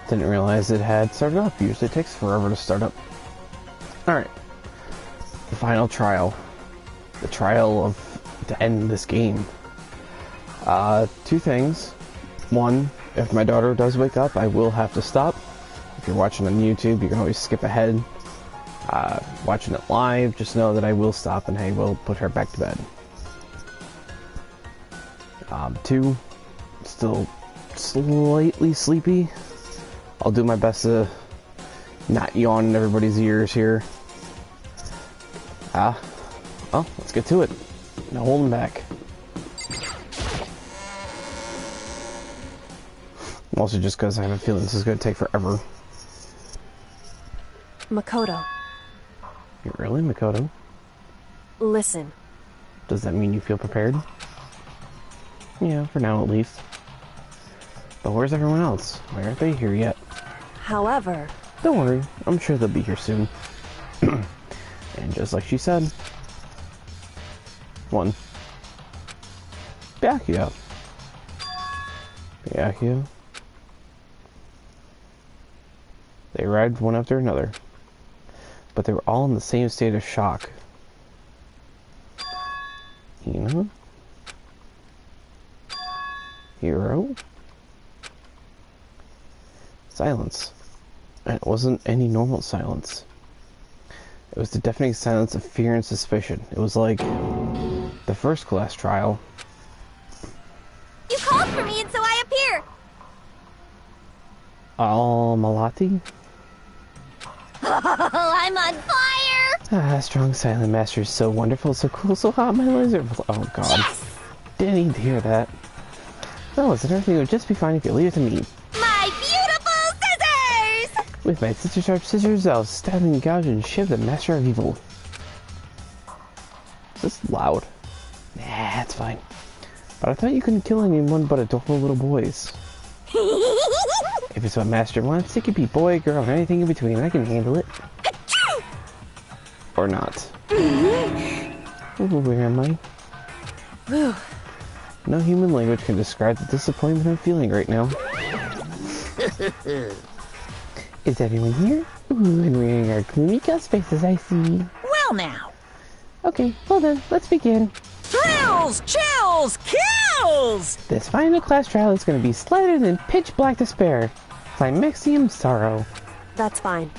Didn't realize it had started up. Usually it takes forever to start up. Alright. The final trial. The trial to end this game. Two things. One, if my daughter does wake up, I will have to stop. If you're watching on YouTube, you can always skip ahead. Watching it live, just know that I will stop and I will put her back to bed. Two, still slightly sleepy. I'll do my best to not yawn in everybody's ears here. Well, let's get to it. No holding back. Also just because I have a feeling this is going to take forever. Makoto. Really, Makoto? Listen. Does that mean you feel prepared? Yeah, for now at least. But where's everyone else? Why aren't they here yet? However... Don't worry, I'm sure they'll be here soon. And just like she said... One. Byakuya. Byakuya. They arrived one after another. But they were all in the same state of shock. Hina? Hero? Silence. And it wasn't any normal silence. It was the deafening silence of fear and suspicion. It was like the first class trial. You called for me and so I appear! Malati? Oh, I'm on fire! Strong silent master is so wonderful, so cool, so hot, my lizard. Oh god. Yes! Didn't need to hear that. Well, listen, everything would just be fine if you leave it to me. My beautiful scissors! With my scissor-sharp scissors, I'll stab and gouge and shiv the master of evil. Is this loud? Nah, it's fine. But I thought you couldn't kill anyone but adorable little boys. If it's what master wants, it could be boy, girl, or anything in between. I can handle it. Or not. Ooh, where am I? Whew. No human language can describe the disappointment I'm feeling right now. Is everyone here? Ooh, and wearing our gloomy ghost faces, I see. Well now. Okay, well then, let's begin. Thrills, chills, kills! This final class trial is going to be slighter than pitch black despair. Climaxium sorrow. That's fine.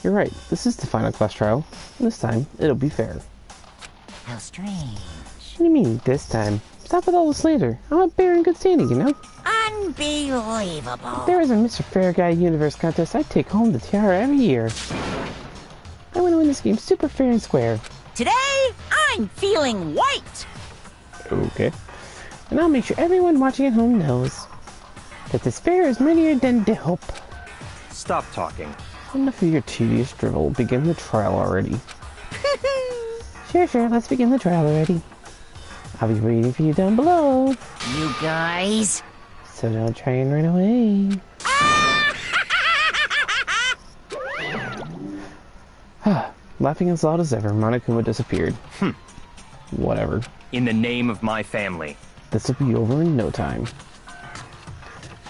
You're right, this is the final class trial. This time, it'll be fair. How strange. What do you mean, this time? Stop with all the slander. I'm a bear in good standing, you know? Unbelievable. If there was a Mr. Fair Guy Universe contest, I'd take home the tiara every year. I want to win this game super fair and square. Today, I'm feeling white. Okay. And I'll make sure everyone watching at home knows that this fair is mightier than the hope. Stop talking. Enough of your tedious drivel. Begin the trial already. Sure, let's begin the trial already. I'll be waiting for you down below. You guys. So don't try and run away. Laughing as loud as ever, Monokuma disappeared. Whatever. In the name of my family. This will be over in no time.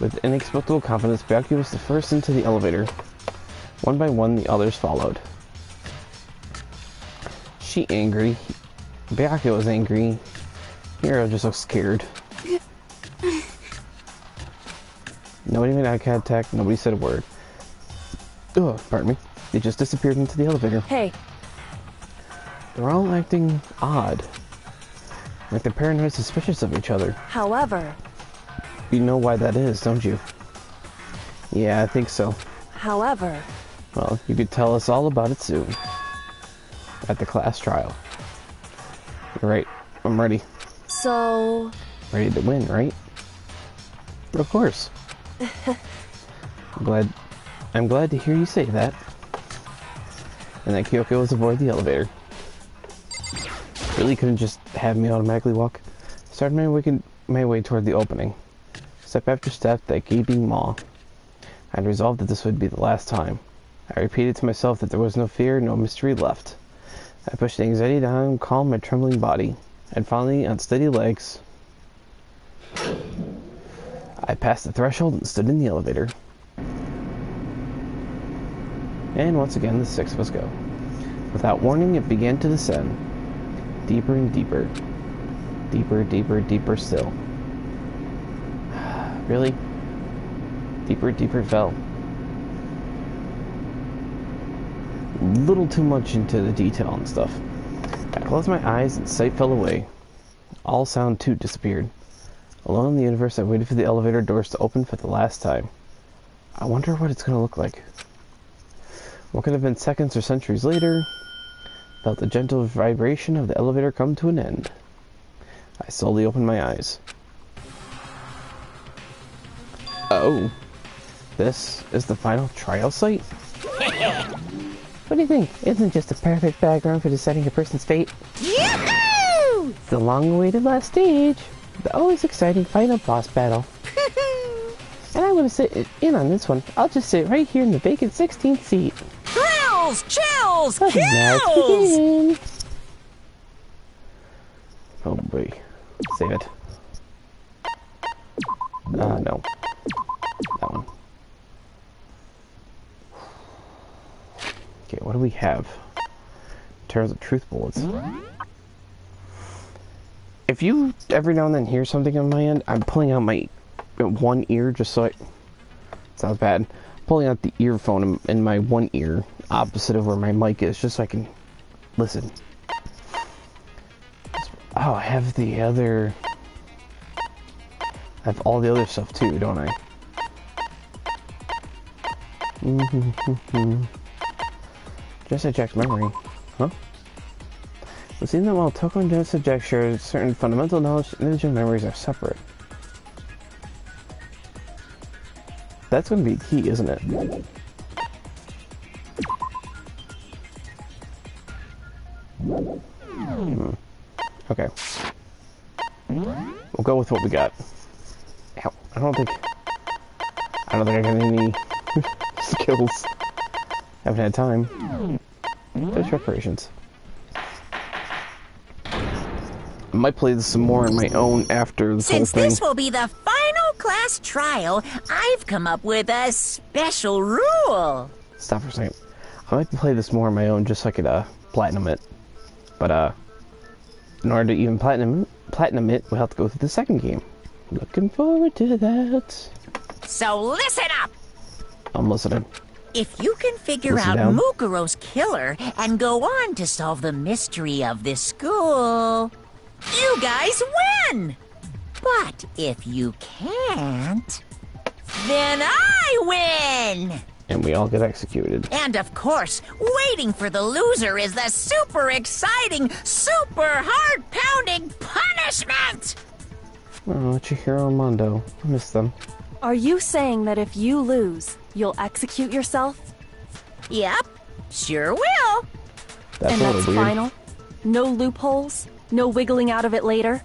With inexplicable confidence, Byakuya was the first into the elevator. One by one, the others followed. She angry. Byakuya was angry. Hiro just looks scared. Nobody made eye contact, nobody said a word. Ugh, pardon me. They just disappeared into the elevator. Hey. They're all acting odd. Like they're paranoid suspicious of each other. However. You know why that is, don't you? Yeah, I think so. However. Well, you could tell us all about it soon. At the class trial. You're right. I'm ready. So... Ready to win, right? Of course. I'm glad to hear you say that. And that Kyoko was aboard the elevator. Really couldn't just have me automatically walk. Started my way toward the opening. Step after step, that gaping maw. I'd resolved that this would be the last time. I repeated to myself that there was no fear, no mystery left. I pushed the anxiety down and calmed my trembling body. And finally, on steady legs, I passed the threshold and stood in the elevator. And once again, the six of us go. Without warning, it began to descend. Deeper and deeper. Deeper, deeper, deeper still. Really? Deeper, deeper it fell. Little too much into the detail and stuff. I closed my eyes and sight fell away. All sound too disappeared. Alone in the universe, I waited for the elevator doors to open for the last time. I wonder what it's gonna look like. What could have been seconds or centuries later? Felt the gentle vibration of the elevator come to an end. I slowly opened my eyes. Oh. This is the final trial site? What do you think? Isn't it just a perfect background for deciding a person's fate? Yahoo! It's the long-awaited last stage. The always exciting final boss battle. And I want to sit in on this one. I'll just sit right here in the vacant 16th seat. Thrills, chills, Let's kills! begin. Oh boy. Save it. No. That one. Okay, what do we have? In terms of truth bullets. If you every now and then hear something on my end, I'm pulling out my one ear just so I... Sounds bad. Pulling out the earphone in my one ear, opposite of where my mic is, just so I can listen. Oh, I have the other... I have all the other stuff too, don't I? Just eject memory. Huh? It seems that while Toko and Just Eject share certain fundamental knowledge, individual memories are separate. That's going to be key, isn't it? Okay. We'll go with what we got. Ow. I don't think I got any skills. Haven't had time. Finish reparations. I might play this some more on my own after this whole Since thing. this will be the final class trial, I've come up with a special rule. Stop for a second. I might play this more on my own just so I could platinum it. But in order to even platinum it, we'll have to go through the second game. Looking forward to that. So listen up! I'm listening. If you can figure Listen out down. Mukuro's killer and go on to solve the mystery of this school, you guys win! But if you can't, then I win! And we all get executed. And of course, waiting for the loser is the super exciting, super heart-pounding punishment! Oh, Chihiro and Mondo. I miss them. Are you saying that if you lose, you'll execute yourself? Yep, sure will. That's And a that's little weird. final? No loopholes? No wiggling out of it later?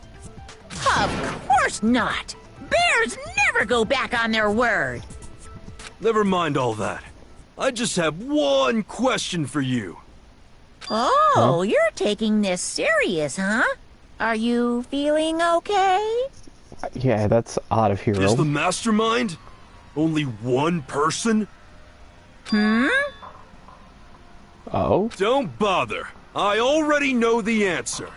Of course not! Bears never go back on their word! Never mind all that. I just have one question for you. Oh, you're taking this serious, huh? Are you feeling okay? Yeah, that's odd of Hero. Is the mastermind only one person? Oh? Don't bother. I already know the answer.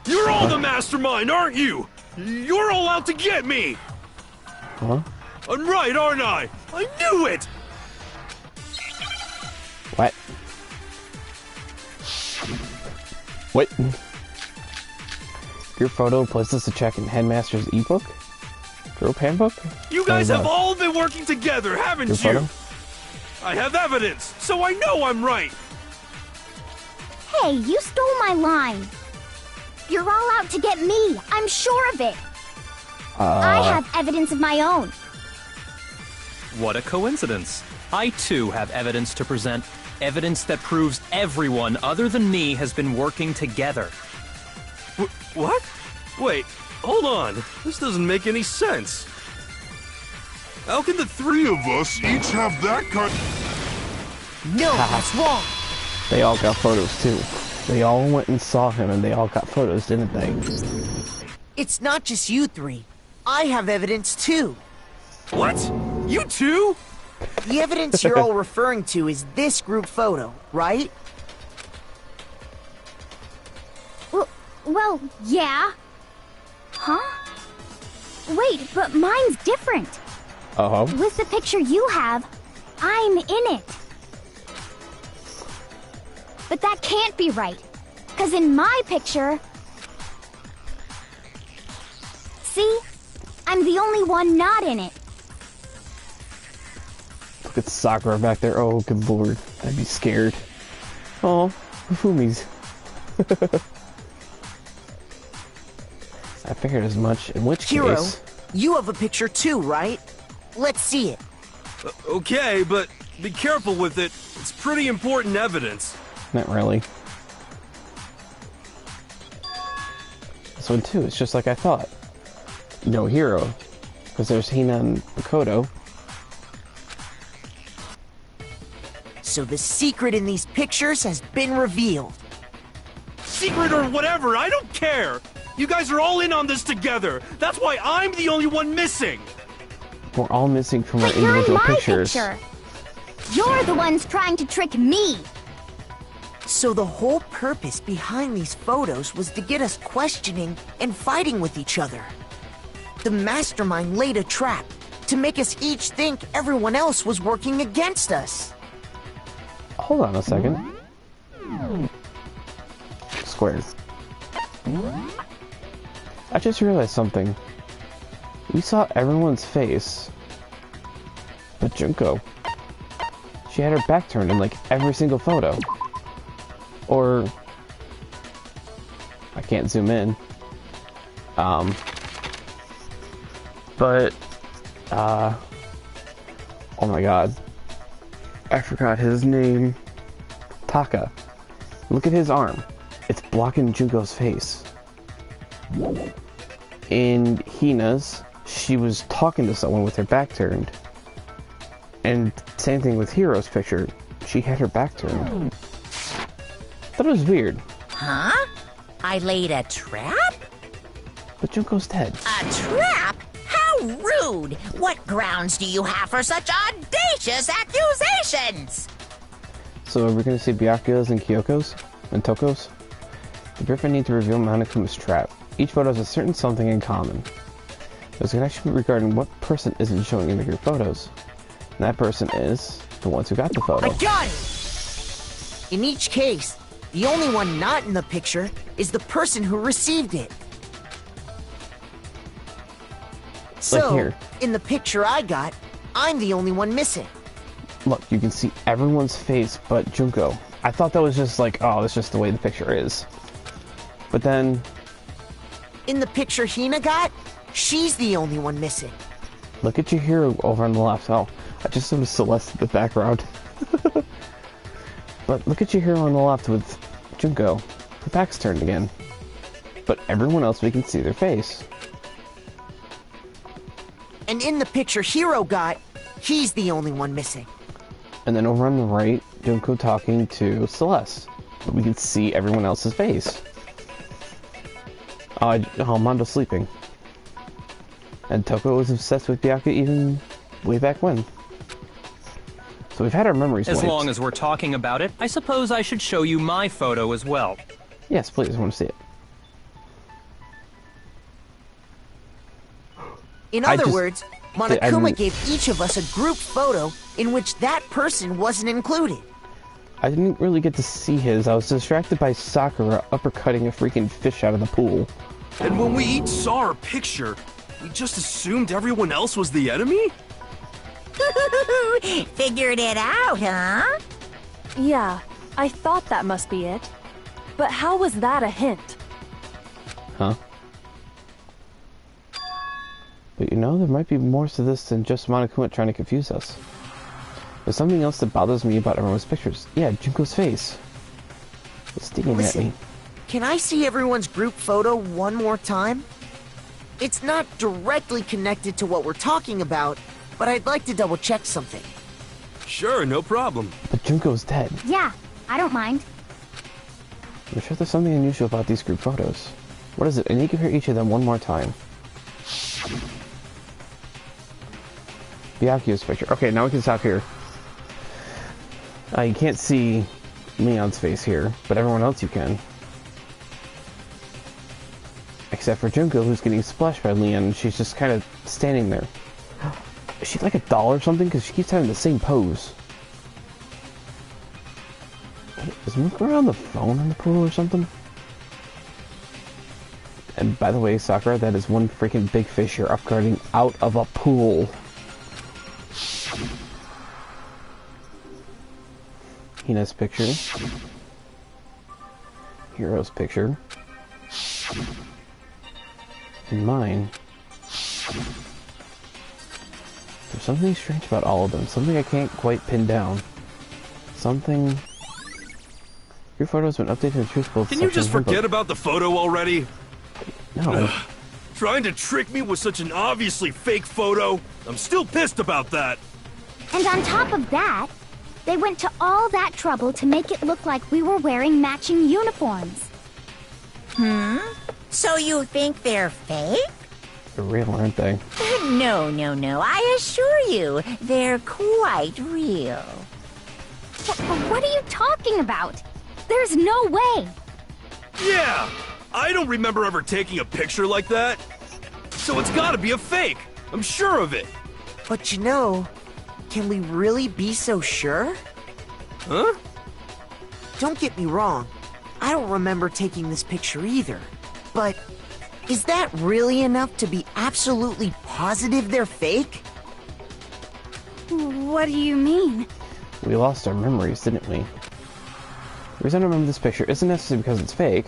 You're all the mastermind, aren't you? You're all out to get me! Huh? I'm right, aren't I? I knew it! What? What? Your photo places a check in Headmaster's ebook? Group handbook? You guys Or have what? all been working together, haven't Your you? photo? I have evidence, so I know I'm right. Hey, you stole my line. You're all out to get me. I'm sure of it. I have evidence of my own. What a coincidence. I too have evidence to present. Evidence that proves everyone other than me has been working together. What? Wait, hold on. This doesn't make any sense. How can the three of us each have that kind? No, that's wrong. They all got photos too. They all went and saw him and they all got photos, didn't they? It's not just you three. I have evidence too. What? You too? The evidence you're all referring to is this group photo, right? Well, yeah. Huh? Wait, but mine's different. Uh-huh. With the picture you have, I'm in it. But that can't be right. Because in my picture... See? I'm the only one not in it. Look at Sakura back there. Oh, good lord. I'd be scared. Oh, Fumi's. I figured as much. In which Hiro, case... you have a picture too, right? Let's see it. Okay, but be careful with it. It's pretty important evidence. Not really. This one too, it's just like I thought. No Hiro. Because there's Hina and Makoto. So the secret in these pictures has been revealed. Secret or whatever, I don't care. You guys are all in on this together. That's why I'm the only one missing. We're all missing from our But you're in individual my pictures. picture. You're the ones trying to trick me. So the whole purpose behind these photos was to get us questioning and fighting with each other. The mastermind laid a trap to make us each think everyone else was working against us. Hold on a second. Squares. I just realized something. We saw everyone's face, but Junko. She had her back turned in like every single photo. Or I can't zoom in. But oh my god. I forgot his name. Taka. Look at his arm. It's blocking Junko's face. In Hina's, she was talking to someone with her back turned. And same thing with Hiro's picture. She had her back turned. Thought it was weird. Huh? I laid a trap? But Junko's dead. A trap? How rude! What grounds do you have for such audacious accusations? So are we going to see Byakuya's and Kyoko's? And Toko's? The Griffin need to reveal Monokuma's trap. Each photo has a certain something in common. There's a connection regarding what person isn't showing in the group photos. And that person is the ones who got the photo. I got it! In each case, the only one not in the picture is the person who received it. So, here. in the picture I got, I'm the only one missing. Look, you can see everyone's face but Junko. I thought that was just like, oh, that's just the way the picture is. But then... In the picture Hina got, she's the only one missing. Look at your hero over on the left. Oh, I just noticed Celeste in the background. But look at your hero on the left with Junko. Her back's turned again. But everyone else, we can see their face. And in the picture Hiro got, he's the only one missing. And then over on the right, Junko talking to Celeste. But we can see everyone else's face. Oh, Mondo's sleeping. And Toko was obsessed with Byakuya even way back when. So we've had our memories As wiped. long as we're talking about it, I suppose I should show you my photo as well. Yes, please, I want to see it. In I other just- words, I Monokuma didn't- gave each of us a group photo in which that person wasn't included. I didn't really get to see his. I was distracted by Sakura uppercutting a freaking fish out of the pool. And when we each saw our picture, we just assumed everyone else was the enemy? Figured it out, huh? Yeah, I thought that must be it. But how was that a hint? Huh? But you know, there might be more to this than just Monokuma trying to confuse us. There's something else that bothers me about everyone's pictures. Yeah, Junko's face. It's sticking at me. Listen, can I see everyone's group photo one more time? It's not directly connected to what we're talking about, but I'd like to double check something. Sure, no problem. But Junko's dead. Yeah, I don't mind. I'm sure there's something unusual about these group photos. What is it? I need to hear each of them one more time. Byakuya's picture. Okay, now we can stop here. You can't see Leon's face here, but everyone else you can. Except for Junko, who's getting splashed by Leon, and she's just kind of standing there. Is she like a doll or something? Because she keeps having the same pose. Is Mukura on the phone in the pool or something? And by the way, Sakura, that is one freaking big fish you're upgrading out of a pool. Hina's picture. Hiro's picture. And mine. There's something strange about all of them. Something I can't quite pin down. Something... Your photo's been updated in truthful. Can you just forget about the photo already? No. Trying to trick me with such an obviously fake photo? I'm still pissed about that. And on top of that, they went to all that trouble to make it look like we were wearing matching uniforms. So you think they're fake? They're real, aren't they? No. I assure you, they're quite real. What are you talking about? There's no way. Yeah! I don't remember ever taking a picture like that. So it's gotta be a fake. I'm sure of it. But you know, can we really be so sure? Huh? Don't get me wrong. I don't remember taking this picture either. But is that really enough to be absolutely positive they're fake? What do you mean? We lost our memories, didn't we? The reason I remember this picture isn't necessarily because it's fake.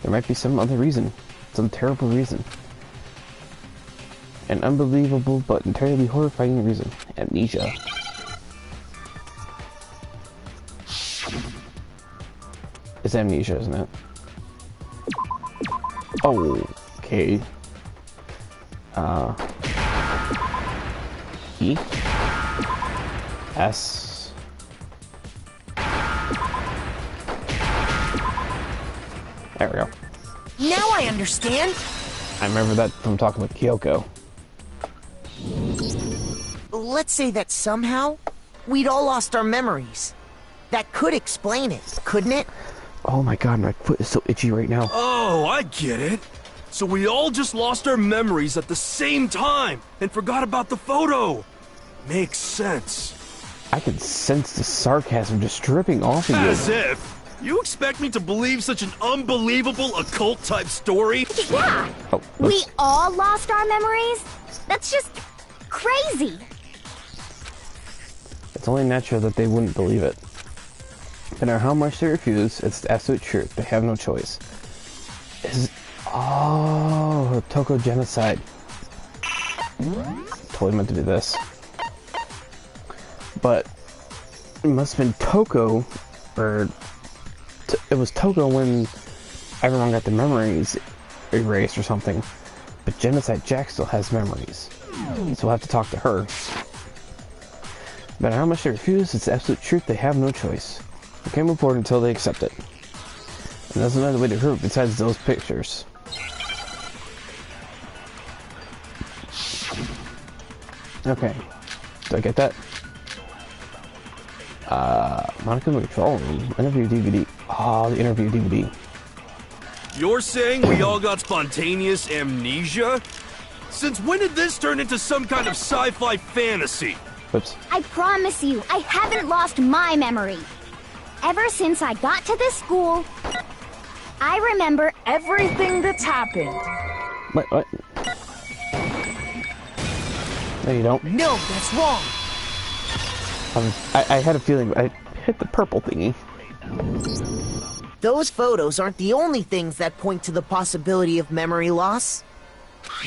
There might be some other reason. Some terrible reason. An unbelievable but entirely horrifying reason. Amnesia. It's amnesia, isn't it? Oh, okay. E? S? There we go. Now I understand. I remember that from talking with Kyoko. Let's say that somehow we'd all lost our memories. That could explain it, couldn't it? Oh my god, my foot is so itchy right now. Oh, I get it. So we all just lost our memories at the same time and forgot about the photo. Makes sense. I can sense the sarcasm just dripping off of you. As if. You expect me to believe such an unbelievable occult-type story? Yeah! Oh, We all lost our memories? That's just crazy! It's only natural that they wouldn't believe it. No matter how much they refuse, it's the absolute truth. They have no choice. Oh, Toko genocide. Totally meant to do this. But it must have been Toko, or it was Toko when everyone got their memories erased or something. But Genocide Jack still has memories. So we'll have to talk to her. No matter how much they refuse, it's the absolute truth. They have no choice. We can't move forward until they accept it. And there's another way to prove besides those pictures. Okay. Did I get that? Monica McTrolley. Interview DVD. Ah, the interview DVD. You're saying we all got spontaneous amnesia? Since when did this turn into some kind of sci-fi fantasy? Whoops. I promise you, I haven't lost my memory. Ever since I got to this school, I remember everything that's happened. What? No, you don't. No, that's wrong. I had a feeling I hit the purple thingy. Those photos aren't the only things that point to the possibility of memory loss.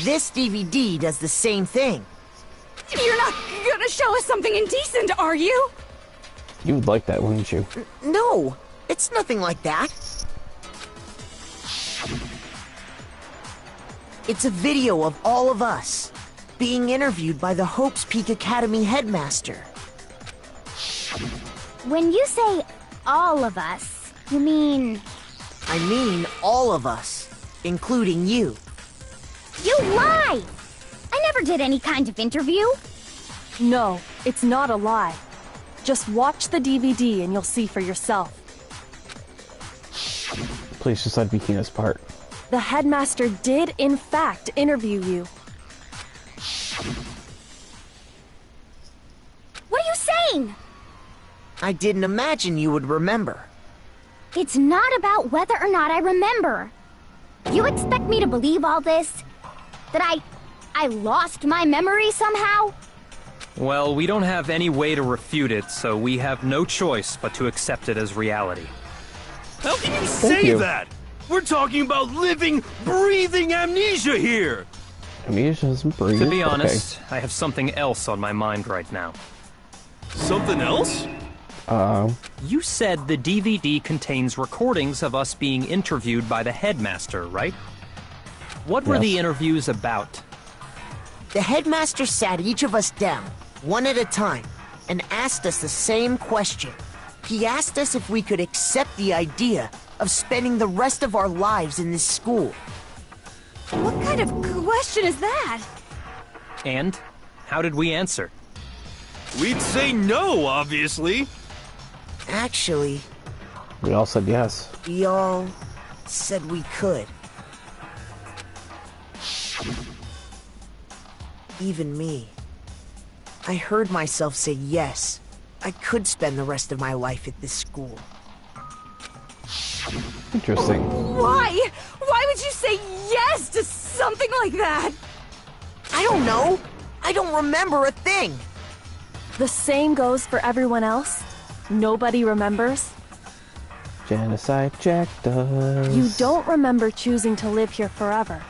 This DVD does the same thing. You're not gonna show us something indecent, are you? You would like that, wouldn't you? No, it's nothing like that. It's a video of all of us being interviewed by the Hope's Peak Academy headmaster. When you say all of us, you mean... I mean all of us, including you. You lie! I never did any kind of interview. No, it's not a lie. Just watch the DVD and you'll see for yourself. Please just let me hear this part. The headmaster did, in fact, interview you. What are you saying? I didn't imagine you would remember. It's not about whether or not I remember. You expect me to believe all this? That I lost my memory somehow? Well, we don't have any way to refute it, so we have no choice but to accept it as reality. How can you say that? We're talking about living, breathing amnesia here! Amnesia doesn't breathe. To be honest, I have something else on my mind right now. Something else? You said the DVD contains recordings of us being interviewed by the headmaster, right? What were the interviews about? The headmaster sat each of us down, one at a time, and asked us the same question. He asked us if we could accept the idea of spending the rest of our lives in this school. What kind of question is that? And how did we answer? We'd say no, obviously. Actually, We all said yes. we all said we could. Even me. I heard myself say yes. I could spend the rest of my life at this school. Interesting. Why? Why would you say yes to something like that? I don't know. I don't remember a thing. The same goes for everyone else? Nobody remembers? Genocide Jack does. You don't remember choosing to live here forever,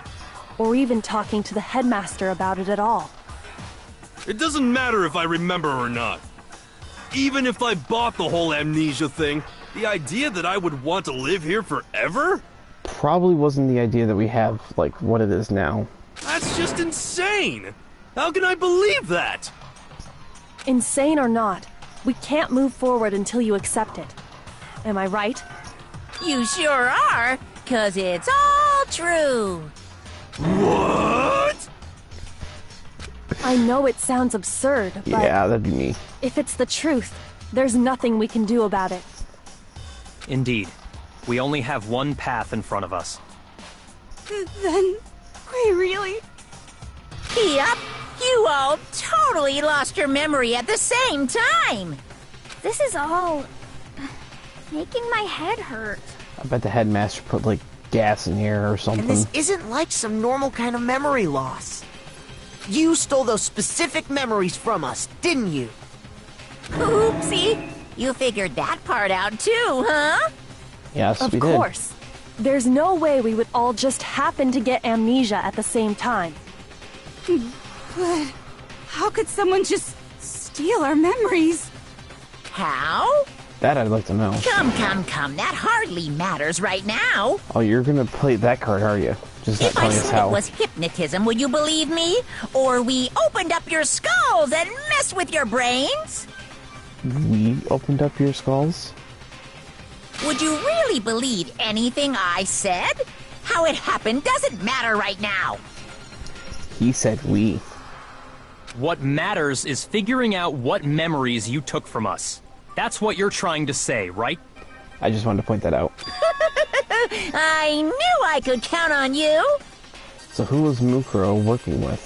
or even talking to the headmaster about it at all. It doesn't matter if I remember or not. Even if I bought the whole amnesia thing, the idea that I would want to live here forever? Probably wasn't the idea that we have, like, what it is now. That's just insane! How can I believe that? Insane or not, we can't move forward until you accept it. Am I right? You sure are, 'cause it's all true. What? I know it sounds absurd, but Yeah, that'd be me. if it's the truth, there's nothing we can do about it. Indeed. We only have one path in front of us. Then, we really... Yup, you all totally lost your memory at the same time. This is all making my head hurt. I bet the headmaster put, like, gas in here or And something. this isn't like some normal kind of memory loss. You stole those specific memories from us, didn't you? Oopsie, you figured that part out too, huh? Yes, Of we did. course. There's no way we would all just happen to get amnesia at the same time. But how could someone just steal our memories? How? That I'd like to know. Come, that hardly matters right now. Oh, you're gonna play that card, are you? Just not If I telling us said how. it was hypnotism, would you believe me? Or we opened up your skulls and messed with your brains? We opened up your skulls? Would you really believe anything I said? How it happened doesn't matter right now. He said we. What matters is figuring out what memories you took from us. That's what you're trying to say, right? I just wanted to point that out. I knew I could count on you. So who was Mukuro working with?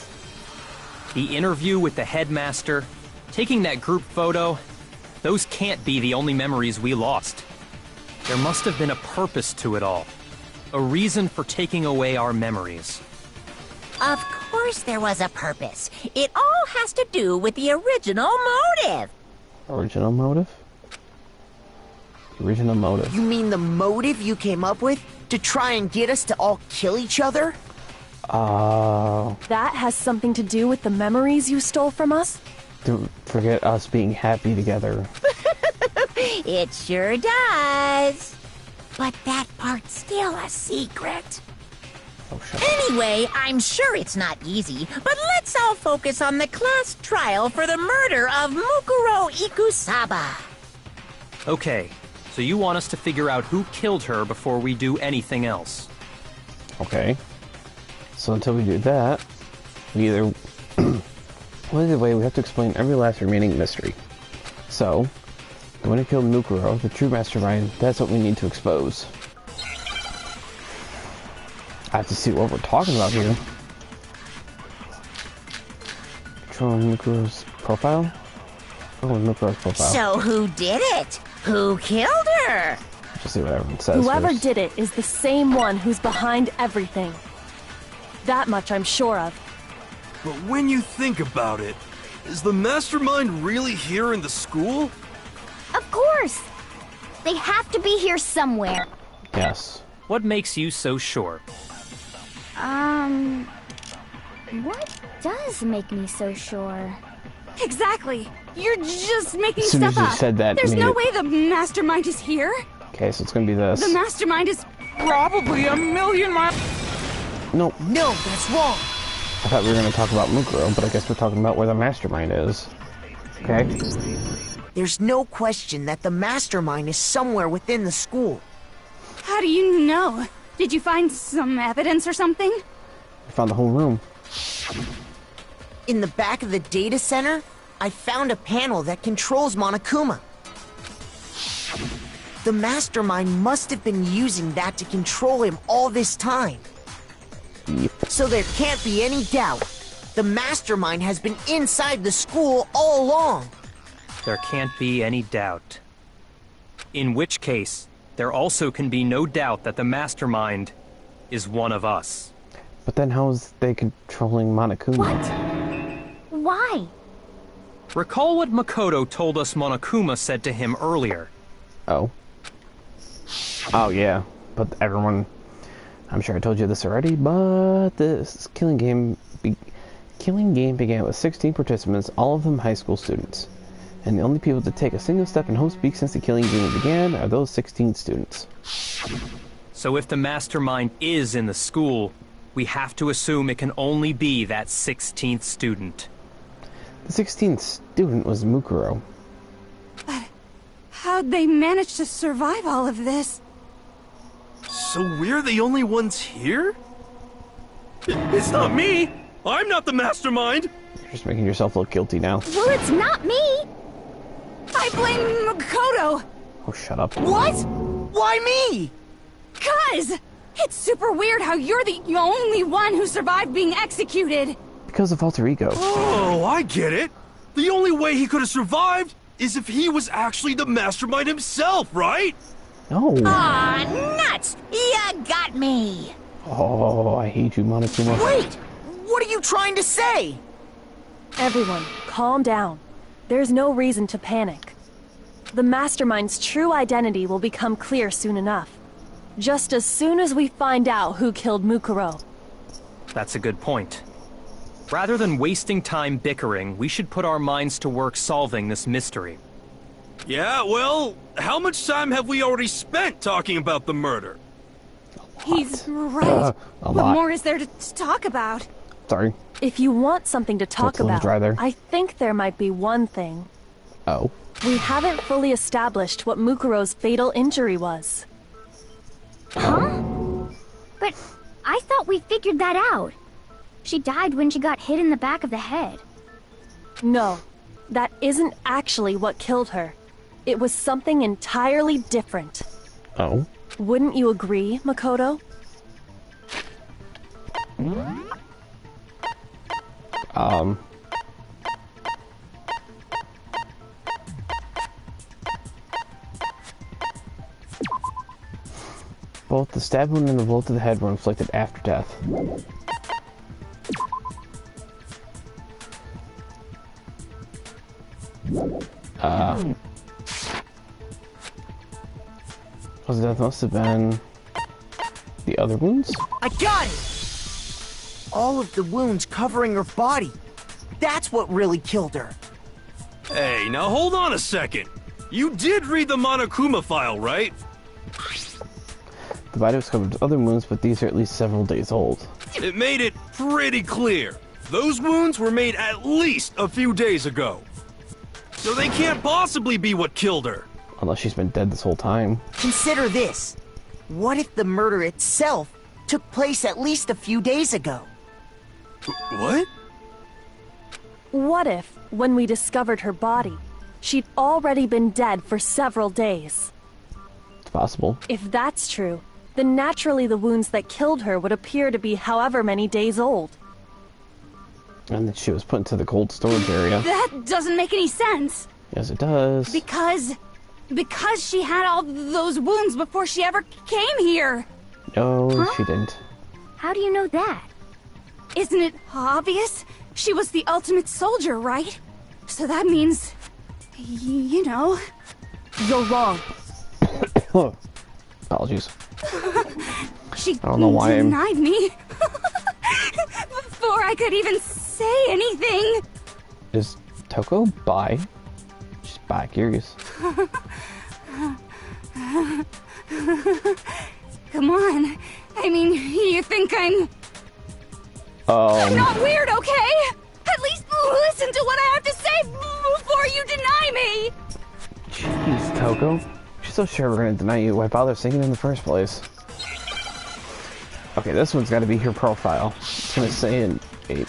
The interview with the headmaster, taking that group photo, those can't be the only memories we lost. There must have been a purpose to it all. A reason for taking away our memories. Of course there was a purpose. It all has to do with the original motive. Original motive? Original motive. You mean the motive you came up with to try and get us to all kill each other? That has something to do with the memories you stole from us? To forget us being happy together. It sure does. But that part's still a secret. Oh, shit. Anyway, I'm sure it's not easy, but let's all focus on the class trial for the murder of Mukuro Ikusaba. Okay, so you want us to figure out who killed her before we do anything else. Okay. So until we do that, we either Well, either way, we have to explain every last remaining mystery. So, the one who killed Mukuro, the true mastermind, that's what we need to expose. I have to see what we're talking about here. Controlling Mukuro's profile? Oh, Mukuro's profile. So who did it? Who killed her? Just see what everyone says. Whoever first. did it is the same one who's behind everything. That much I'm sure of. But when you think about it, is the mastermind really here in the school? Of course! They have to be here somewhere. Yes. What makes you so sure? What does make me so sure? Exactly. You're just making As soon as stuff you up. said that, There's no immediate- way the mastermind is here. Okay, so it's gonna be this. The mastermind is probably a million miles. Nope. No, that's wrong. I thought we were gonna talk about Mukuro, but I guess we're talking about where the mastermind is. Okay. There's no question that the mastermind is somewhere within the school. How do you know? Did you find some evidence or something? We found the whole room. In the back of the data center, I found a panel that controls Monokuma. The mastermind must have been using that to control him all this time. Yep. So there can't be any doubt. The mastermind has been inside the school all along. There can't be any doubt. In which case, there also can be no doubt that the mastermind is one of us. But then how is they controlling Monokuma? What? Why? Recall what Makoto told us Monokuma said to him earlier. Oh. Oh, yeah. But everyone... I'm sure I told you this already, but this killing game began with 16 participants, all of them high school students. And the only people to take a single step in home speak since the killing game began are those 16 students. So if the mastermind is in the school, we have to assume it can only be that 16th student. The 16th student was Mukuro. How'd they manage to survive all of this? So we're the only ones here? It's not me! I'm not the mastermind! You're just making yourself look guilty now. Well, it's not me! I blame Makoto! Oh, shut up. What? Why me? 'Cause it's super weird how you're the only one who survived being executed. Because of alter ego. Oh, I get it! The only way he could have survived is if he was actually the mastermind himself, right? No. Aw, nuts! You got me! Oh, I hate you, Monokuma. Wait! What are you trying to say? Everyone, calm down. There's no reason to panic. The mastermind's true identity will become clear soon enough. Just as soon as we find out who killed Mukuro. That's a good point. Rather than wasting time bickering, we should put our minds to work solving this mystery. Yeah, well, how much time have we already spent talking about the murder? He's right. A What lot. more is there to talk about? Sorry. If you want something to talk it's a little about, dry there. I think there might be one thing. Oh. We haven't fully established what Mukuro's fatal injury was. Huh? But I thought we figured that out. She died when she got hit in the back of the head. No, that isn't actually what killed her. It was something entirely different. Oh. Wouldn't you agree, Makoto? Both the stab wound and the blow to the head were inflicted after death. The death must have been the other wounds? I got it! All of the wounds covering her body. That's what really killed her. Hey, now hold on a second. You did read the Monokuma file, right? The body was covered with other wounds, but these are at least several days old. It made it pretty clear. Those wounds were made at least a few days ago. So they can't possibly be what killed her. Unless she's been dead this whole time. Consider this. What if the murder itself took place at least a few days ago? What? What if, when we discovered her body, she'd already been dead for several days? It's possible. If that's true, then naturally the wounds that killed her would appear to be however many days old. And then she was put into the cold storage area. That doesn't make any sense. Yes, it does. Because she had all those wounds before she ever came here. No, she didn't. How do you know that? Isn't it obvious? She was the ultimate soldier, right? So that means, you know. You're wrong. Apologies. She I don't know why I'm... denied me. Before I could even say anything. Is Toko bi? She's bi-curious. Come on. I mean, you think I'm not weird, okay? At least listen to what I have to say before you deny me! Jeez, Toko. She's so sure we're gonna deny you. Why bother singing in the first place? Okay, this one's gotta be her profile. It's gonna say in 8.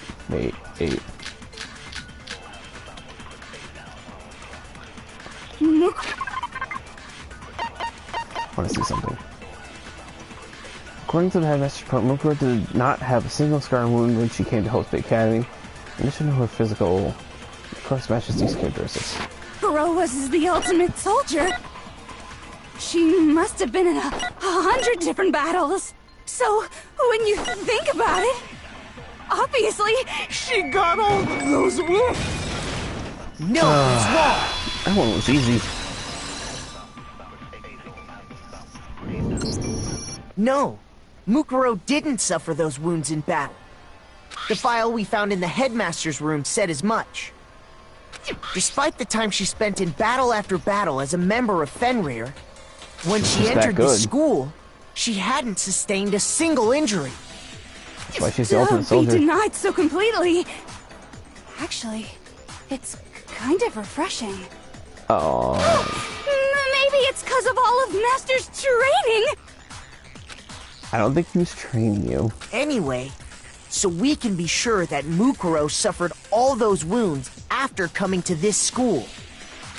I wanna see something. According to the headmaster's report, Mukuro did not have a single scar or wound when she came to Host Bay Academy. In addition to her physical, of course, matches these characteristics. Kuro was the ultimate soldier. She must have been in 100 different battles. So, when you think about it, obviously, She got all those wounds. No, it's wrong. That one was easy. No, Mukuro didn't suffer those wounds in battle. The file we found in the headmaster's room said as much. Despite the time she spent in battle after battle as a member of Fenrir, when she She's that entered the good. school, she hadn't sustained a single injury. That's why she's the ultimate be soldier. denied so completely. Actually, it's kind of refreshing. Oh, Maybe it's because of all of Master's training. I don't think he was training you. Anyway, so we can be sure that Mukuro suffered all those wounds after coming to this school.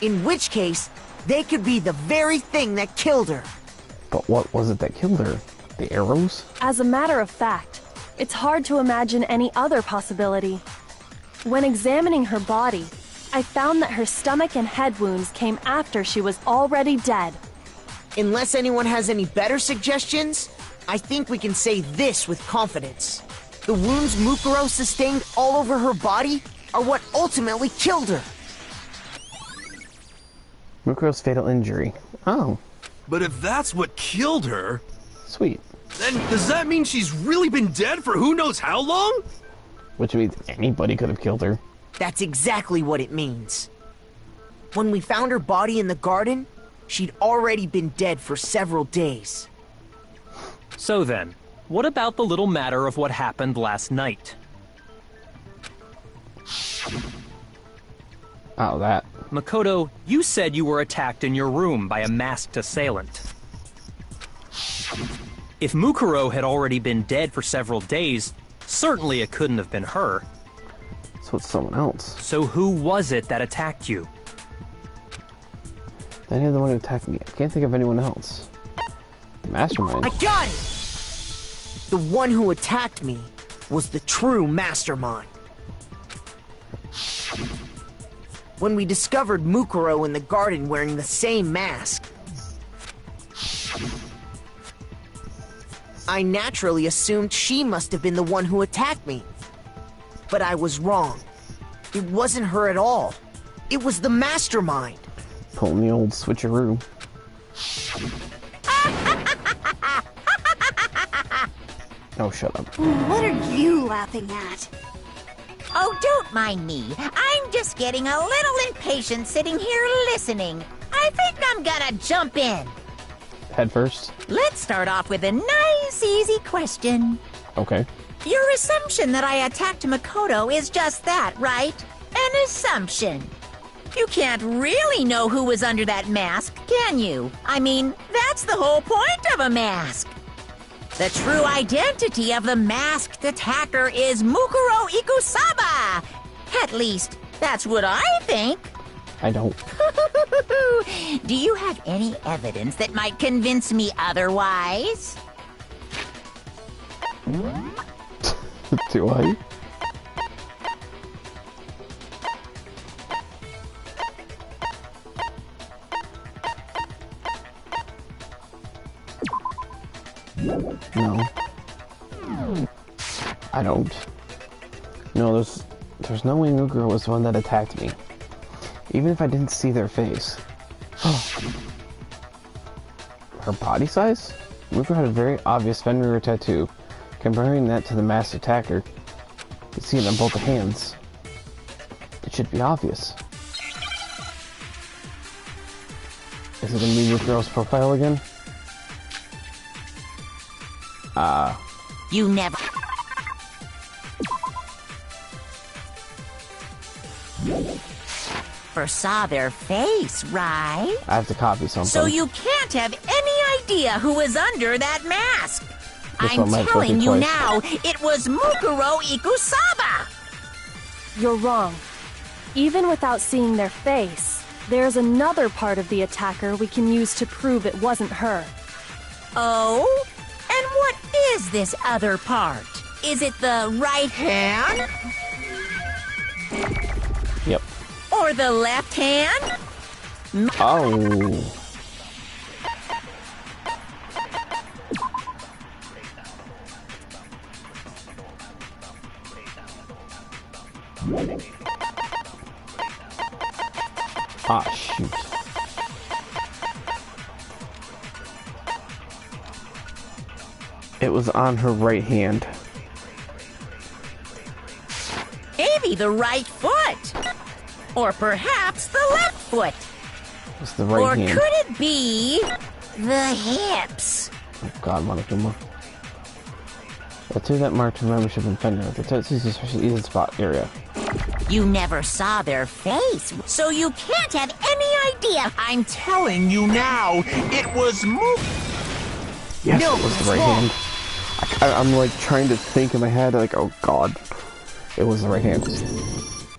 In which case, they could be the very thing that killed her. But what was it that killed her? The arrows? As a matter of fact, it's hard to imagine any other possibility. When examining her body, I found that her stomach and head wounds came after she was already dead. Unless anyone has any better suggestions, I think we can say this with confidence. The wounds Mukuro sustained all over her body are what ultimately killed her. Mukuro's fatal injury. Oh, But if that's what killed her, sweet. then does that mean she's really been dead for who knows how long? Which means anybody could have killed her. That's exactly what it means. When we found her body in the garden, she'd already been dead for several days. So then, what about the little matter of what happened last night? Oh, that. Makoto, you said you were attacked in your room by a masked assailant. If Mukuro had already been dead for several days, certainly it couldn't have been her. So it's someone else. So who was it that attacked you? Then you're the one who attacked me. I can't think of anyone else. The mastermind. I got it! The one who attacked me was the true mastermind. When we discovered Mukuro in the garden wearing the same mask, I naturally assumed she must have been the one who attacked me. But I was wrong. It wasn't her at all. It was the mastermind. Pulling the old switcheroo. Oh, shut up. What are you laughing at? Oh, don't mind me. I'm just getting a little impatient sitting here listening. I think I'm gonna jump in. Head first. Let's start off with a nice, easy question. Okay. Your assumption that I attacked Makoto is just that, right? An assumption. You can't really know who was under that mask, can you? I mean, that's the whole point of a mask. The true identity of the masked attacker is Mukuro Ikusaba, At least, that's what I think. I don't. Do you have any evidence that might convince me otherwise? Do I? No. I don't. No, there's no way Mukuro was the one that attacked me. Even if I didn't see their face. Her body size? Mukuro had a very obvious Fenrir tattoo. Comparing that to the masked attacker, you see it on both the hands. It should be obvious. Is it gonna be Mukuro's profile again? You never... saw their face, right? I have to copy something. So you can't have any idea who was under that mask. This I'm one might telling work you twice. now, it was Mukuro Ikusaba! You're wrong. Even without seeing their face, there's another part of the attacker we can use to prove it wasn't her. Oh? And what is this other part? Is it the right hand? Yep. Or the left hand? Oh. Ah, shoot. It was on her right hand. Maybe the right foot. Or perhaps the left foot. It was the right Or hand. could it be the hips? Oh God, Monokuma. The two that marked membership in Fender, the Tootsie's especially easy spot area. You never saw their face, so you can't have any idea. I'm telling you now, it was Yes, No, it was the it's right wrong. hand. I'm like trying to think in my head, like, oh God, it was the right hand.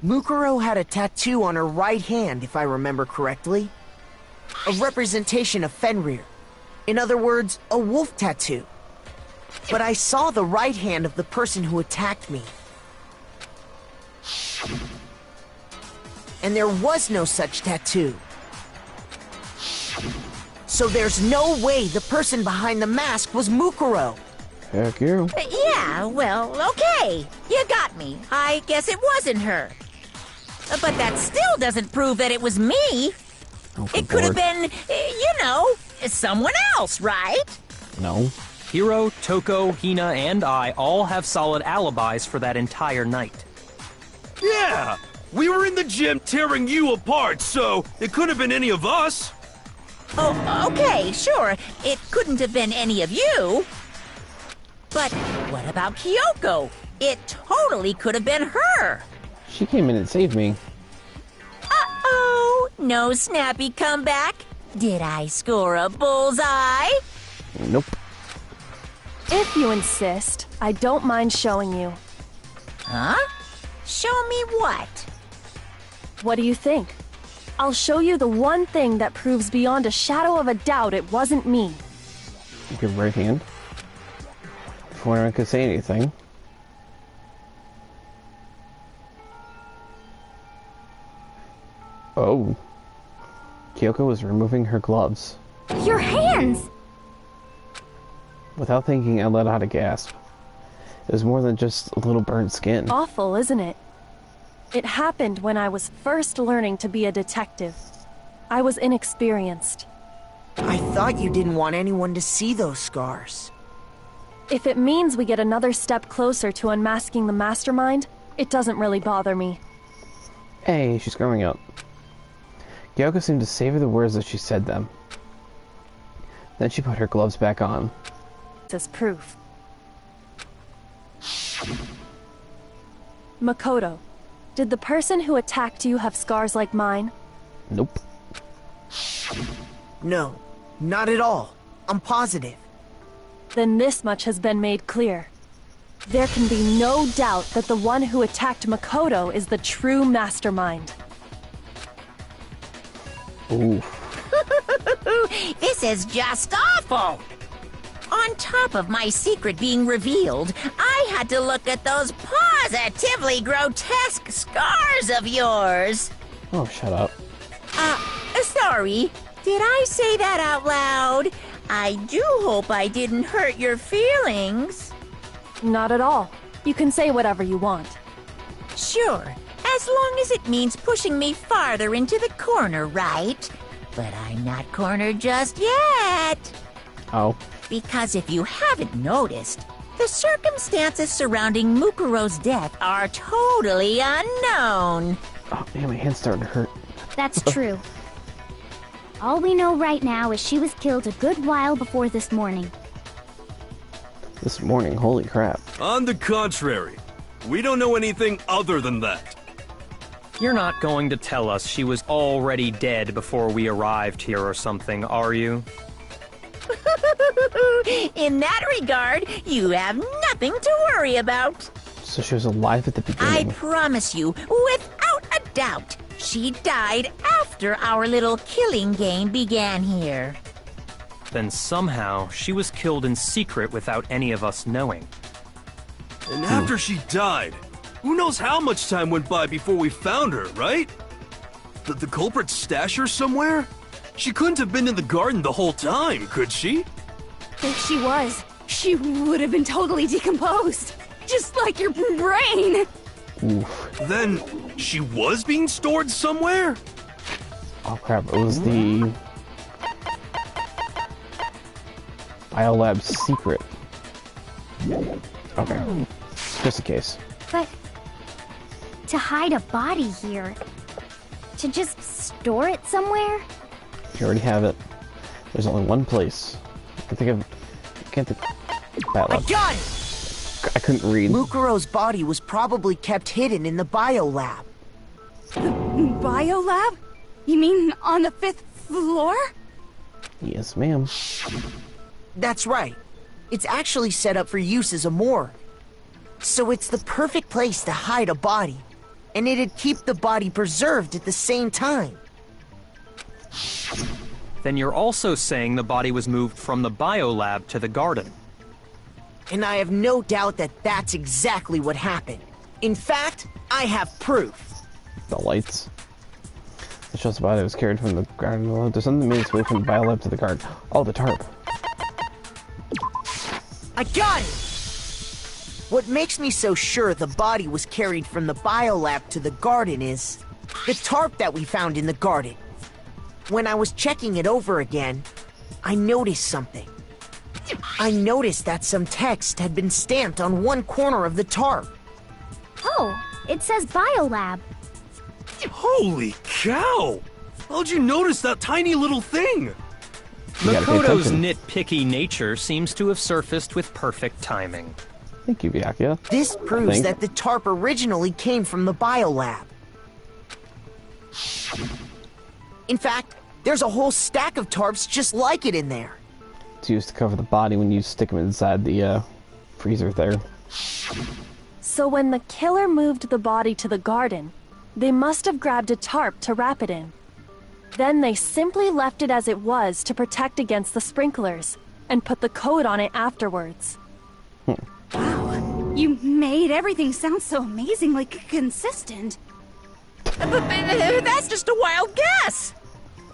Mukuro had a tattoo on her right hand, if I remember correctly. A representation of Fenrir. In other words, a wolf tattoo. But I saw the right hand of the person who attacked me. And there was no such tattoo. So there's no way the person behind the mask was Mukuro. Heck you. Yeah, well, okay. You got me. I guess it wasn't her. But that still doesn't prove that it was me. Oh, It could have been, someone else, right? No. Hiro, Toko, Hina, and I all have solid alibis for that entire night. Yeah! We were in the gym tearing you apart, so it couldn't have been any of us. Oh, okay, sure. It couldn't have been any of you. But what about Kyoko? It totally could have been her. She came in and saved me. Uh-oh, no snappy comeback? Did I score a bullseye? Nope. If you insist, I don't mind showing you. Huh? Show me what? What do you think? I'll show you the one thing that proves beyond a shadow of a doubt it wasn't me. Your right hand. Before anyone could say anything. Oh. Kyoko was removing her gloves. Your hands! Without thinking, I let out a gasp. It was more than just a little burnt skin. Awful, isn't it? It happened when I was first learning to be a detective. I was inexperienced. I thought you didn't want anyone to see those scars. If it means we get another step closer to unmasking the mastermind, it doesn't really bother me. Hey, she's growing up. Kyoko seemed to savor the words as she said them. Then she put her gloves back on. As proof. Makoto, did the person who attacked you have scars like mine? Nope. No, not at all. I'm positive. Then this much has been made clear. There can be no doubt that the one who attacked Makoto is the true mastermind. Ooh. This is just awful! On top of my secret being revealed, I had to look at those positively grotesque scars of yours. Oh, shut up. Sorry. Did I say that out loud? I do hope I didn't hurt your feelings. Not at all. You can say whatever you want. Sure, as long as it means pushing me farther into the corner, right? But I'm not cornered just yet. Oh. Because if you haven't noticed, the circumstances surrounding Mukuro's death are totally unknown. Oh, man, my hand's starting to hurt. That's true. All we know right now is she was killed a good while before this morning. This morning, holy crap. On the contrary, we don't know anything other than that. You're not going to tell us she was already dead before we arrived here or something, are you? In that regard, you have nothing to worry about. So she was alive at the I beginning. promise you, without a doubt, she died after our little killing game began here. Then somehow she was killed in secret without any of us knowing. And after she died, who knows how much time went by before we found her, right? Did the culprit stash her somewhere? She couldn't have been in the garden the whole time, could she? If she was, she would have been totally decomposed. Just like your brain. Oof. Then, she was being stored somewhere? Oh crap, it was the Biolab's secret. Okay, just in case. But to hide a body here, to just store it somewhere? You already have it. There's only one place. I can't think. I Biolab. got it! I couldn't read. Mukuro's body was probably kept hidden in the biolab. Biolab? You mean on the 5th floor? Yes, ma'am. That's right. It's actually set up for use as a morgue. So it's the perfect place to hide a body. And it'd keep the body preserved at the same time. Then you're also saying the body was moved from the biolab to the garden. And I have no doubt that that's exactly what happened. In fact, I have proof. The lights. It shows the body was carried from the garden. There's something that made its way from the biolab to the garden. Oh, the tarp. I got it! What makes me so sure the body was carried from the biolab to the garden is the tarp that we found in the garden. When I was checking it over again, I noticed something. I noticed that some text had been stamped on one corner of the tarp. Oh, it says biolab. Holy cow! How'd you notice that tiny little thing? You gotta pay Makoto's attention. nitpicky nature seems to have surfaced with perfect timing. Thank you, Byakuya. This proves think. that the tarp originally came from the biolab. In fact, there's a whole stack of tarps just like it in there. It's used to cover the body when you stick them inside the freezer there. So when the killer moved the body to the garden, they must have grabbed a tarp to wrap it in. Then they simply left it as it was to protect against the sprinklers, and put the coat on it afterwards. Wow, you made everything sound so amazingly consistent. That's just a wild guess!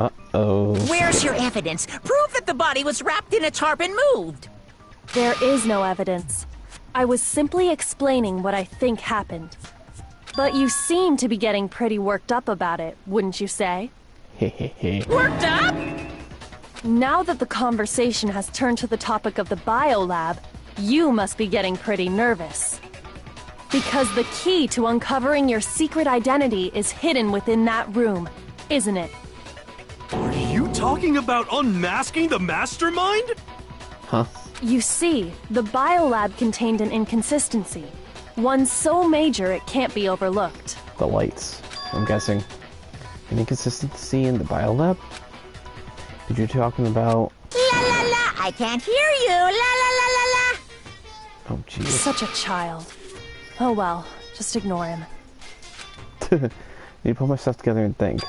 Uh-oh. Where's your evidence? Prove that the body was wrapped in a tarp and moved! There is no evidence. I was simply explaining what I think happened. But you seem to be getting pretty worked up about it, wouldn't you say? Hehehe. Worked up? Now that the conversation has turned to the topic of the biolab, you must be getting pretty nervous. Because the key to uncovering your secret identity is hidden within that room, isn't it? Are you talking about unmasking the mastermind? Huh? You see, the biolab contained an inconsistency. One so major it can't be overlooked. The lights. I'm guessing. An inconsistency in the biolab? Did you talking about... La la la, I can't hear you. La la la la la. Oh, jeez. Such a child. Oh well, just ignore him. Need to pull myself together and think.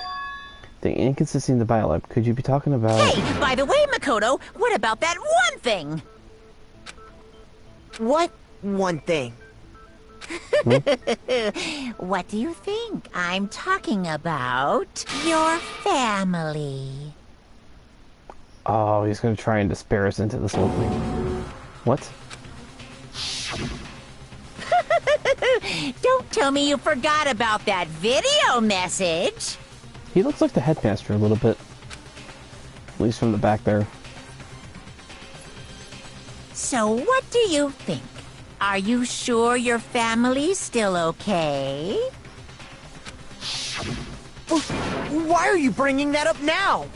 The inconsistency in the biolab. Could you be talking about... Hey, by the way, Makoto, what about that one thing? What one thing? What do you think? I'm talking about your family. Oh, he's gonna try and despair us into this whole thing. What? Don't tell me you forgot about that video message. He looks like the headmaster a little bit. At least from the back there. So what do you think? Are you sure your family's still okay? Why are you bringing that up now?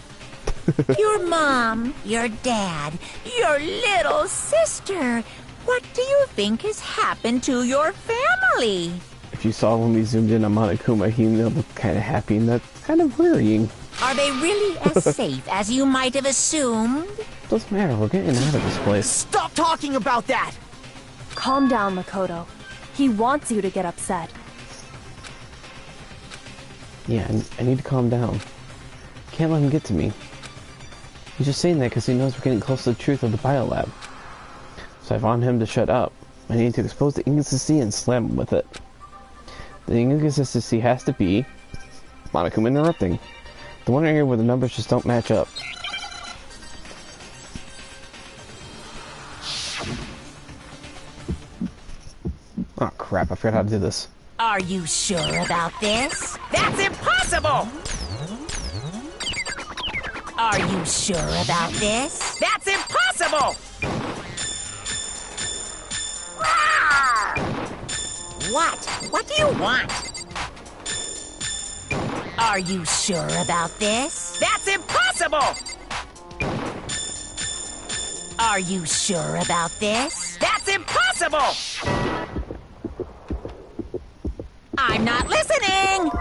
Your mom, your dad, your little sister. What do you think has happened to your family? If you saw when we zoomed in on Monokuma, he looked kind of happy, and that's kind of worrying. Are they really as safe as you might have assumed? Doesn't matter, we're getting out of this place. Stop talking about that! Calm down, Makoto. He wants you to get upset. Yeah, I need to calm down. Can't let him get to me. He's just saying that because he knows we're getting close to the truth of the biolab. So I want him to shut up. I need to expose the inconsistency and slam him with it. The inconsistency has to be Monokuma interrupting. The one area where the numbers just don't match up. Oh crap, I forgot how to do this. Are you sure about this? That's impossible! Are you sure about this? That's impossible! What? What do you want? Are you sure about this? That's impossible! Are you sure about this? That's impossible! I'm not listening!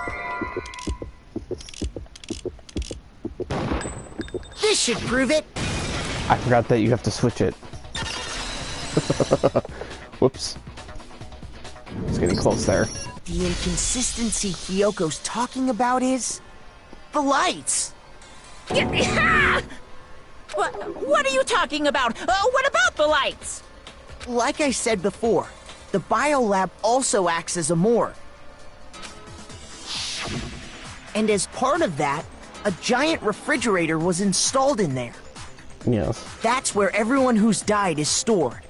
This should prove it. I forgot that you have to switch it. Whoops. It's getting close there. The inconsistency Hyoko's talking about is... the lights! What are you talking about? What about the lights? Like I said before, the biolab also acts as a morgue. And as part of that, a giant refrigerator was installed in there. Yes. That's where everyone who's died is stored.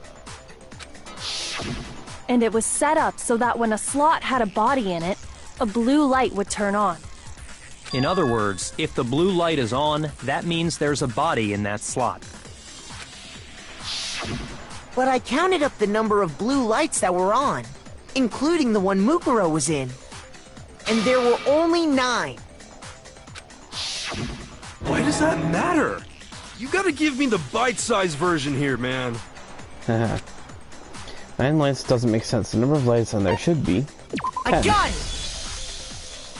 And it was set up so that when a slot had a body in it, a blue light would turn on. In other words, if the blue light is on, that means there's a body in that slot. But I counted up the number of blue lights that were on, including the one Mukuro was in. And there were only 9. Why does that matter? You gotta give me the bite-sized version here, man. 9 lights doesn't make sense. The number of lights on there should be 10. I got it!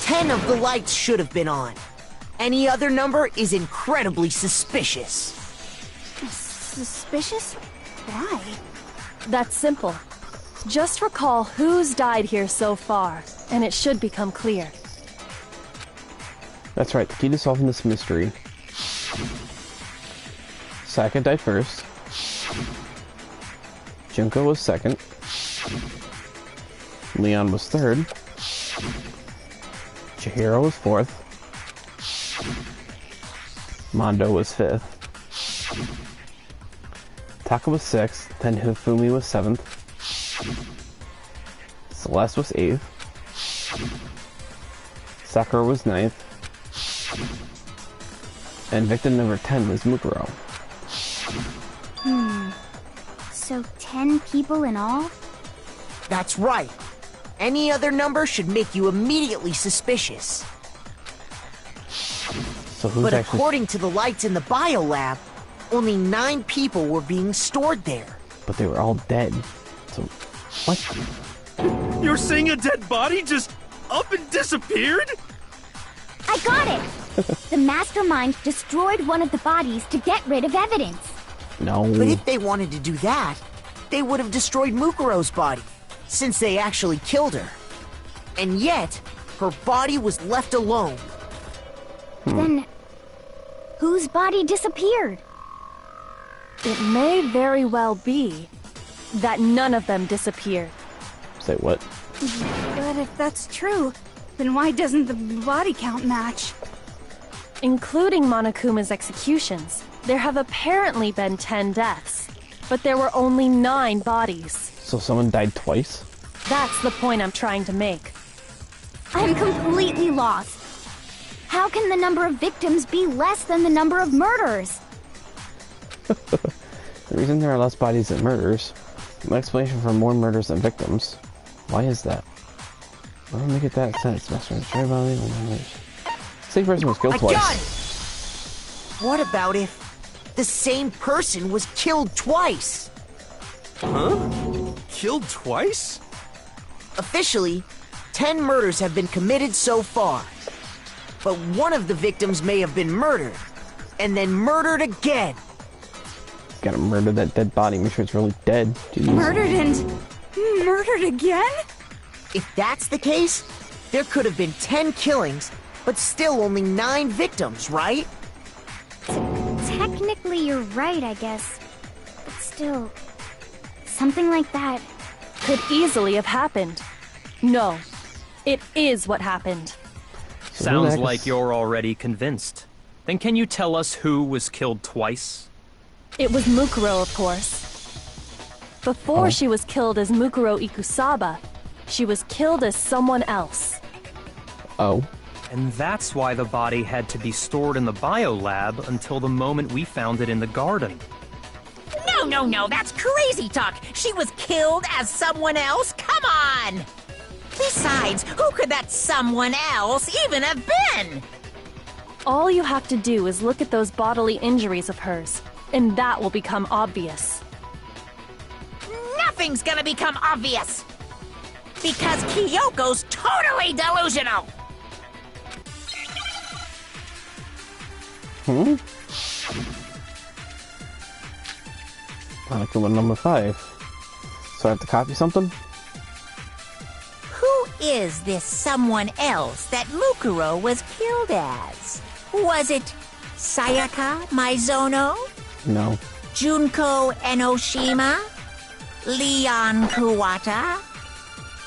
10 of the lights should have been on. Any other number is incredibly suspicious. Suspicious? Why? That's simple. Just recall who's died here so far, and it should become clear. That's right, the key to solving this mystery. Saka died first. Junko was second. Leon was third. Chihiro was fourth. Mondo was fifth. Taka was sixth. Then Hifumi was seventh. Celeste was eighth. Sakura was ninth. And victim number 10 was Mukuro. So 10 people in all? That's right. Any other number should make you immediately suspicious. So who's But actually... according to the lights in the biolab, only 9 people were being stored there. But they were all dead. So, what? You're saying a dead body just up and disappeared? I got it! The mastermind destroyed one of the bodies to get rid of evidence. No. But if they wanted to do that, they would have destroyed Mukuro's body, since they actually killed her. And yet, her body was left alone. Then, whose body disappeared? It may very well be that none of them disappeared. Say what? But if that's true, then why doesn't the body count match? Including Monokuma's executions, there have apparently been 10 deaths, but there were only 9 bodies. So someone died twice? That's the point I'm trying to make. I'm completely lost. How can the number of victims be less than the number of murders? The reason there are less bodies than murders. My explanation for more murders than victims. Why is that? I don't make it that sense. Mastermind destroyed body. Same person was killed twice. Got it! What about if the same person was killed twice? Huh? Killed twice? Officially, 10 murders have been committed so far. But one of the victims may have been murdered, and then murdered again. Gotta murder that dead body, make sure it's really dead. Jeez. Murdered and murdered again? If that's the case, there could have been 10 killings, but still only 9 victims, right? Technically, you're right, I guess. But still, something like that. Could easily have happened. No, it is what happened. Sounds like you're already convinced. Then can you tell us who was killed twice? It was Mukuro, of course. Before she was killed as Mukuro Ikusaba, she was killed as someone else. Oh. And that's why the body had to be stored in the biolab until the moment we found it in the garden. No, that's crazy talk. She was killed as someone else? Come on! Besides, who could that someone else even have been? All you have to do is look at those bodily injuries of hers, and that will become obvious. Nothing's gonna become obvious! Because Kyoko's totally delusional! Monokuma number 5. So I have to copy something? Who is this someone else that Mukuro was killed as? Was it Sayaka Maizono? No. Junko Enoshima? Leon Kuwata?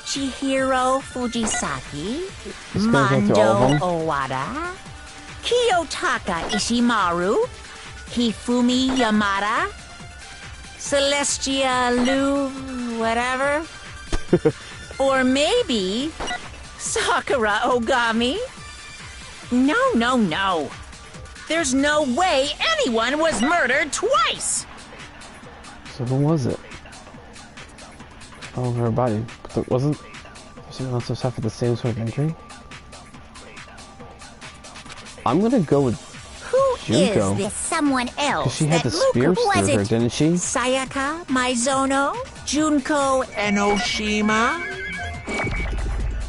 Chihiro Fujisaki? This goes out to all of Mondo them? Owada? Kiyotaka Ishimaru? Hifumi Yamada? Celestia Lu... whatever? Or maybe... Sakura Ogami? No. There's no way anyone was murdered twice! So who was it? Oh, her body. But wasn't someone else who suffered the same sort of injury? I'm gonna go with Who Junko. is this someone else She had that the spear was through her, it? didn't she? Sayaka Maizono? Junko Enoshima?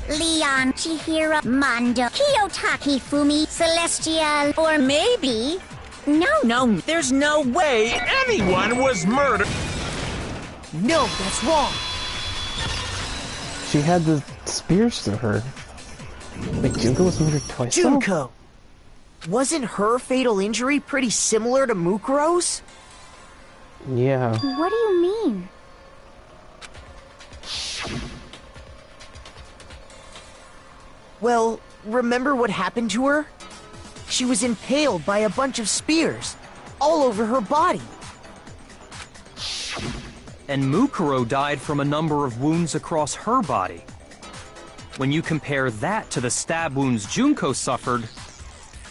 Leon Chihiro Mondo Kiyotaki Fumi Celestial? Or maybe... No, there's no way anyone was murdered! No, that's wrong. She had the spears through her. Wait, Junko was murdered twice? though? Junko! Wasn't her fatal injury pretty similar to Mukuro's? Yeah. What do you mean? Well, remember what happened to her? She was impaled by a bunch of spears, all over her body. And Mukuro died from a number of wounds across her body. When you compare that to the stab wounds Junko suffered...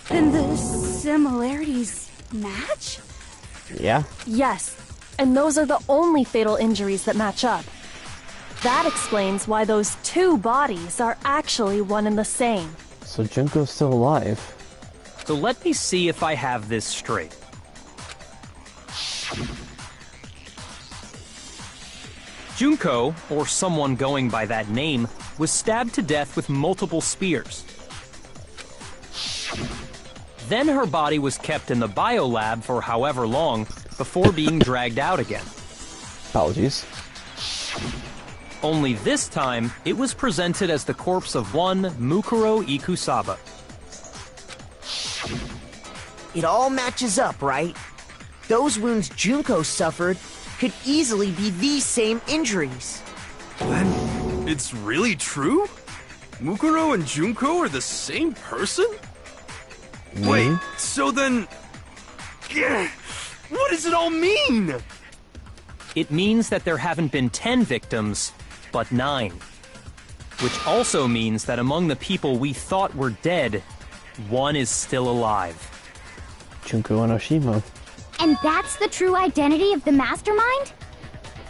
Then the similarities match? Yeah? Yes, and those are the only fatal injuries that match up. That explains why those 2 bodies are actually one and the same. So Junko's still alive. So let me see if I have this straight. Junko, or someone going by that name, was stabbed to death with multiple spears. Then her body was kept in the biolab for however long before being dragged out again. Apologies. Only this time, it was presented as the corpse of one Mukuro Ikusaba. It all matches up, right? Those wounds Junko suffered could easily be these same injuries. Then, it's really true? Mukuro and Junko are the same person? Wait, so then... What does it all mean? It means that there haven't been 10 victims, but 9. Which also means that among the people we thought were dead, one is still alive. Junko and Oshima. And that's the true identity of the mastermind?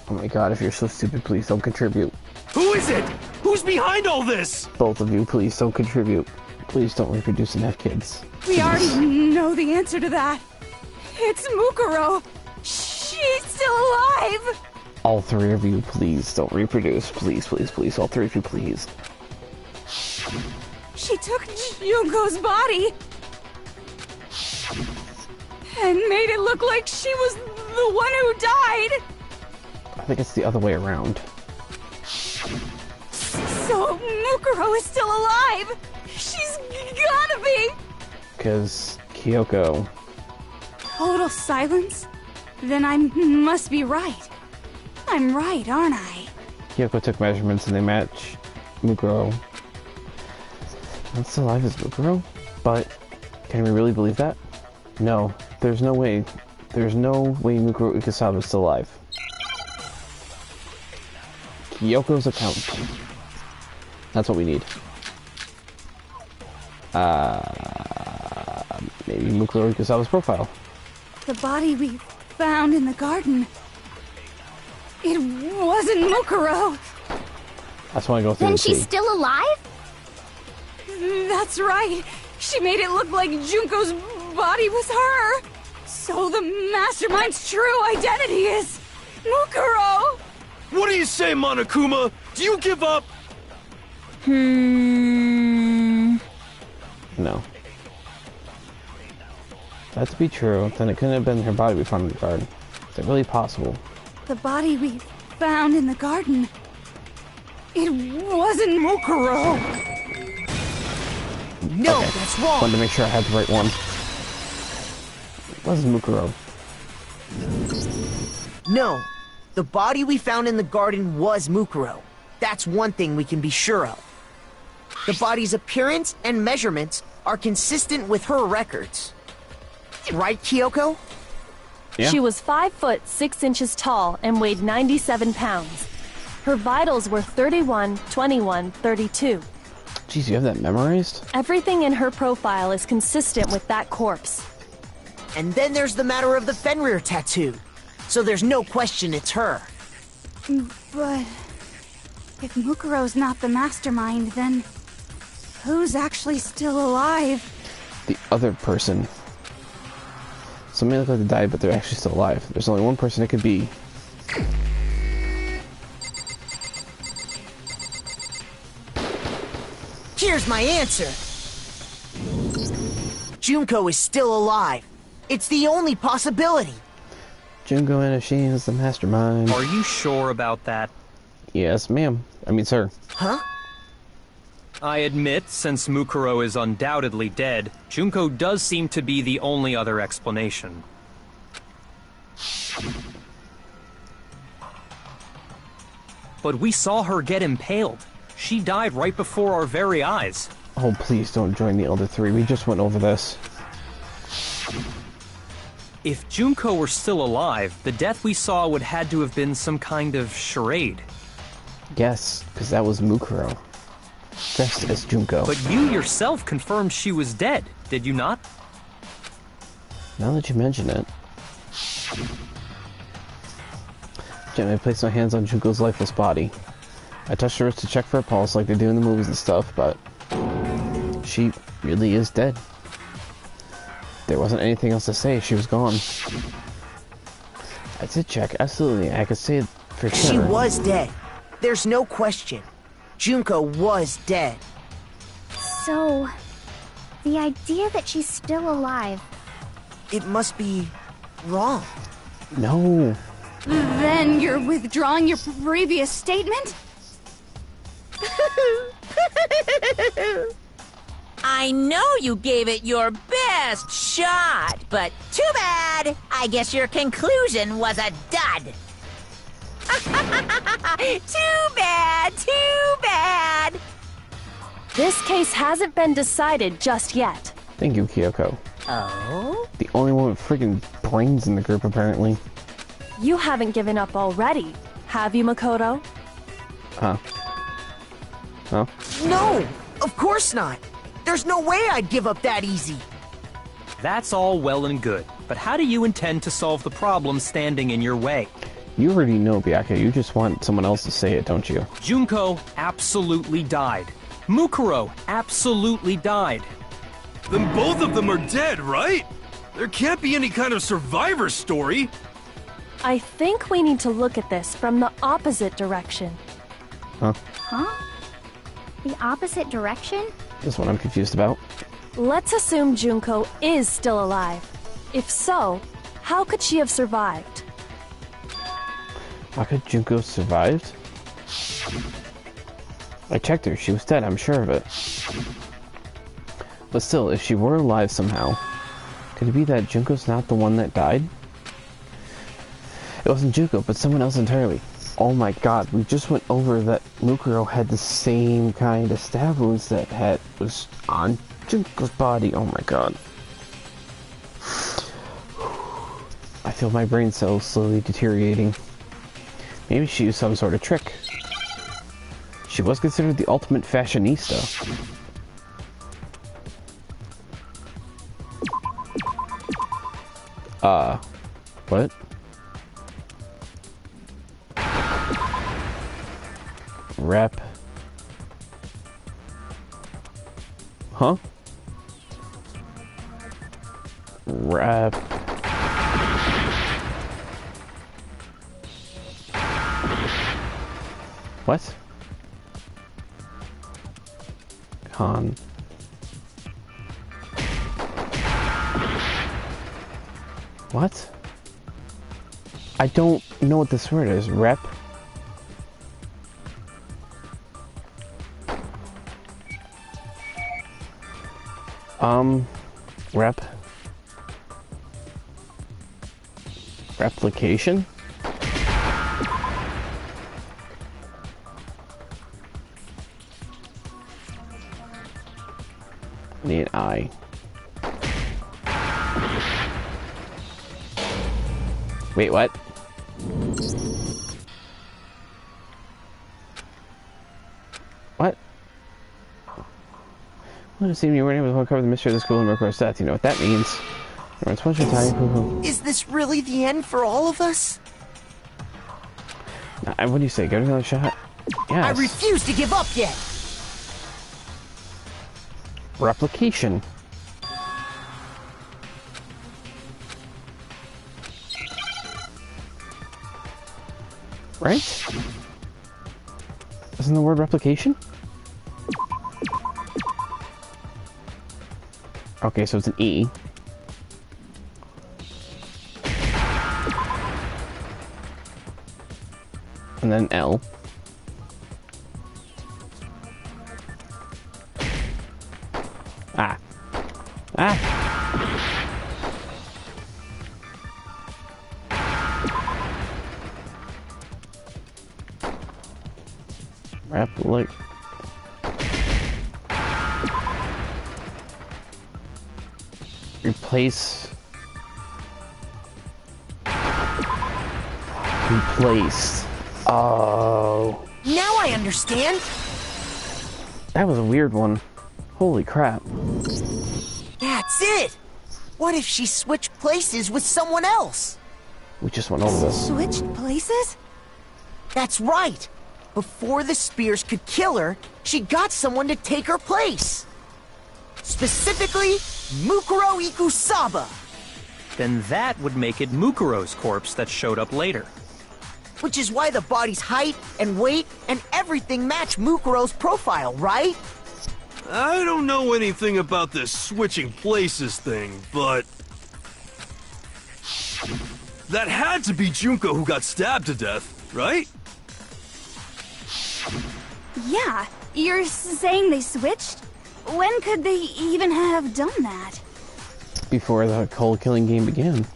Oh my god, if you're so stupid, please don't contribute. Who is it? Who's behind all this? Both of you, please don't contribute. Please don't reproduce and have kids. We already know the answer to that. It's Mukuro. She's still alive. All 3 of you, please don't reproduce. Please, please, please. All 3 of you, please. She took Junko's body and made it look like she was the one who died. I think it's the other way around. So Mukuro is still alive. She's gotta be. Because Kyoko... Total silence? Then I must be right. I'm right, aren't I? Kyoko took measurements and they match Mukuro. Not still alive as Mukuro? But can we really believe that? No, there's no way. There's no way Mukuro Ikusaba is still alive. Kyoko's account. That's what we need. Maybe Mukuro Ikusaba's profile. The body we found in the garden. It wasn't Mukuro. I just want to go through Then and she's see. still alive? That's right. She made it look like Junko's body was her. So the mastermind's true identity is Mukuro. What do you say, Monokuma? Do you give up? No. If that to be true, then it couldn't have been her body we found in the garden. Is it really possible? The body we found in the garden. It wasn't Mukuro. No, Okay. that's wrong. Wanted to make sure I had the right one. It wasn't Mukuro. No, the body we found in the garden was Mukuro. That's one thing we can be sure of. The body's appearance and measurements are consistent with her records. Right, Kyoko? Yeah. She was 5 foot 6 inches tall and weighed 97 pounds. Her vitals were 31, 21, 32. Jeez, you have that memorized? Everything in her profile is consistent with that corpse. And then there's the matter of the Fenrir tattoo. So there's no question it's her. But if Mukuro's not the mastermind, then who's actually still alive? The other person. Somebody look like they died, but they're actually still alive. There's only one person it could be. Here's my answer. Junko is still alive. It's the only possibility. Junko Enoshima is the mastermind. Are you sure about that? Yes, ma'am. I mean, sir. Huh? I admit, since Mukuro is undoubtedly dead, Junko does seem to be the only other explanation. But we saw her get impaled. She died right before our very eyes. Oh, please don't join the other 3. We just went over this. If Junko were still alive, the death we saw would had to have been some kind of charade. Yes, because that was Mukuro. Dressed as Junko. But you yourself confirmed she was dead, did you not? Now that you mention it. Gently, I placed my hands on Junko's lifeless body. I touched her wrist to check for a pulse like they do in the movies and stuff, but she really is dead. There wasn't anything else to say. She was gone. I did check. Absolutely. I could say it for sure. She was dead. There's no question. Junko was dead. So, the idea that she's still alive. It must be wrong. No. Then you're withdrawing your previous statement? I know you gave it your best shot, but too bad. I guess your conclusion was a dud. Too bad, too bad. This case hasn't been decided just yet. Thank you, Kyoko. Oh? The only one with freaking brains in the group, apparently. You haven't given up already, have you, Makoto? Huh? Huh? No, of course not. There's no way I'd give up that easy. That's all well and good, but how do you intend to solve the problem standing in your way? You already know, Byakuya. You just want someone else to say it, don't you? Junko absolutely died. Mukuro absolutely died. Then both of them are dead, right? There can't be any kind of survivor story. I think we need to look at this from the opposite direction. Huh? Huh? The opposite direction? That's what I'm confused about. Let's assume Junko is still alive. If so, how could she have survived? How could Junko survived? I checked her. She was dead, I'm sure of it. But still, if she were alive somehow, could it be that Junko's not the one that died? It wasn't Junko, but someone else entirely. Oh my god, we just went over that Mukuro had the same kind of stab wounds that was on Junko's body. Oh my god. I feel my brain cells slowly deteriorating. Maybe she used some sort of trick. She was considered the ultimate fashionista. What? Rep. Huh? Rep. What? Con. What? I don't know what this word is. Rep? Rep? Replication? Need an eye. Wait, what? What? Well, it seemed you weren't able to uncover the mystery of the school and Mukuro's death. You know what that means. Everyone's much your time. Is this really the end for all of us? What do you say? Give it another shot? Yes. I refuse to give up yet. Replication. Right? Isn't the word replication? Okay, so it's an E. And then L. Ah. Ah! Replicate. Replace. Replaced. Oh. Now I understand. That was a weird one. Holy crap. That's it. What if she switched places with someone else? We just went over this. Switched places? That's right. Before the spears could kill her, she got someone to take her place. Specifically, Mukuro Ikusaba. Then that would make it Mukuro's corpse that showed up later. Which is why the body's height and weight and everything match Mukuro's profile, right? I don't know anything about this switching places thing, but... That had to be Junko who got stabbed to death, right? Yeah, you're saying they switched? When could they even have done that? Before the whole killing game began.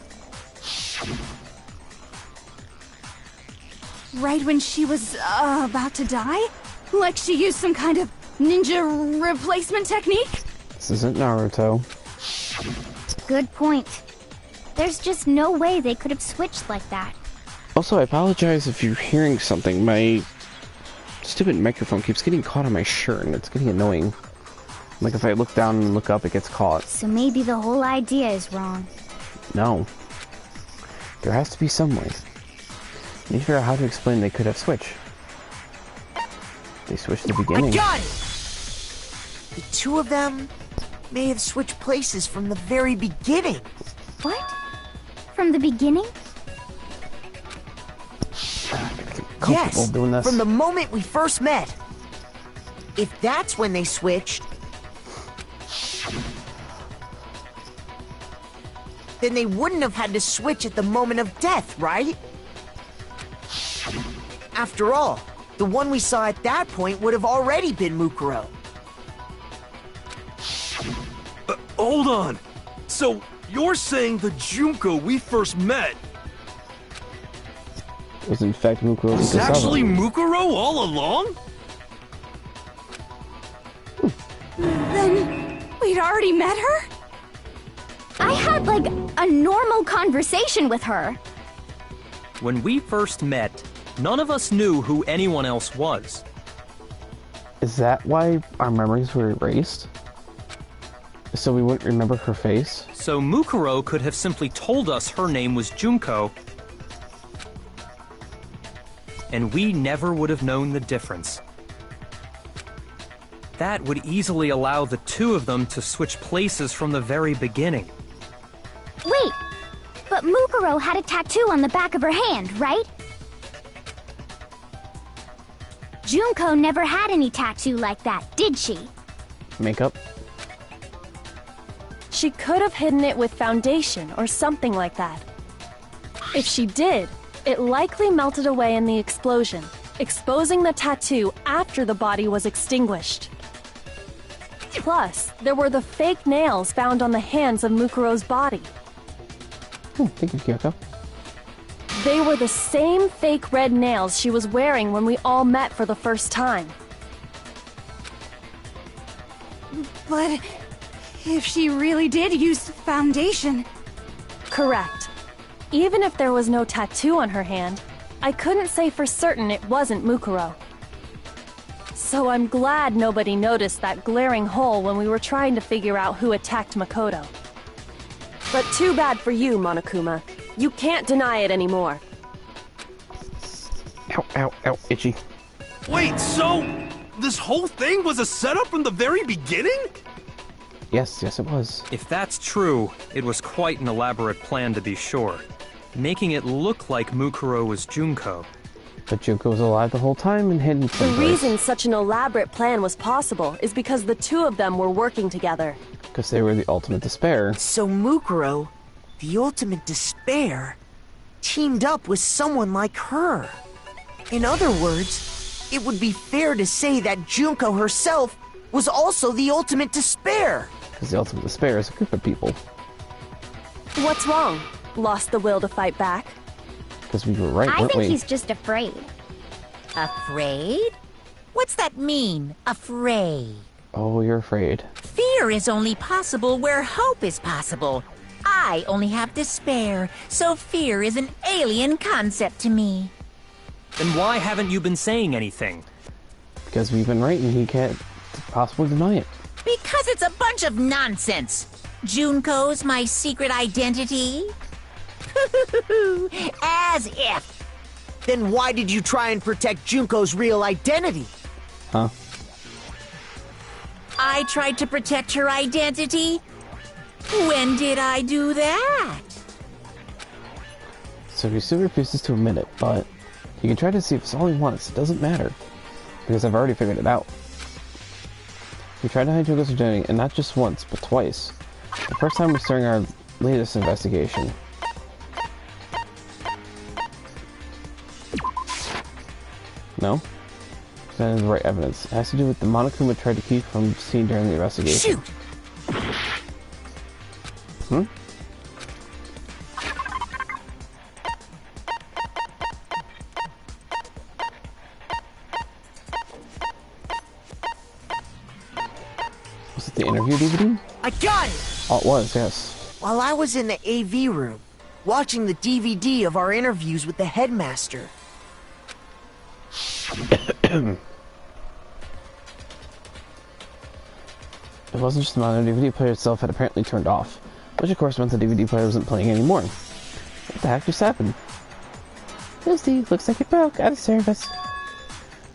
Right when she was about to die? Like she used some kind of ninja replacement technique? This isn't Naruto. Good point. There's just no way they could have switched like that. Also, I apologize if you're hearing something. My stupid microphone keeps getting caught on my shirt, and it's getting annoying. Like, if I look down and look up, it gets caught. So maybe the whole idea is wrong. No. There has to be some way. I need to figure out how to explain they could have switched. They switched at the beginning. I got it! The two of them may have switched places from the very beginning. What? From the beginning? Yes, doing this. from the moment we first met. If that's when they switched, then they wouldn't have had to switch at the moment of death, right? After all, the one we saw at that point would have already been Mukuro. Hold on. So, you're saying the Junko we first met was in fact Mukuro. was actually Mukuro all along? Then we'd already met her? I had, like, a normal conversation with her. When we first met, none of us knew who anyone else was. Is that why our memories were erased? So we wouldn't remember her face? So Mukuro could have simply told us her name was Junko, and we never would have known the difference. That would easily allow the two of them to switch places from the very beginning. Wait, but Mukuro had a tattoo on the back of her hand, right? Junko never had any tattoo like that, did she? Makeup? She could have hidden it with foundation or something like that. If she did, it likely melted away in the explosion, exposing the tattoo after the body was extinguished. Plus, there were the fake nails found on the hands of Mukuro's body. Thank you, Kyoko. They were the same fake red nails she was wearing when we all met for the first time. But if she really did use foundation... Correct. Even if there was no tattoo on her hand, I couldn't say for certain it wasn't Mukuro. So I'm glad nobody noticed that glaring hole when we were trying to figure out who attacked Makoto. But too bad for you, Monokuma. You can't deny it anymore. Ow, ow, ow, itchy. Wait, so this whole thing was a setup from the very beginning? Yes, yes it was. If that's true, it was quite an elaborate plan to be sure, making it look like Mukuro was Junko. But Junko was alive the whole time and hidden The someplace. reason such an elaborate plan was possible is because the two of them were working together. Because they were the ultimate despair. So Mukuro, the ultimate despair, teamed up with someone like her. In other words, it would be fair to say that Junko herself was also the ultimate despair. Because the ultimate despair is a group of people. What's wrong? Lost the will to fight back? Because we were right, I weren't think we? he's just afraid. Afraid? What's that mean, afraid? Oh, you're afraid. Fear is only possible where hope is possible. I only have despair, so fear is an alien concept to me. Then why haven't you been saying anything? Because we've been right and he can't possibly deny it. Because it's a bunch of nonsense. Junko's my secret identity? As if. Then why did you try and protect Junko's real identity? Huh? I tried to protect her identity? When did I do that? So he still refuses to admit it, but you can try to see if it's all he wants. It doesn't matter. Because I've already figured it out. We tried to hide Junko's identity, and not just once, but twice. The first time was during our latest investigation. No? That is the right evidence. It has to do with the Monokuma tried to keep from seen during the investigation. Shoot! Hmm? Was it the interview DVD? I got it! Oh, it was, yes. While I was in the AV room, watching the DVD of our interviews with the headmaster. It wasn't just the modern DVD player itself had apparently turned off, which of course meant the DVD player wasn't playing anymore. What the heck just happened? Lucy, looks like it broke, out of service.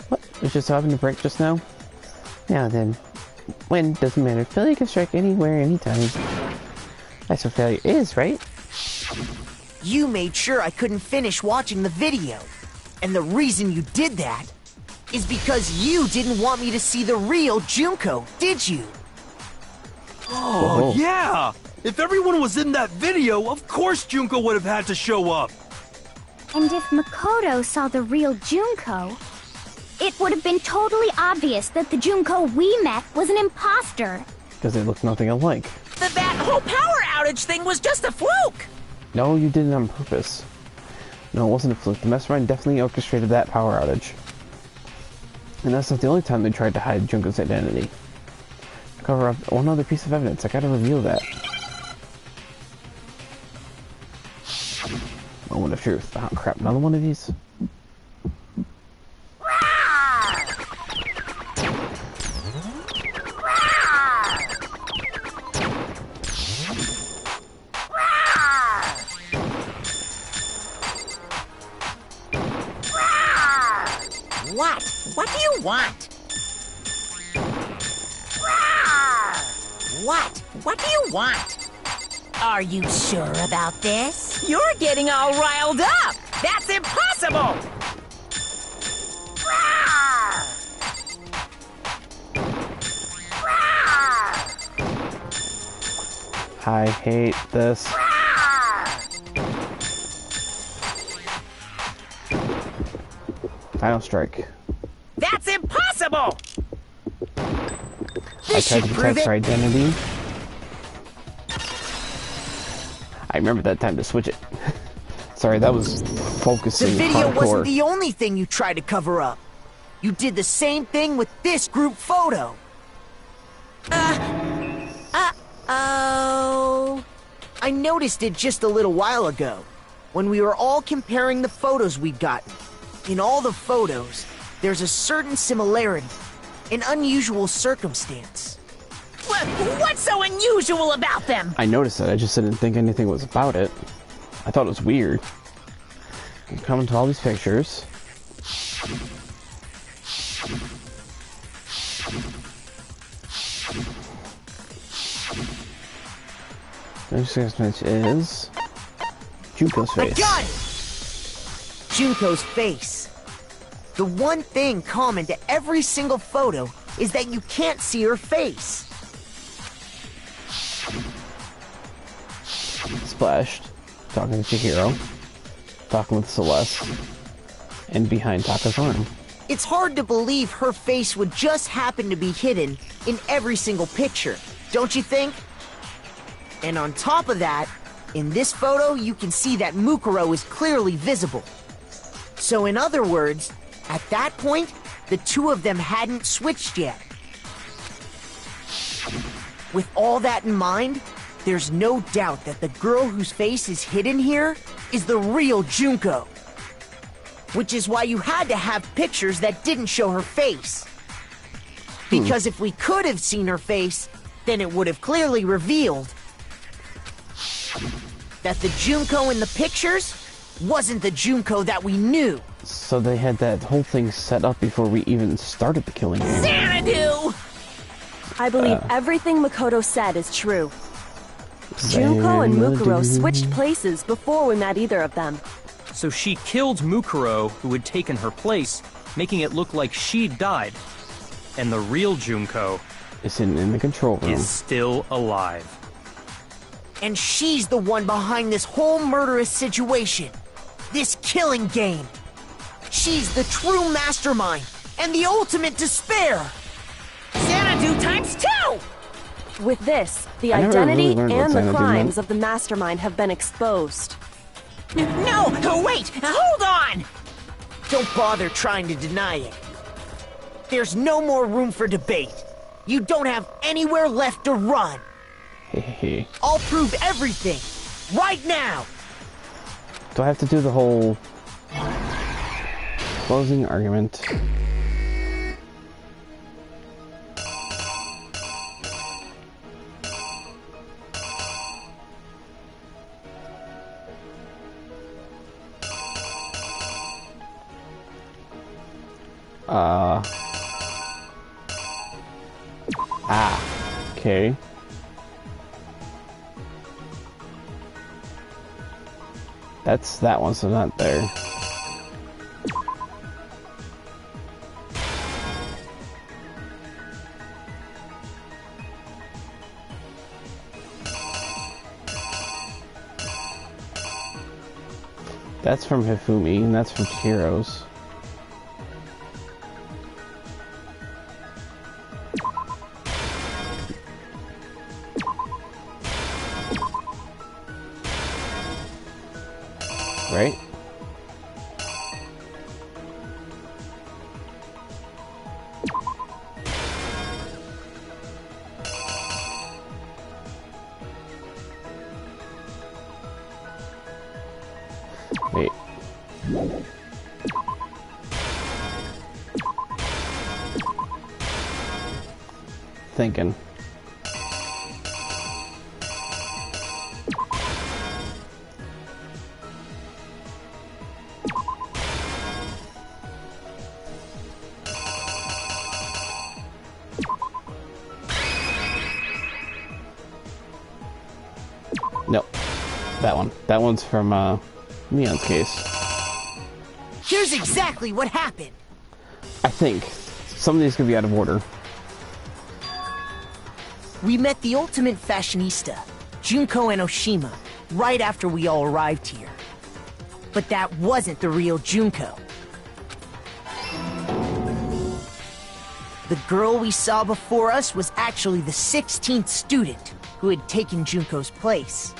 What? It just happened to break just now? Now then, when doesn't matter. Failure can strike anywhere, anytime. That's what failure is, right? You made sure I couldn't finish watching the video. And the reason you did that is because you didn't want me to see the real Junko, did you? Oh, yeah! If everyone was in that video, of course Junko would have had to show up. And if Makoto saw the real Junko, it would have been totally obvious that the Junko we met was an imposter. Because they look nothing alike. That whole power outage thing was just a fluke! No, you did it on purpose. No, it wasn't a fluke. The mastermind definitely orchestrated that power outage. And that's not the only time they tried to hide Junko's identity. To cover up one other piece of evidence, I gotta reveal that. Moment of truth. Oh crap, another one of these? What? What do you want? What? What do you want? Are you sure about this? You're getting all riled up! That's impossible! I hate this. Final strike. That's impossible! I tried to protect her identity. I remember that time to switch it. Sorry, that was focusing The video hardcore. wasn't the only thing you tried to cover up. You did the same thing with this group photo. Oh. I noticed it just a little while ago, when we were all comparing the photos we'd gotten. In all the photos, there's a certain similarity, an unusual circumstance. What's so unusual about them? I noticed it, I just didn't think anything was about it. I thought it was weird. I'm coming to all these pictures. Next image is Junko's face. I got it! Junko's face. The one thing common to every single photo is that you can't see her face. Splashed, talking to Chihiro, talking with Celeste, and behind Taka's arm. It's hard to believe her face would just happen to be hidden in every single picture, don't you think? And on top of that, in this photo you can see that Mukuro is clearly visible. So in other words, at that point, the two of them hadn't switched yet. With all that in mind, there's no doubt that the girl whose face is hidden here is the real Junko. Which is why you had to have pictures that didn't show her face. Because if we could have seen her face, then it would have clearly revealed that the Junko in the pictures wasn't the Junko that we knew. So they had that whole thing set up before we even started the killing game. Xanadu! I believe everything Makoto said is true. Junko and Mukuro switched places before we met either of them. So she killed Mukuro, who had taken her place, making it look like she'd died. And the real Junko It's in the control room. is still alive. And she's the one behind this whole murderous situation. This killing game. She's the true mastermind and the ultimate despair. Xanadu times 2! With this, the I never identity really learned what and the Xanadu crimes meant. of the mastermind have been exposed. No, wait, hold on! Don't bother trying to deny it. There's no more room for debate. You don't have anywhere left to run. Hehehe. I'll prove everything, right now. Do I have to do the whole closing argument? Okay. That's that one, so not there. That's from Hifumi, and that's from Chihiro's. Right? Wait. Thinking. No. That one. That one's from, Neon's case. Here's exactly what happened. I think. Some of these could be out of order. We met the ultimate fashionista, Junko Enoshima, right after we all arrived here. But that wasn't the real Junko. The girl we saw before us was actually the 16th student who had taken Junko's place.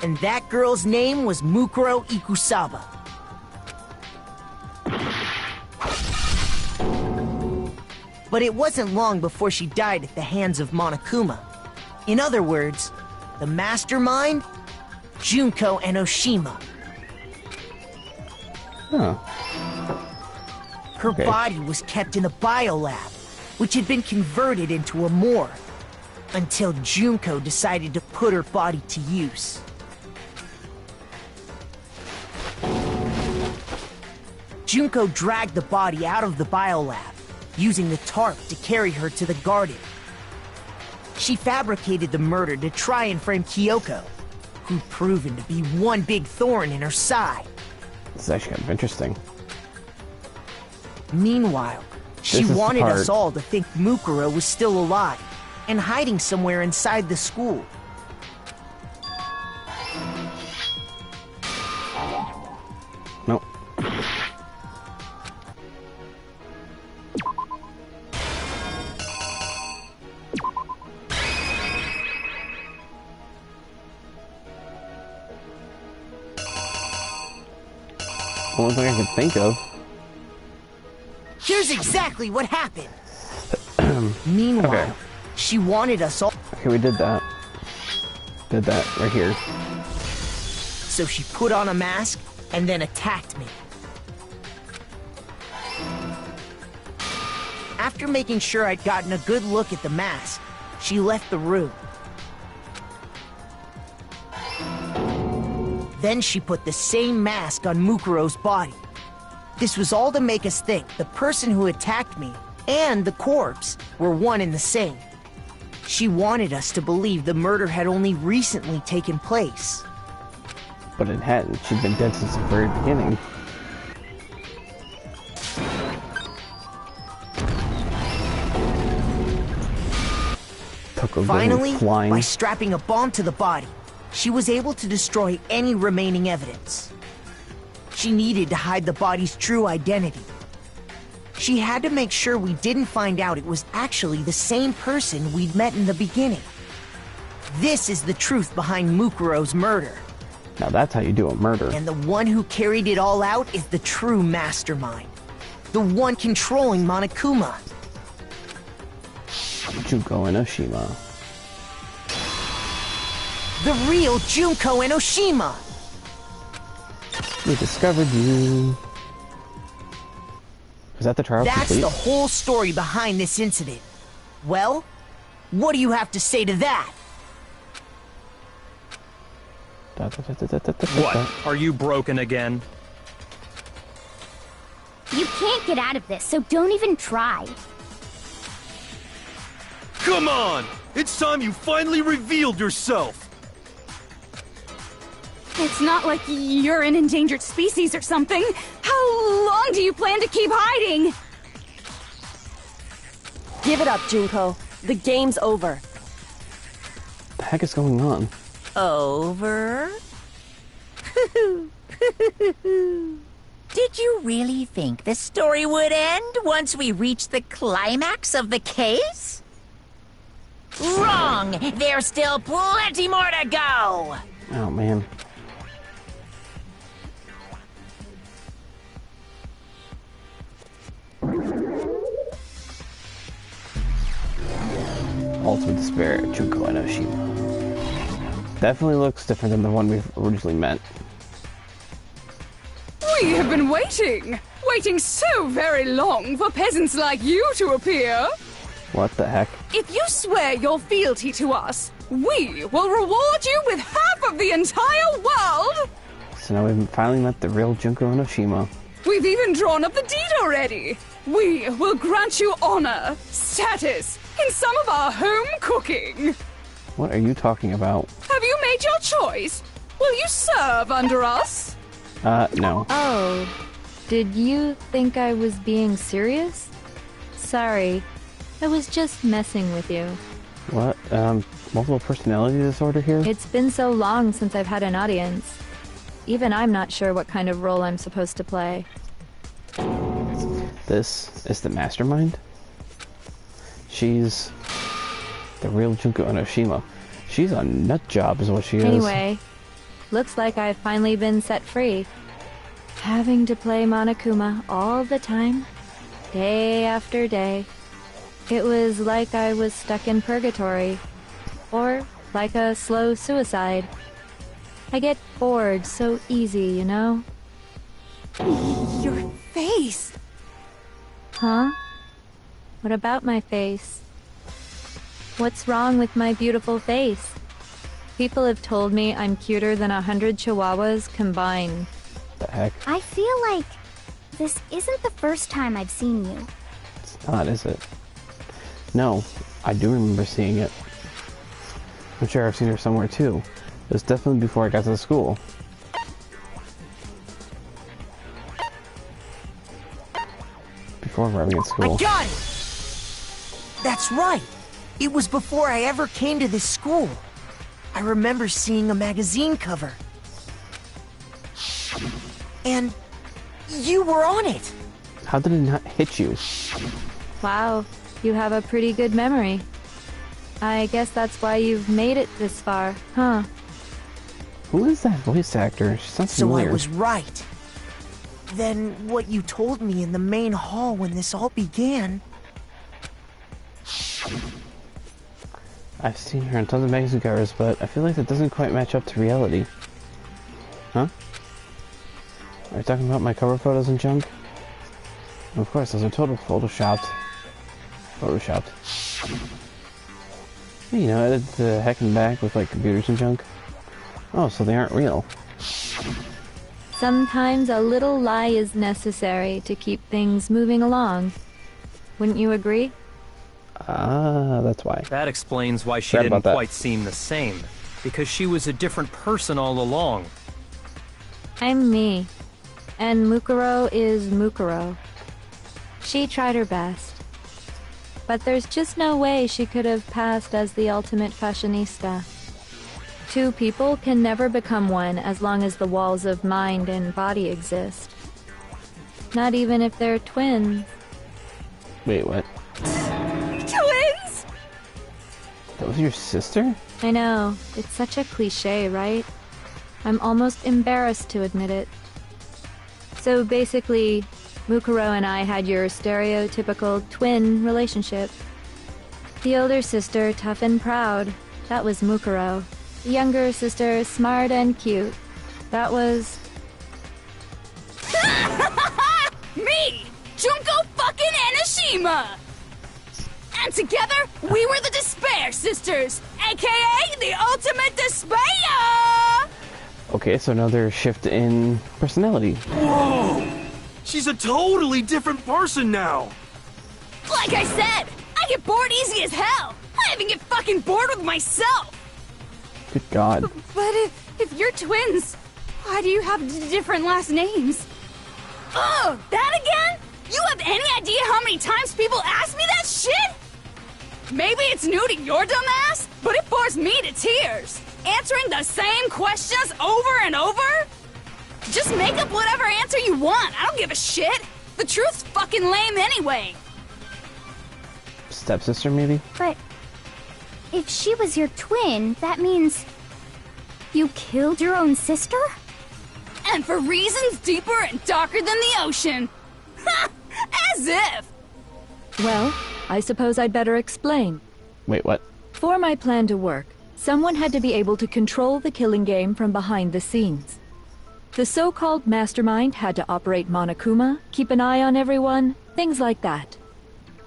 And that girl's name was Mukuro Ikusaba. But it wasn't long before she died at the hands of Monokuma. In other words, the mastermind, Junko Enoshima. Huh. Her Okay. body was kept in a biolab, which had been converted into a morgue, until Junko decided to put her body to use. Junko dragged the body out of the biolab, using the tarp to carry her to the garden. She fabricated the murder to try and frame Kyoko, who'd proven to be one big thorn in her side. This is actually kind of interesting. Meanwhile, she This is the wanted part- us all to think Mukuro was still alive and hiding somewhere inside the school. Nope. Only thing I could think of. Here's exactly what happened. Meanwhile, Okay. she wanted us all, Okay, we did that. Did that right here. so she put on a mask and then attacked me. After making sure I'd gotten a good look at the mask, she left the room. Then she put the same mask on Mukuro's body. This was all to make us think the person who attacked me and the corpse were one and the same. She wanted us to believe the murder had only recently taken place. But it hadn't. She'd been dead since the very beginning. Toko Finally, flying. by strapping a bomb to the body, she was able to destroy any remaining evidence. She needed to hide the body's true identity. She had to make sure we didn't find out it was actually the same person we'd met in the beginning. This is the truth behind Mukuro's murder. Now that's how you do a murder. And the one who carried it all out is the true mastermind. The one controlling Monokuma. Junko Enoshima. The real Junko Enoshima! We discovered you. Is that the trial That's complete? the whole story behind this incident. Well, what do you have to say to that? What? Are you broken again? You can't get out of this, so don't even try. Come on! It's time you finally revealed yourself! It's not like you're an endangered species or something. How long do you plan to keep hiding? Give it up, Junko. The game's over. What the heck is going on? Over? Did you really think the story would end once we reached the climax of the case? Wrong! There's still plenty more to go! Oh man. Ultimate Despair, Junko Enoshima. Definitely looks different than the one we originally met. We have been waiting so very long for peasants like you to appear. What the heck? If you swear your fealty to us, we will reward you with half of the entire world! So now we've finally met the real Junko Enoshima. We've even drawn up the deed already. We will grant you honor, status, in some of our home cooking. What are you talking about? Have you made your choice? Will you serve under us? No. Oh, did you think I was being serious? Sorry, I was just messing with you. What? Multiple personality disorder here? It's been so long since I've had an audience. Even I'm not sure what kind of role I'm supposed to play. This is the mastermind? She's the real Junko Enoshima. She's a nut job is what she is. Anyway, looks like I've finally been set free. Having to play Monokuma all the time, day after day. It was like I was stuck in purgatory. Or like a slow suicide. I get bored so easy, you know? Your face. Huh? What about my face? What's wrong with my beautiful face? People have told me I'm cuter than 100 chihuahuas combined. The heck? I feel like this isn't the first time I've seen you. It's not, is it? No, I do remember seeing it. I'm sure I've seen her somewhere too. It was definitely before I got to the school. Before arriving at school. I got it! That's right! It was before I ever came to this school. I remember seeing a magazine cover. And you were on it! How did it not hit you? Wow, you have a pretty good memory. I guess that's why you've made it this far, huh? Who is that voice actor? She sounds So familiar. I was right. Then what you told me in the main hall when this all began... I've seen her on tons of magazine covers, but I feel like that doesn't quite match up to reality. Huh? Are you talking about my cover photos and junk? Of course, those are total photoshopped. You know, edited the heck and back with like computers and junk. Oh, so they aren't real. Sometimes a little lie is necessary to keep things moving along. Wouldn't you agree? Ah, that's why. That explains why she Sorry didn't about that. quite seem the same. Because she was a different person all along. I'm me. And Mukuro is Mukuro. She tried her best. But there's just no way she could have passed as the ultimate fashionista. Two people can never become one as long as the walls of mind and body exist. Not even if they're twins. Wait, what? Twins! That was your sister? I know, it's such a cliche, right? I'm almost embarrassed to admit it. So basically, Mukuro and I had your stereotypical twin relationship. The older sister, tough and proud. That was Mukuro. The younger sister, smart and cute. That was... Me! Junko fucking Enoshima! And together, we were the Despair Sisters, aka the Ultimate Despair! Okay, so another shift in personality. Whoa! She's a totally different person now! Like I said, I get bored easy as hell! I even get fucking bored with myself! Good God. But if you're twins, why do you have different last names? Oh, that again? You have any idea how many times people ask me that shit? Maybe it's new to your dumb ass, but it bores me to tears. Answering the same questions over and over? Just make up whatever answer you want. I don't give a shit. The truth's fucking lame anyway. Stepsister, maybe? But if she was your twin, that means you killed your own sister? And for reasons deeper and darker than the ocean. Ha! As if! Well, I suppose I'd better explain. Wait, what? For my plan to work, someone had to be able to control the killing game from behind the scenes. The so-called mastermind had to operate Monokuma, keep an eye on everyone, things like that.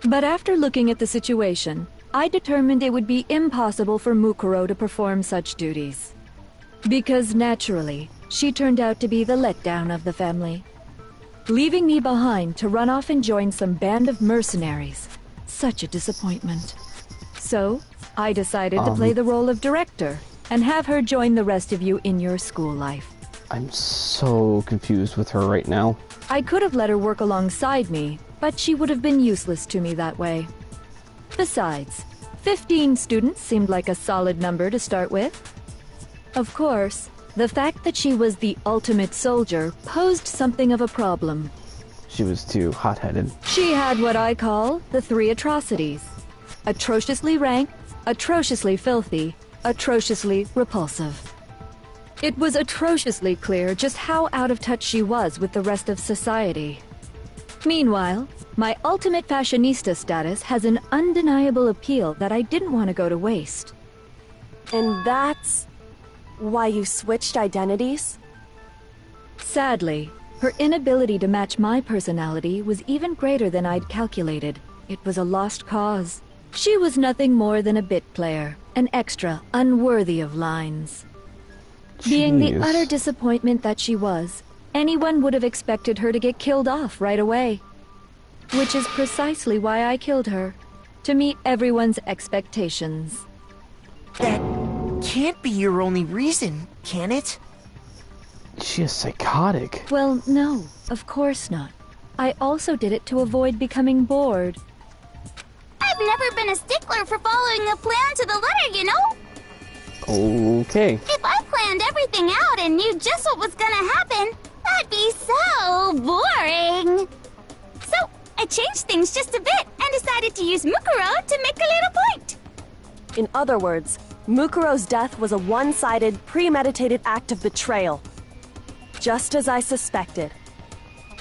But after looking at the situation, I determined it would be impossible for Mukuro to perform such duties. Because naturally, she turned out to be the letdown of the family, leaving me behind to run off and join some band of mercenaries. Such a disappointment. So, I decided to play the role of director and have her join the rest of you in your school life. I'm so confused with her right now. I could have let her work alongside me, but she would have been useless to me that way. Besides, 15 students seemed like a solid number to start with. Of course, the fact that she was the ultimate soldier posed something of a problem. She was too hot-headed. She had what I call the three atrocities. Atrociously rank, atrociously filthy, atrociously repulsive. It was atrociously clear just how out of touch she was with the rest of society. Meanwhile, my ultimate fashionista status has an undeniable appeal that I didn't want to go to waste. And that's why you switched identities? Sadly, her inability to match my personality was even greater than I'd calculated. It was a lost cause. She was nothing more than a bit player, an extra unworthy of lines. Being the Jeez. utter disappointment that she was, anyone would have expected her to get killed off right away. Which is precisely why I killed her, to meet everyone's expectations. That can't be your only reason, can it? She is psychotic. Well, no, of course not. I also did it to avoid becoming bored. I've never been a stickler for following a plan to the letter, you know? Okay. If I planned everything out and knew just what was gonna happen, that'd be so boring. So, I changed things just a bit and decided to use Mukuro to make a little point. In other words, Mukuro's death was a one-sided, premeditated act of betrayal. Just as I suspected.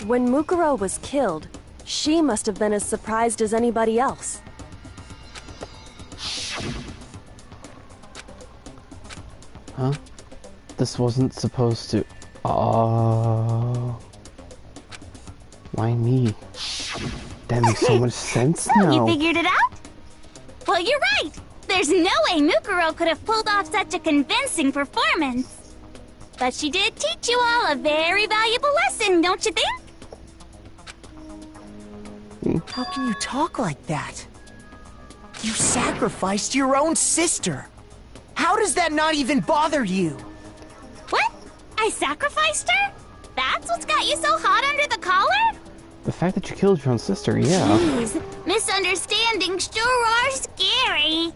When Mukuro was killed, she must have been as surprised as anybody else. Huh? This wasn't supposed to... Oh. Why me? That makes so much sense now. You figured it out? Well, you're right. There's no way Mukuro could have pulled off such a convincing performance. But she did teach you all a very valuable lesson, don't you think? How can you talk like that? You sacrificed your own sister. How does that not even bother you? What? I sacrificed her? That's what's got you so hot under the collar? The fact that you killed your own sister, yeah. Jeez, misunderstandings sure are scary.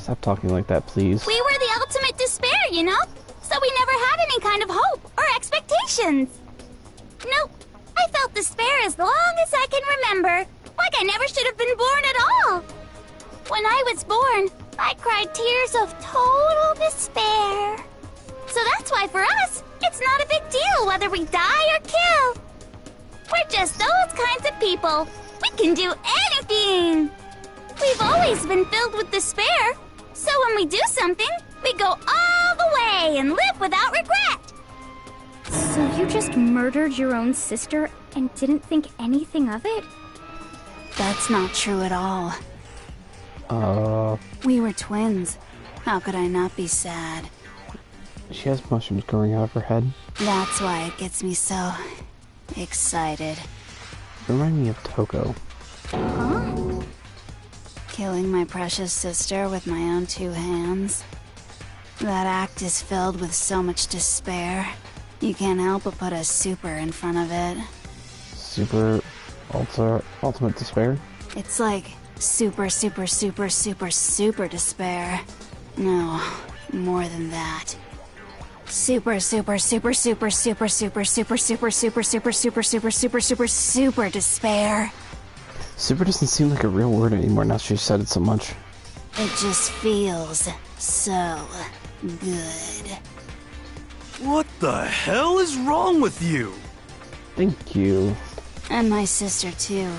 Stop talking like that, please. We were the ultimate despair, you know? So we never had any kind of hope or expectations. Nope. I felt despair as long as I can remember. Like I never should have been born at all. When I was born, I cried tears of total despair. So that's why for us, it's not a big deal whether we die or kill. We're just those kinds of people. We can do anything. We've always been filled with despair. So when we do something, we go all the way and live without regret. So you just murdered your own sister and didn't think anything of it? That's not true at all. We were twins. How could I not be sad? She has mushrooms growing out of her head. That's why it gets me so excited. You remind me of Toko. Huh? Killing my precious sister with my own two hands. That act is filled with so much despair. You can't help but put a super in front of it. Super... ultimate despair? It's like super, super, super, super, super despair. No, more than that. Super, super, super, super, super, super, super, super, super, super, super, super, super, super, super despair. Super doesn't seem like a real word anymore now she's said it so much. It just feels so good. What the hell is wrong with you? Thank you. And my sister too.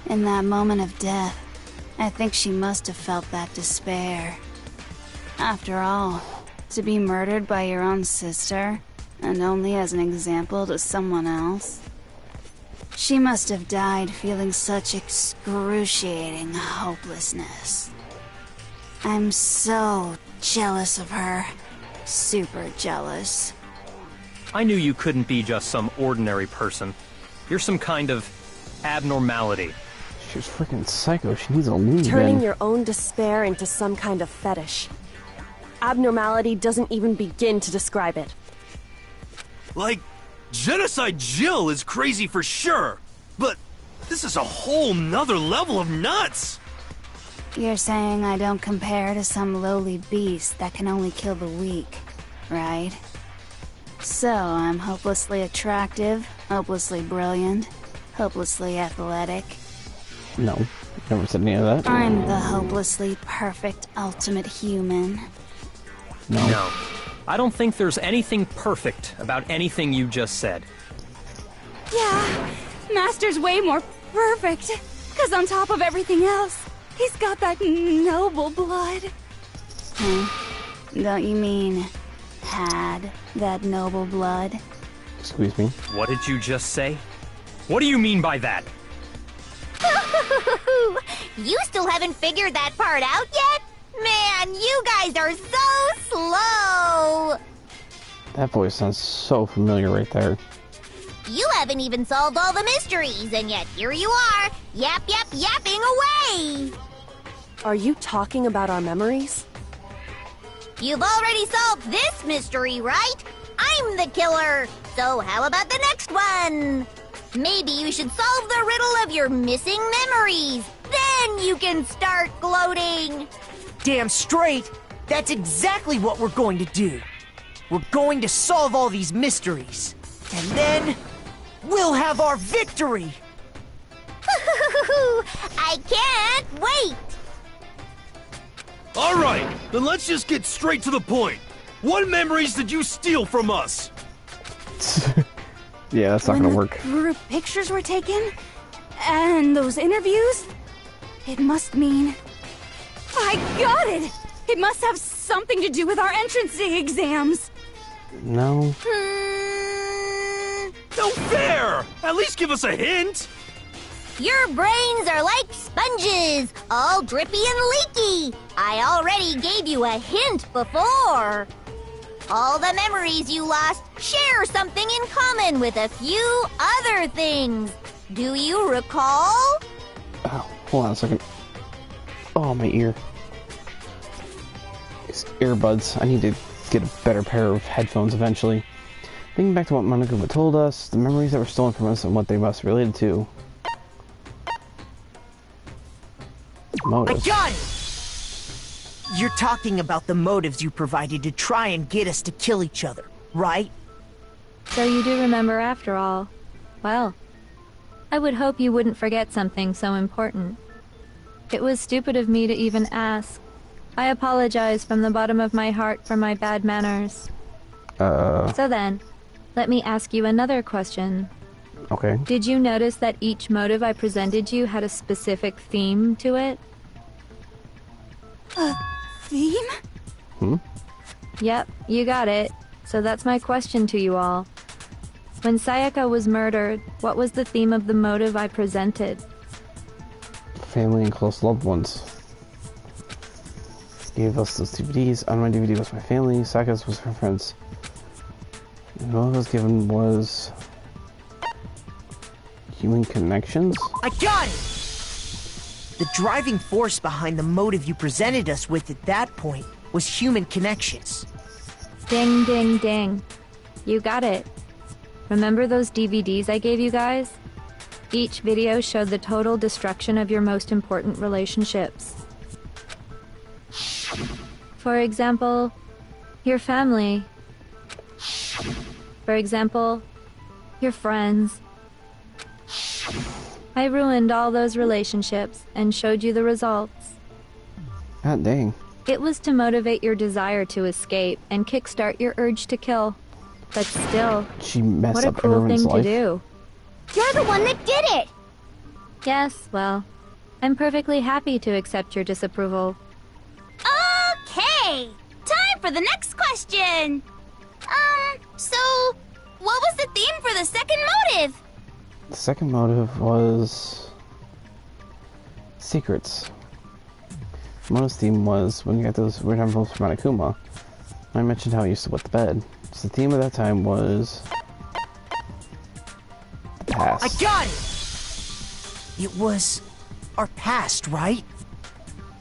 In that moment of death, I think she must have felt that despair. After all, to be murdered by your own sister, and only as an example to someone else. She must have died feeling such excruciating hopelessness. I'm so jealous of her. Super jealous. I knew you couldn't be just some ordinary person. You're some kind of abnormality. She's freaking psycho. She needs a loony Turning bin. your own despair into some kind of fetish. Abnormality doesn't even begin to describe it. Like, Genocide Jill is crazy for sure, but this is a whole nother level of nuts! You're saying I don't compare to some lowly beast that can only kill the weak, right? So I'm hopelessly attractive, hopelessly brilliant, hopelessly athletic. No, never said any of that. I'm the hopelessly perfect ultimate human. No. I don't think there's anything perfect about anything you just said. Yeah, Master's way more perfect. Cause on top of everything else, he's got that noble blood. Don't you mean had that noble blood? Excuse me. What did you just say? What do you mean by that? You still haven't figured that part out yet? Man, you guys are so slow! That voice sounds so familiar right there. You haven't even solved all the mysteries, and yet here you are, yapping away! Are you talking about our memories? You've already solved this mystery, right? I'm the killer, so how about the next one? Maybe you should solve the riddle of your missing memories. Then you can start gloating. Damn straight! That's exactly what we're going to do. We're going to solve all these mysteries. And then, we'll have our victory! I can't wait! Alright, then let's just get straight to the point. What memories did you steal from us? Yeah, that's not gonna work. When the group pictures were taken, and those interviews, it must mean... I got it! It must have something to do with our entrance exams. No. No fair! At least give us a hint! Your brains are like sponges, all drippy and leaky. I already gave you a hint before. All the memories you lost share something in common with a few other things. Do you recall? Oh, hold on a second. Oh, my ear. These earbuds. I need to get a better pair of headphones eventually. Thinking back to what Monokuma told us, the memories that were stolen from us and what they must be related to. I Motives. got it! You're talking about the motives you provided to try and get us to kill each other, right? So you do remember after all. Well, I would hope you wouldn't forget something so important. It was stupid of me to even ask. I apologize from the bottom of my heart for my bad manners. So then, let me ask you another question. Okay. Did you notice that each motive I presented you had a specific theme to it? Theme? Yep, you got it. So that's my question to you all. When Sayaka was murdered, what was the theme of the motive I presented? Family and close loved ones. Gave us those DVDs. On my DVD was my family. Sayaka's was her friends. And what was given was human connections. I got it! The driving force behind the motive you presented us with at that point was human connections. Ding, ding, ding. You got it. Remember those DVDs I gave you guys? Each video showed the total destruction of your most important relationships. For example, your family. For example, your friends. I ruined all those relationships and showed you the results. God dang. It was to motivate your desire to escape and kickstart your urge to kill. But still, She messed what a up cruel everyone's thing life. to do. You're the one that did it! Yes, well, I'm perfectly happy to accept your disapproval. Okay! Time for the next question! So, what was the theme for the second motive? The second motive was secrets. Mono's theme was when you got those weird envelopes from Monokuma. I mentioned how I used to wet the bed. So the theme of that time was the past. I got it! It was our past, right?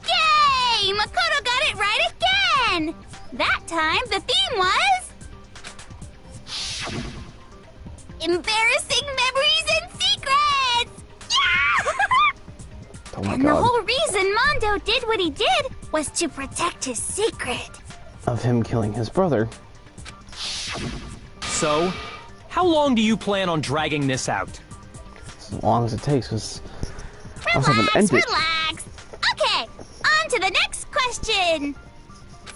Yay! Makoto got it right again! That time, the theme was... embarrassing memories and secrets! Yeah! Oh my And the god. whole reason Mondo did what he did was to protect his secret. Of him killing his brother. So, how long do you plan on dragging this out? As long as it takes, because I was hoping to end it. Relax! Okay, on to the next question!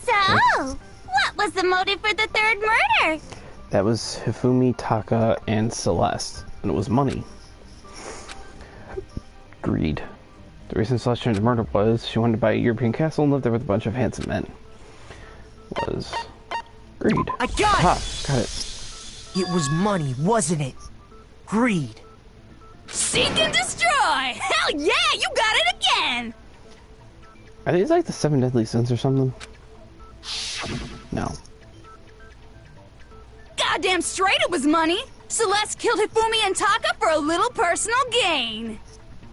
So, what was the motive for the third murder? That was Hifumi, Taka, and Celeste. And it was money. Greed. The reason Celeste turned to murder was she wanted to buy a European castle and live there with a bunch of handsome men. Was greed. I got it! Aha, got it. It was money, wasn't it? Greed. Seek and destroy! Hell yeah, you got it again! Are these like the 7 deadly sins or something? No. Goddamn straight it was money! Celeste killed Hifumi and Taka for a little personal gain.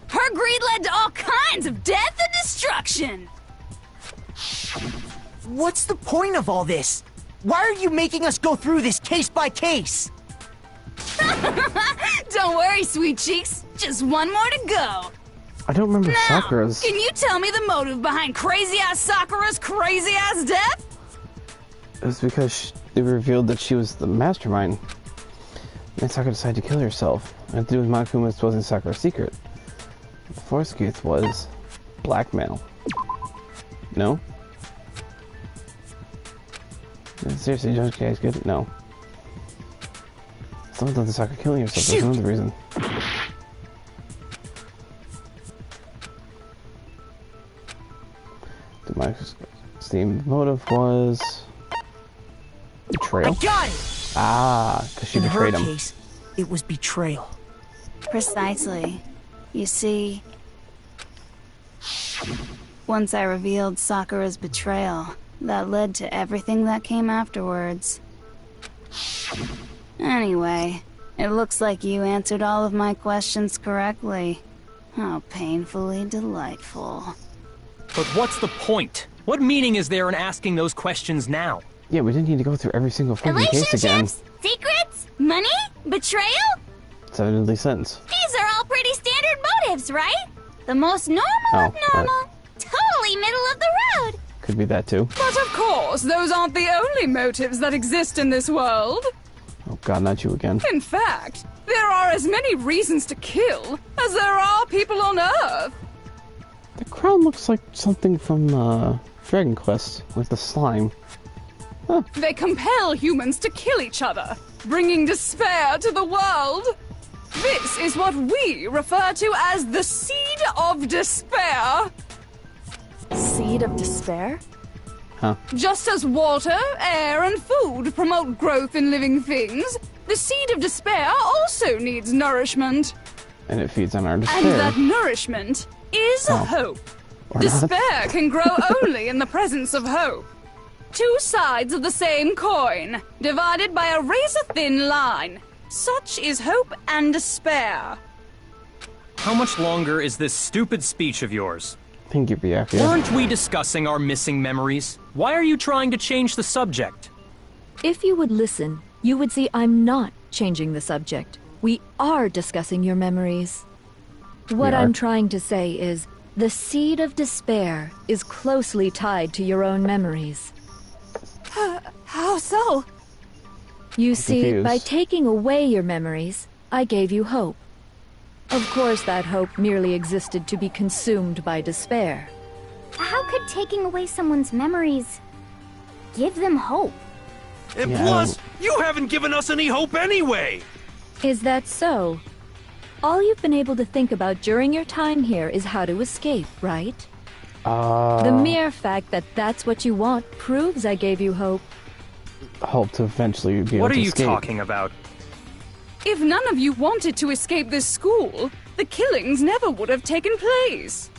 Her greed led to all kinds of death and destruction. What's the point of all this? Why are you making us go through this case by case? Don't worry, sweet cheeks. Just one more to go. I don't remember Now, Sakura's. can you tell me the motive behind crazy-ass Sakura's crazy-ass death? It was because they revealed that she was the mastermind. And Sakura decided to kill herself. It had to do with Monokuma exposing Sakura's secret. The fourth truth was blackmail. No? Seriously, don't you guys get it? No. It's not the Sakura killing herself, that's another reason. My steam motive was betrayal. I got it! Ah, because she In betrayed her him. case, it was betrayal. Precisely. You see, once I revealed Sakura's betrayal, that led to everything that came afterwards. Anyway, it looks like you answered all of my questions correctly. How painfully delightful. But what's the point? What meaning is there in asking those questions now? Yeah, we didn't need to go through every single freaking case again. Relationships? Secrets? Money? Betrayal? 7 deadly sins. These are all pretty standard motives, right? The most normal Oh, of normal. Totally middle of the road. Could be that too. But of course, those aren't the only motives that exist in this world. Oh god, not you again. In fact, there are as many reasons to kill as there are people on Earth. The crown looks like something from Dragon Quest, with the slime. Huh. They compel humans to kill each other, bringing despair to the world. This is what we refer to as the seed of despair. Seed of despair? Huh. Just as water, air, and food promote growth in living things, the seed of despair also needs nourishment. And it feeds on our And despair. that nourishment is hope. Or Despair can grow only in the presence of hope. Two sides of the same coin, divided by a razor-thin line. Such is hope and despair. How much longer is this stupid speech of yours? Thank you, Byakuya. Weren't we discussing our missing memories? Why are you trying to change the subject? If you would listen, you would see I'm not changing the subject. We are discussing your memories. What We are? I'm trying to say is, the seed of despair is closely tied to your own memories. How so? You see, confused. by taking away your memories, I gave you hope. Of course, that hope merely existed to be consumed by despair. How could taking away someone's memories give them hope? And Yeah, plus, you haven't given us any hope anyway! Is that so? All you've been able to think about during your time here is how to escape, right? The mere fact that that's what you want proves I gave you hope. Hope to eventually be able What are to you escape. talking about? If none of you wanted to escape this school, the killings never would have taken place.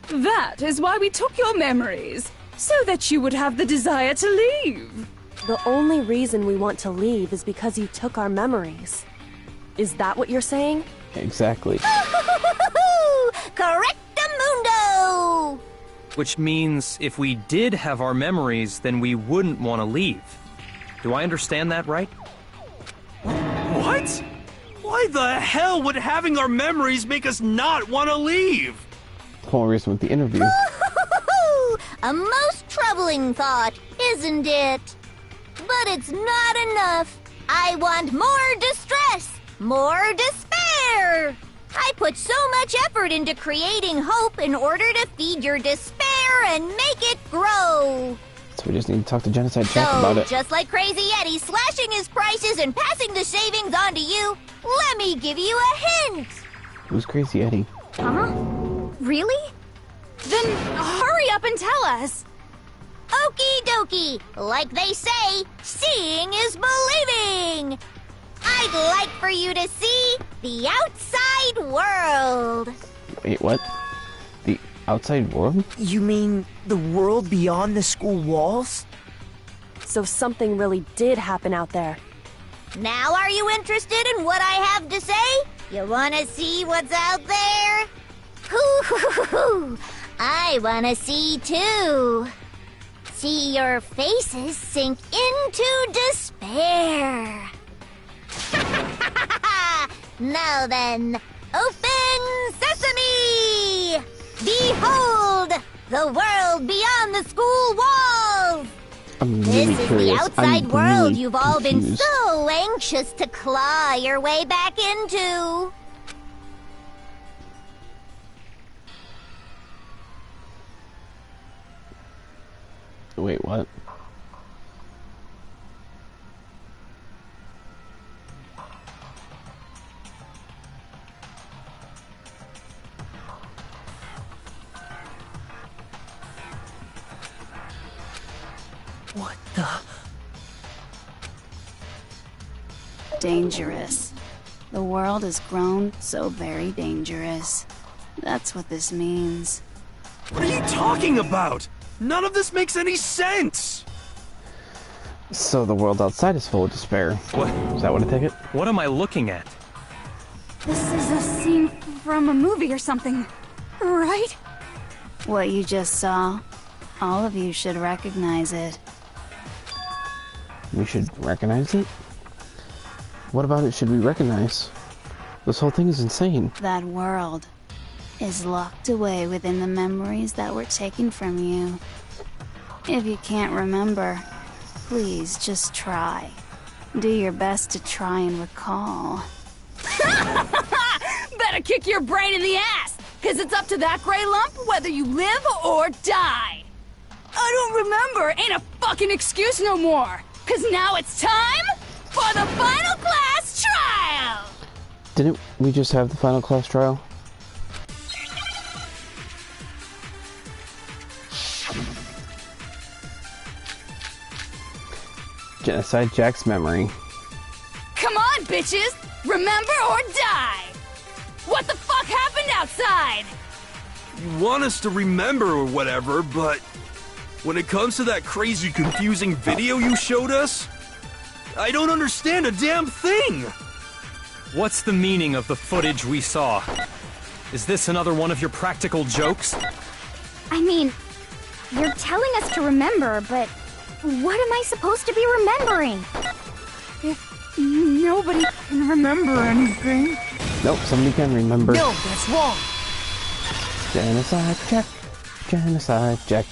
That is why we took your memories, so that you would have the desire to leave. The only reason we want to leave is because you took our memories. Is that what you're saying? Exactly. Correctamundo! Which means if we did have our memories, then we wouldn't want to leave. Do I understand that right? What? Why the hell would having our memories make us not want to leave? The whole reason with the interview. A most troubling thought, isn't it? But it's not enough. I want more distress, more despair. I put so much effort into creating hope in order to feed your despair and make it grow. So we just need to talk to Genocide Jack about So, it. just like Crazy Eddie slashing his prices and passing the savings on to you, let me give you a hint. Who's Crazy Eddie? Huh? Really? Then hurry up and tell us. Okie dokie. Like they say, seeing is believing. I'd like for you to see the outside world. Wait, what? The outside world? You mean the world beyond the school walls? So something really did happen out there. Now are you interested in what I have to say? You wanna see what's out there? Hoo-hoo-hoo-hoo. I wanna see too. See your faces sink into despair. Now then, open sesame! Behold, the world beyond the school walls! I'm This really is curious. the outside I'm world really you've all been confused. so anxious to claw your way back into. Wait, what? What the? Dangerous. The world has grown so very dangerous. That's what this means. What are you talking about? None of this makes any sense! So the world outside is full of despair. What? Is that what I take it? What am I looking at? This is a scene from a movie or something, right? What you just saw, all of you should recognize it. We should recognize it? What about it should we recognize? This whole thing is insane. That world is locked away within the memories that were taken from you. If you can't remember, please just try. Do your best to try and recall. Better kick your brain in the ass, cause it's up to that gray lump whether you live or die. I don't remember ain't a fucking excuse no more, cause now it's time for the final class trial! Didn't we just have the final class trial? Genocide Jack's memory. Come on, bitches! Remember or die! What the fuck happened outside? You want us to remember or whatever, but when it comes to that crazy, confusing video you showed us, I don't understand a damn thing! What's the meaning of the footage we saw? Is this another one of your practical jokes? I mean, you're telling us to remember, but what am I supposed to be remembering? If nobody can remember anything. Nope, somebody can remember. No, that's wrong. Genocide Jack. Genocide Jack.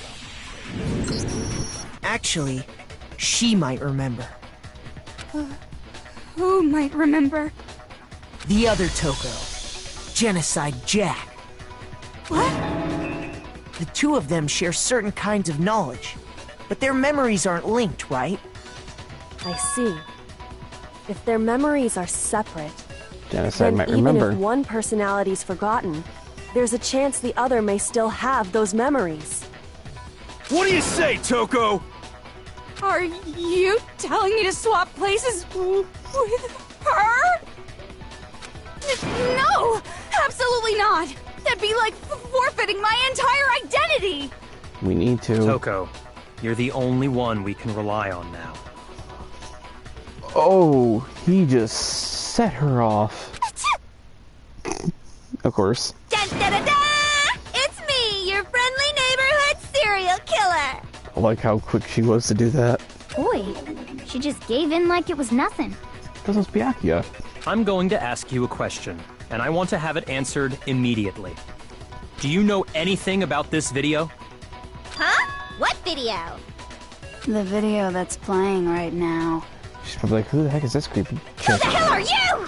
Actually, she might remember. Who might remember? The other Toko. Genocide Jack. What? The two of them share certain kinds of knowledge, but their memories aren't linked, right? I see. If their memories are separate, Genocide then might even remember. if one personality's forgotten, there's a chance the other may still have those memories. What do you say, Toko? Are you telling me to swap places with her? No! Absolutely not! That'd be like forfeiting my entire identity! We need to. Toko, you're the only one we can rely on now. Oh, he just set her off. Of course. Dun, da, da, da! It's me, your friendly neighborhood serial killer! I like how quick she was to do that. Boy, she just gave in like it was nothing. Because it's Byakuya. I'm going to ask you a question, and I want to have it answered immediately. Do you know anything about this video? Huh? What video? The video that's playing right now. She's probably like, who the heck is this creepy Who chick? the hell are you?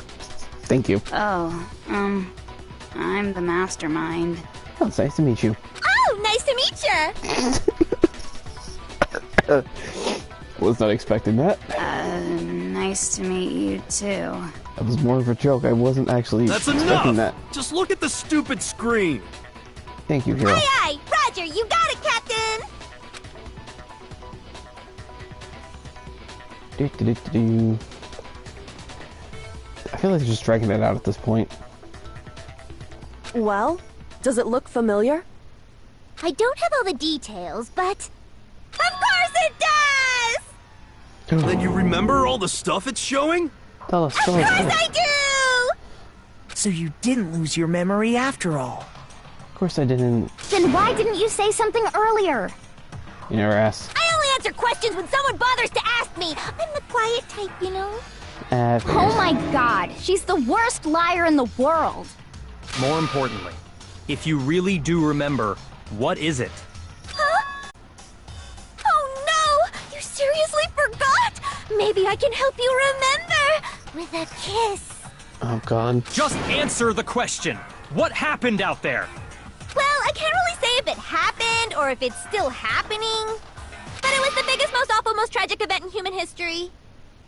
Thank you. Oh, I'm the mastermind. Oh, it's nice to meet you. Oh, nice to meet you. Was not expecting that. Nice to meet you too. That was more of a joke. I wasn't actually That's expecting enough! that. Just look at the stupid screen! Thank you, Hero. Aye, aye, Roger, you got it, Captain! Do-do-do-do-do. I feel like they're just dragging it out at this point. Well, does it look familiar? I don't have all the details, but... Of course it does! Then you remember all the stuff it's showing? Tell us, Of course I do! So you didn't lose your memory after all. Of course I didn't. Then why didn't you say something earlier? You never asked. I only answer questions when someone bothers to ask me. I'm the quiet type, you know? Oh my god, she's the worst liar in the world. More importantly, if you really do remember, what is it? Huh? Oh no! You seriously forgot? Maybe I can help you remember with a kiss. Oh god. Just answer the question! What happened out there? Well, I can't really say if it happened or if it's still happening. But it was the biggest, most awful, most tragic event in human history.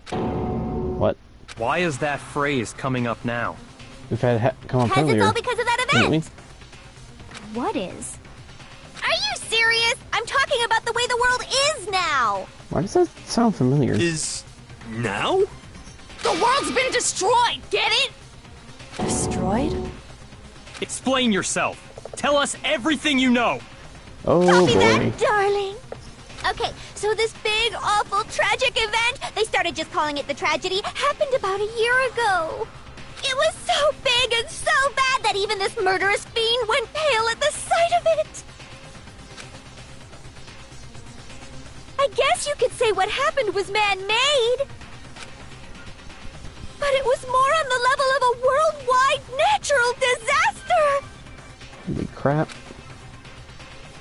What? Why is that phrase coming up now? We've had come up Because it's earlier. all because of that Didn't we? event. What is? Are you serious? I'm talking about the way the world is now. Why does that sound familiar? Is... now? The world's been destroyed, get it? Destroyed? Explain yourself! Tell us everything you know! Oh Copy boy. that, darling. Okay, so this big, awful, tragic event, they started just calling it the tragedy, happened about a year ago. It was so big and so bad that even this murderous fiend went pale at the sight of it. I guess you could say what happened was man-made. But it was more on the level of a worldwide natural disaster. Holy crap.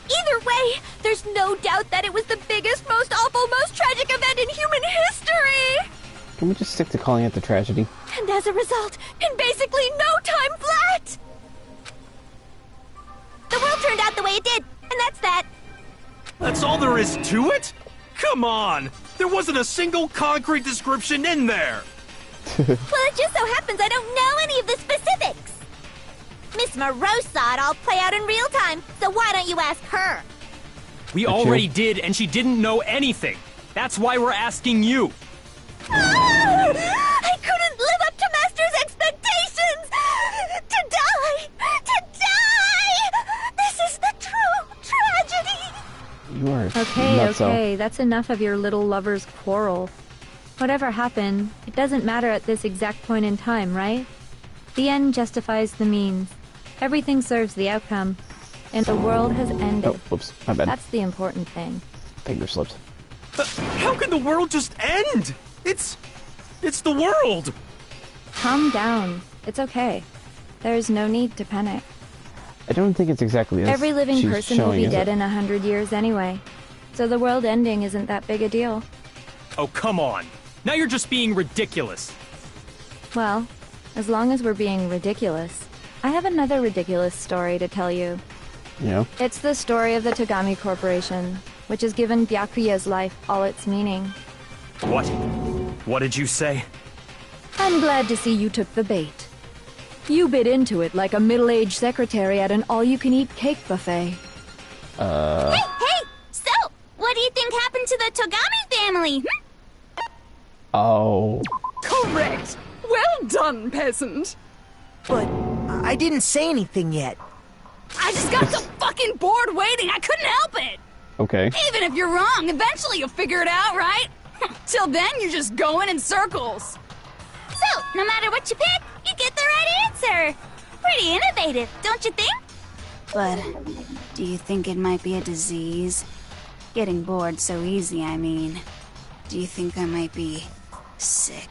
Either way, there's There's no doubt that it was the biggest, most awful, most tragic event in human history! Can we just stick to calling it the tragedy? And as a result, in basically no time flat! The world turned out the way it did, and that's that. That's all there is to it? Come on! There wasn't a single concrete description in there! Well, it just so happens I don't know any of the specifics. Miss Moreau saw it all play out in real time, so why don't you ask her? We already did, and she didn't know anything. That's why we're asking you. I couldn't live up to Master's expectations! To die! To die! This is the true tragedy! You are Okay, nutso. okay, that's enough of your little lover's quarrel. Whatever happened, it doesn't matter at this exact point in time, right? The end justifies the means. Everything serves the outcome. And the world has ended. Oh, whoops, my bad. That's the important thing. Finger slipped. How can the world just end? It's the world! Calm down. It's okay. There's no need to panic. I don't think it's exactly as Every living she's person will showing, be is dead it? in 100 years anyway. So the world ending isn't that big a deal. Oh, come on. Now you're just being ridiculous. Well, as long as we're being ridiculous, I have another ridiculous story to tell you. Yeah. It's the story of the Togami Corporation, which has given Byakuya's life all its meaning. What? What did you say? I'm glad to see you took the bait. You bit into it like a middle-aged secretary at an all-you-can-eat cake buffet. Hey! So, what do you think happened to the Togami family? Oh. Correct! Well done, peasant! But I didn't say anything yet. I just got so fucking bored waiting, I couldn't help it! Okay. Even if you're wrong, eventually you'll figure it out, right? Till then, you're just going in circles. So, no matter what you pick, you get the right answer. Pretty innovative, don't you think? But do you think it might be a disease? Getting bored so easy, I mean. Do you think I might be sick?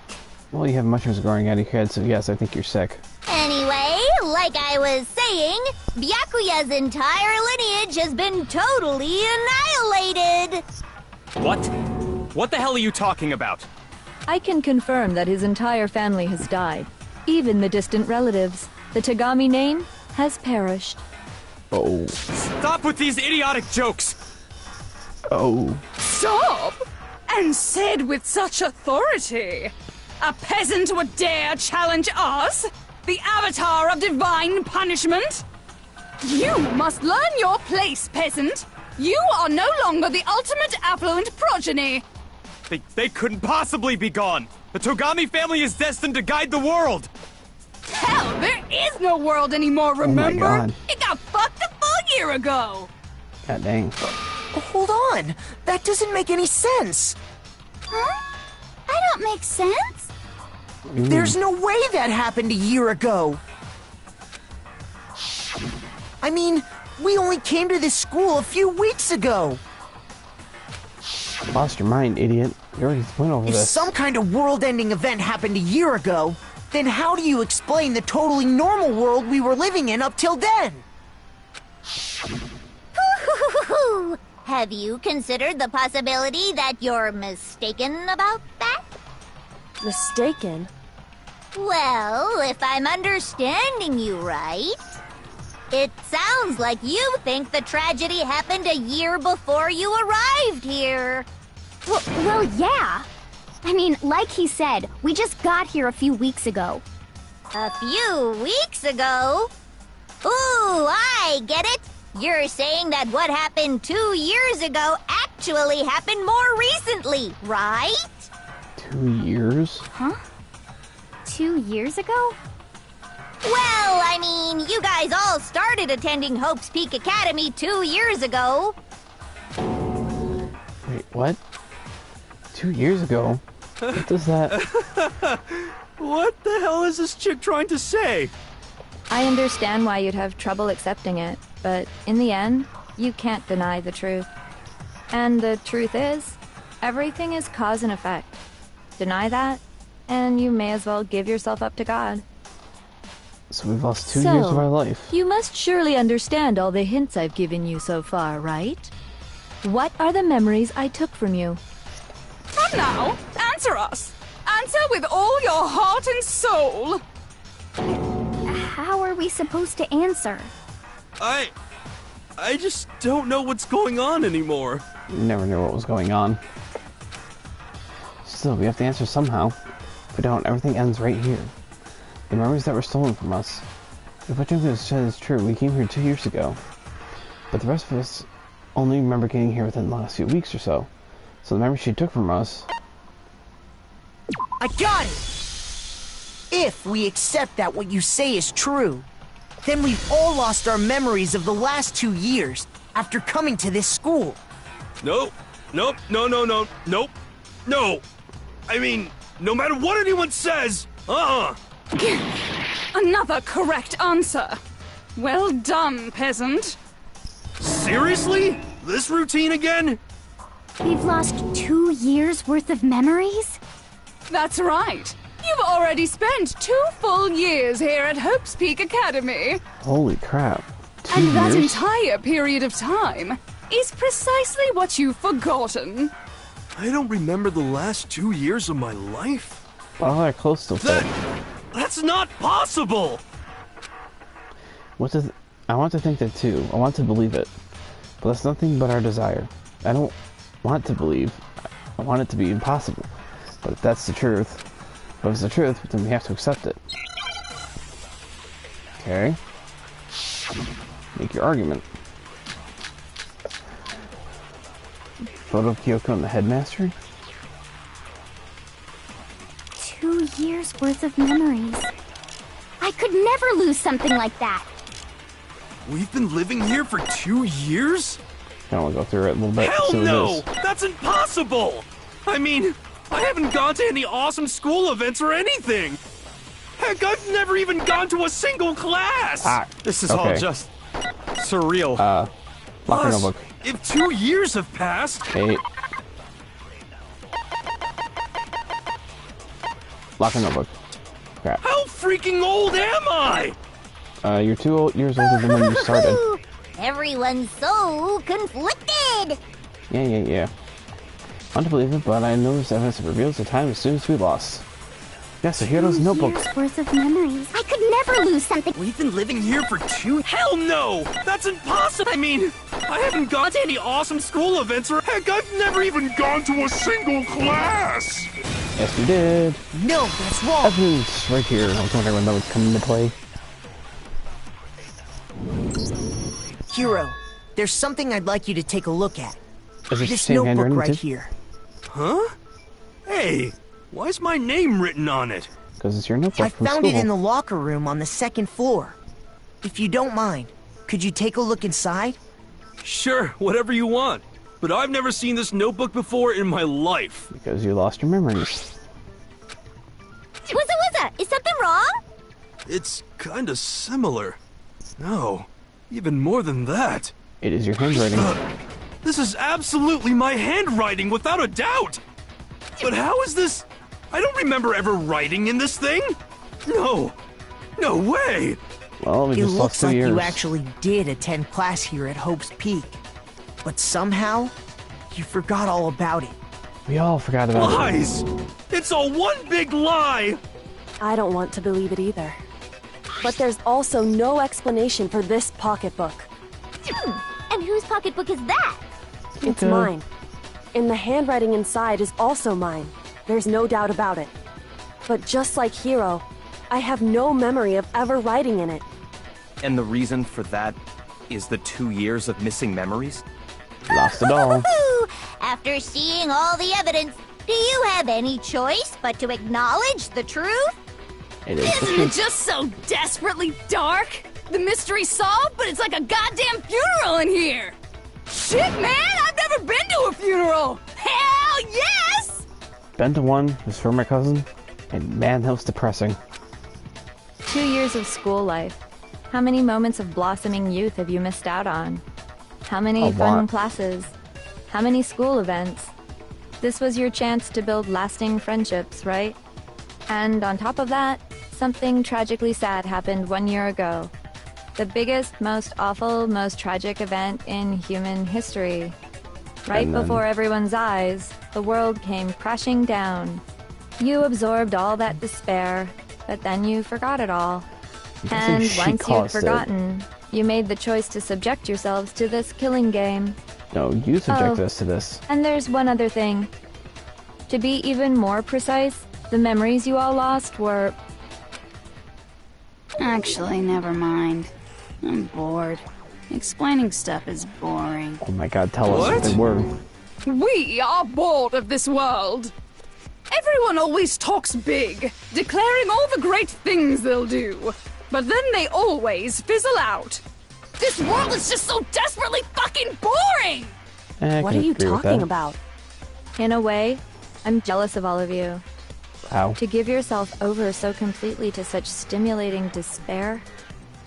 Well, you have mushrooms growing out of your head, so yes, I think you're sick. Anyway, like I was saying, Byakuya's entire lineage has been totally annihilated. What? What the hell are you talking about? I can confirm that his entire family has died. Even the distant relatives. The Togami name has perished. Oh. Stop with these idiotic jokes! Oh. Stop! And said with such authority. A peasant would dare challenge us? The avatar of divine punishment? You must learn your place, peasant. You are no longer the ultimate affluent progeny. They couldn't possibly be gone! The Togami family is destined to guide the world! Hell, there is no world anymore, remember? God. It got fucked a full year ago. God dang. Hold on! That doesn't make any sense! Huh? I don't make sense. There's no way that happened a year ago! I mean, we only came to this school a few weeks ago! Lost your mind, idiot. You already went over If this. some kind of world-ending event happened a year ago, then how do you explain the totally normal world we were living in up till then? Have you considered the possibility that you're mistaken about that? Mistaken? Well, if I'm understanding you right, it sounds like you think the tragedy happened a year before you arrived here. Well, yeah. I mean, like he said, we just got here a few weeks ago. A few weeks ago? Ooh, I get it. You're saying that what happened 2 years ago actually happened more recently, right? 2 years? Huh? 2 years ago? Well, I mean, you guys all started attending Hope's Peak Academy 2 years ago. Wait, what? 2 years ago? What does that... What the hell is this chick trying to say? I understand why you'd have trouble accepting it, but in the end, you can't deny the truth. And the truth is, everything is cause and effect. Deny that, and you may as well give yourself up to God. So we've lost 2 years of our life. You must surely understand all the hints I've given you so far, right? What are the memories I took from you? Come now, answer us. Answer with all your heart and soul. How are we supposed to answer? I just don't know what's going on anymore. Never knew what was going on. Still, we have to answer somehow. If we don't, everything ends right here. The memories that were stolen from us. If what Junko said is true, we came here 2 years ago. But the rest of us only remember getting here within the last few weeks or so. So the memories she took from us... I got it! If we accept that what you say is true, then we've all lost our memories of the last 2 years after coming to this school. Nope. No. I mean, no matter what anyone says, Another correct answer. Well done, peasant. Seriously? This routine again? We've lost 2 years worth of memories? That's right. You've already spent 2 full years here at Hope's Peak Academy. Holy crap. 2 And that years? entire period of time is precisely what you've forgotten. I don't remember the last 2 years of my life. Well, they're close to it. That's not possible! I want to think that too. I want to believe it. But that's nothing but our desire. I don't want to believe. I want it to be impossible. But if that's the truth, if it's the truth, then we have to accept it. Okay. Make your argument. Photo of Kyoko and the headmaster? 2 years worth of memories. I could never lose something like that. We've been living here for 2 years? I want to go through it a little bit. Hell see what it no! is. That's impossible! I mean, I haven't gone to any awesome school events or anything! Heck, I've never even gone to a single class! This is Okay. all just surreal. Lock your Plus, notebook. if 2 years have passed... Hey. Lock your notebook. Crap. How freaking old am I? You're 2 years older than when you started. Everyone's so conflicted. Yeah. I want to believe it, but I know this evidence that reveals the time as soon as we lost. Yeah, so here's notebook. 2 years worth of memories. I could never lose something. We've been living here for 2... Hell no! That's impossible! I mean, I haven't gone to any awesome school events or... Heck, I've never even gone to a single class! Yes, we did. No, that's wrong. Evidence right here. I was wondering when that would come into play. Hiro, there's something I'd like you to take a look at. Is it This same notebook handwriting right too? here. Huh? Hey, why's my name written on it? Because it's your notebook I from found school. it in the locker room on the 2nd floor. If you don't mind, could you take a look inside? Sure, whatever you want. But I've never seen this notebook before in my life. Because you lost your memories. Wuzza, is something wrong? It's kinda similar. No, even more than that. It is your handwriting. This is absolutely my handwriting, without a doubt! But how is this... I don't remember ever writing in this thing! No! No way! Well, we It just looks lost 2 like years. you actually did attend class here at Hope's Peak. But somehow, you forgot all about it. We all forgot about it. Lies! It's all one big lie! I don't want to believe it either. But there's also no explanation for this pocketbook. And whose pocketbook is that? It's Okay. mine. And the handwriting inside is also mine. There's no doubt about it. But just like Hiro, I have no memory of ever writing in it. And the reason for that is the 2 years of missing memories? Lost it all. Woo! After seeing all the evidence, do you have any choice but to acknowledge the truth? It is the Isn't it truth. just so desperately dark? The mystery's solved, but it's like a goddamn funeral in here! Shit, man! I've never been to a funeral! Hell yes! Been to one, was for my cousin, and man, that was depressing. 2 years of school life. How many moments of blossoming youth have you missed out on? How many A fun lot. classes? How many school events? This was your chance to build lasting friendships, right? And on top of that, something tragically sad happened 1 year ago. The biggest, most awful, most tragic event in human history. Right And then- before everyone's eyes, the world came crashing down. You absorbed all that despair, but then you forgot it all. And she once you'd caused it. forgotten, you made the choice to subject yourselves to this killing game. No, you subjected Oh. us to this. And there's one other thing. To be even more precise, the memories you all lost were... Actually, never mind. I'm bored. Explaining stuff is boring. Oh my god, tell us What? what they were. We are bored of this world. Everyone always talks big, declaring all the great things they'll do. But then they always fizzle out. This world is just so desperately fucking boring! I What can are you agree with talking that. about? In a way, I'm jealous of all of you. How? To give yourself over so completely to such stimulating despair.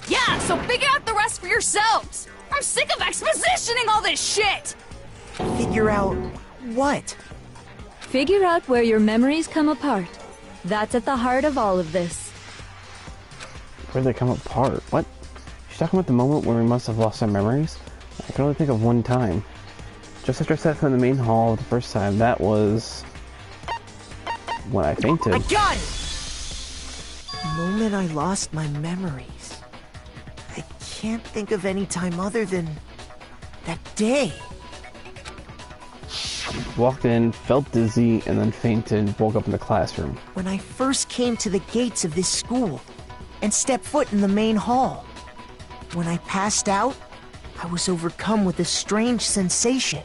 Yeah, so figure out the rest for yourselves! I'm sick of expositioning all this shit! Figure out what? Figure out where your memories come apart. That's at the heart of all of this. Where'd they come apart? What? She's talking about the moment where we must have lost our memories? I can only think of one time. Just after I sat in the main hall the first time, that was... when I fainted. I got it! The moment I lost my memories. I can't think of any time other than that day. Walked in, felt dizzy, and then fainted, woke up in the classroom. When I first came to the gates of this school and stepped foot in the main hall. When I passed out, I was overcome with a strange sensation.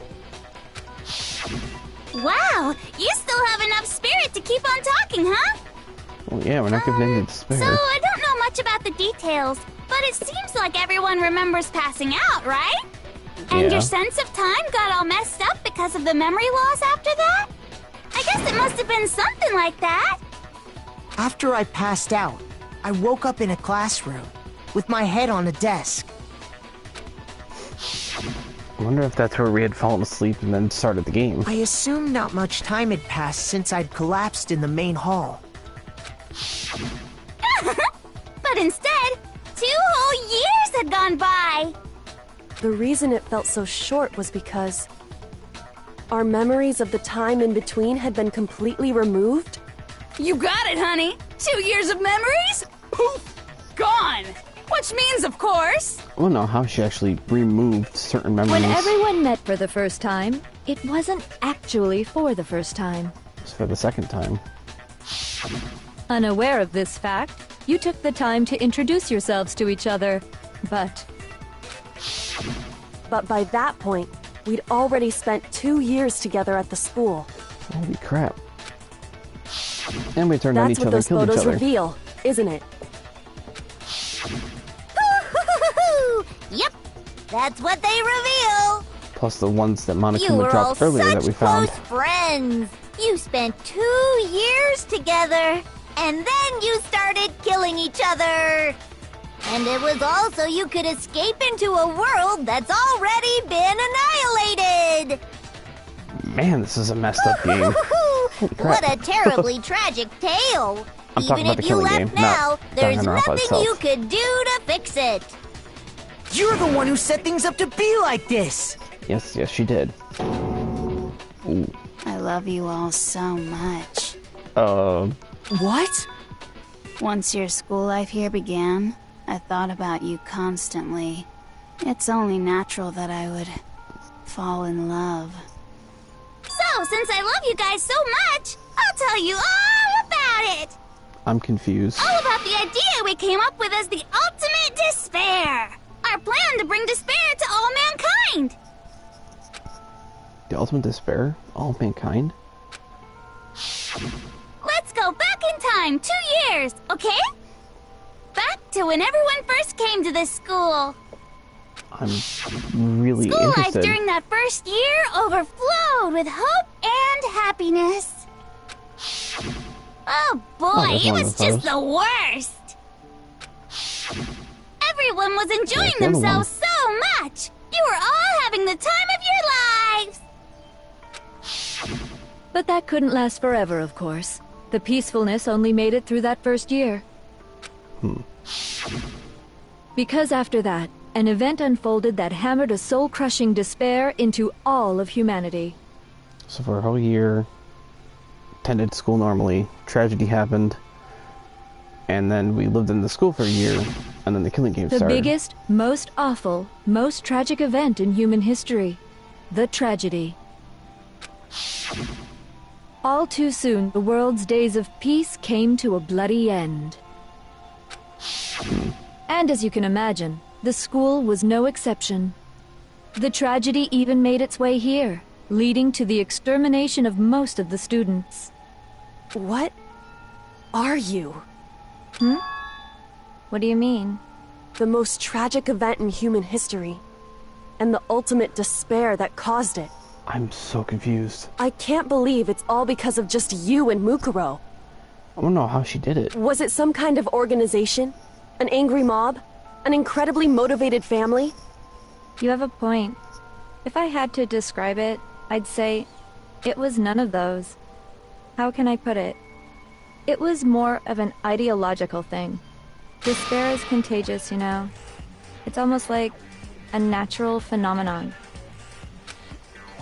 Wow, you still have enough spirit to keep on talking, huh? Well, yeah, we're not giving in to despair. So I don't know much about the details, but it seems like everyone remembers passing out, right? And Yeah. your sense of time got all messed up because of the memory loss after that? I guess it must have been something like that. After I passed out, I woke up in a classroom with my head on a desk. I wonder if that's where we had fallen asleep and then started the game. I assumed not much time had passed since I'd collapsed in the main hall. But instead, 2 whole years had gone by. The reason it felt so short was because our memories of the time in between had been completely removed. You got it, honey! 2 years of memories? Poof! Gone! Which means, of course... I don't know how she actually removed certain memories. When everyone met for the first time, it wasn't actually for the first time. It's for the second time. Unaware of this fact, you took the time to introduce yourselves to each other. But by that point, we'd already spent 2 years together at the school. Holy crap. And we turned on That's each what other and those killed each photos other. reveal, isn't it? Yep, that's what they reveal. Plus the ones that You Monokuma were all dropped earlier such that we found. close friends. You spent 2 years together, and then you started killing each other. And it was all so you could escape into a world that's already been annihilated. Man, this is a messed up game. Holy crap. What a terribly tragic tale. I'm talking Even about the if you killing left game, now, not there's Danganronpa nothing itself. you could do to fix it. You're the one who set things up to be like this! Yes, she did. Ooh. I love you all so much. What? Once your school life here began, I thought about you constantly. It's only natural that I would fall in love. So, since I love you guys so much, I'll tell you all about it. I'm confused. All about the idea we came up with as the ultimate despair. Our plan to bring despair to all mankind. The ultimate despair? All mankind? Let's go back in time 2 years, okay? Back to when everyone first came to this school. I'm really School life interested. during that first year overflowed with hope and happiness. Oh boy, there's it one was of those. just the worst. Everyone was enjoying There's one of themselves so much. You were all having the time of your lives. But that couldn't last forever, of course. The peacefulness only made it through that first year. Because after that, an event unfolded that hammered a soul-crushing despair into all of humanity. So for a whole year, attended school normally, tragedy happened, and then we lived in the school for a year, and then the killing game started. The biggest, most awful, most tragic event in human history. The tragedy. All too soon, the world's days of peace came to a bloody end. And as you can imagine, the school was no exception. The tragedy even made its way here, leading to the extermination of most of the students. What are you? What do you mean? The most tragic event in human history, and the ultimate despair that caused it. I'm so confused. I can't believe it's all because of just you and Mukuro. I don't know how she did it. Was it some kind of organization? An angry mob? An incredibly motivated family? You have a point. If I had to describe it, I'd say it was none of those. How can I put it? It was more of an ideological thing. Despair is contagious, you know. It's almost like a natural phenomenon.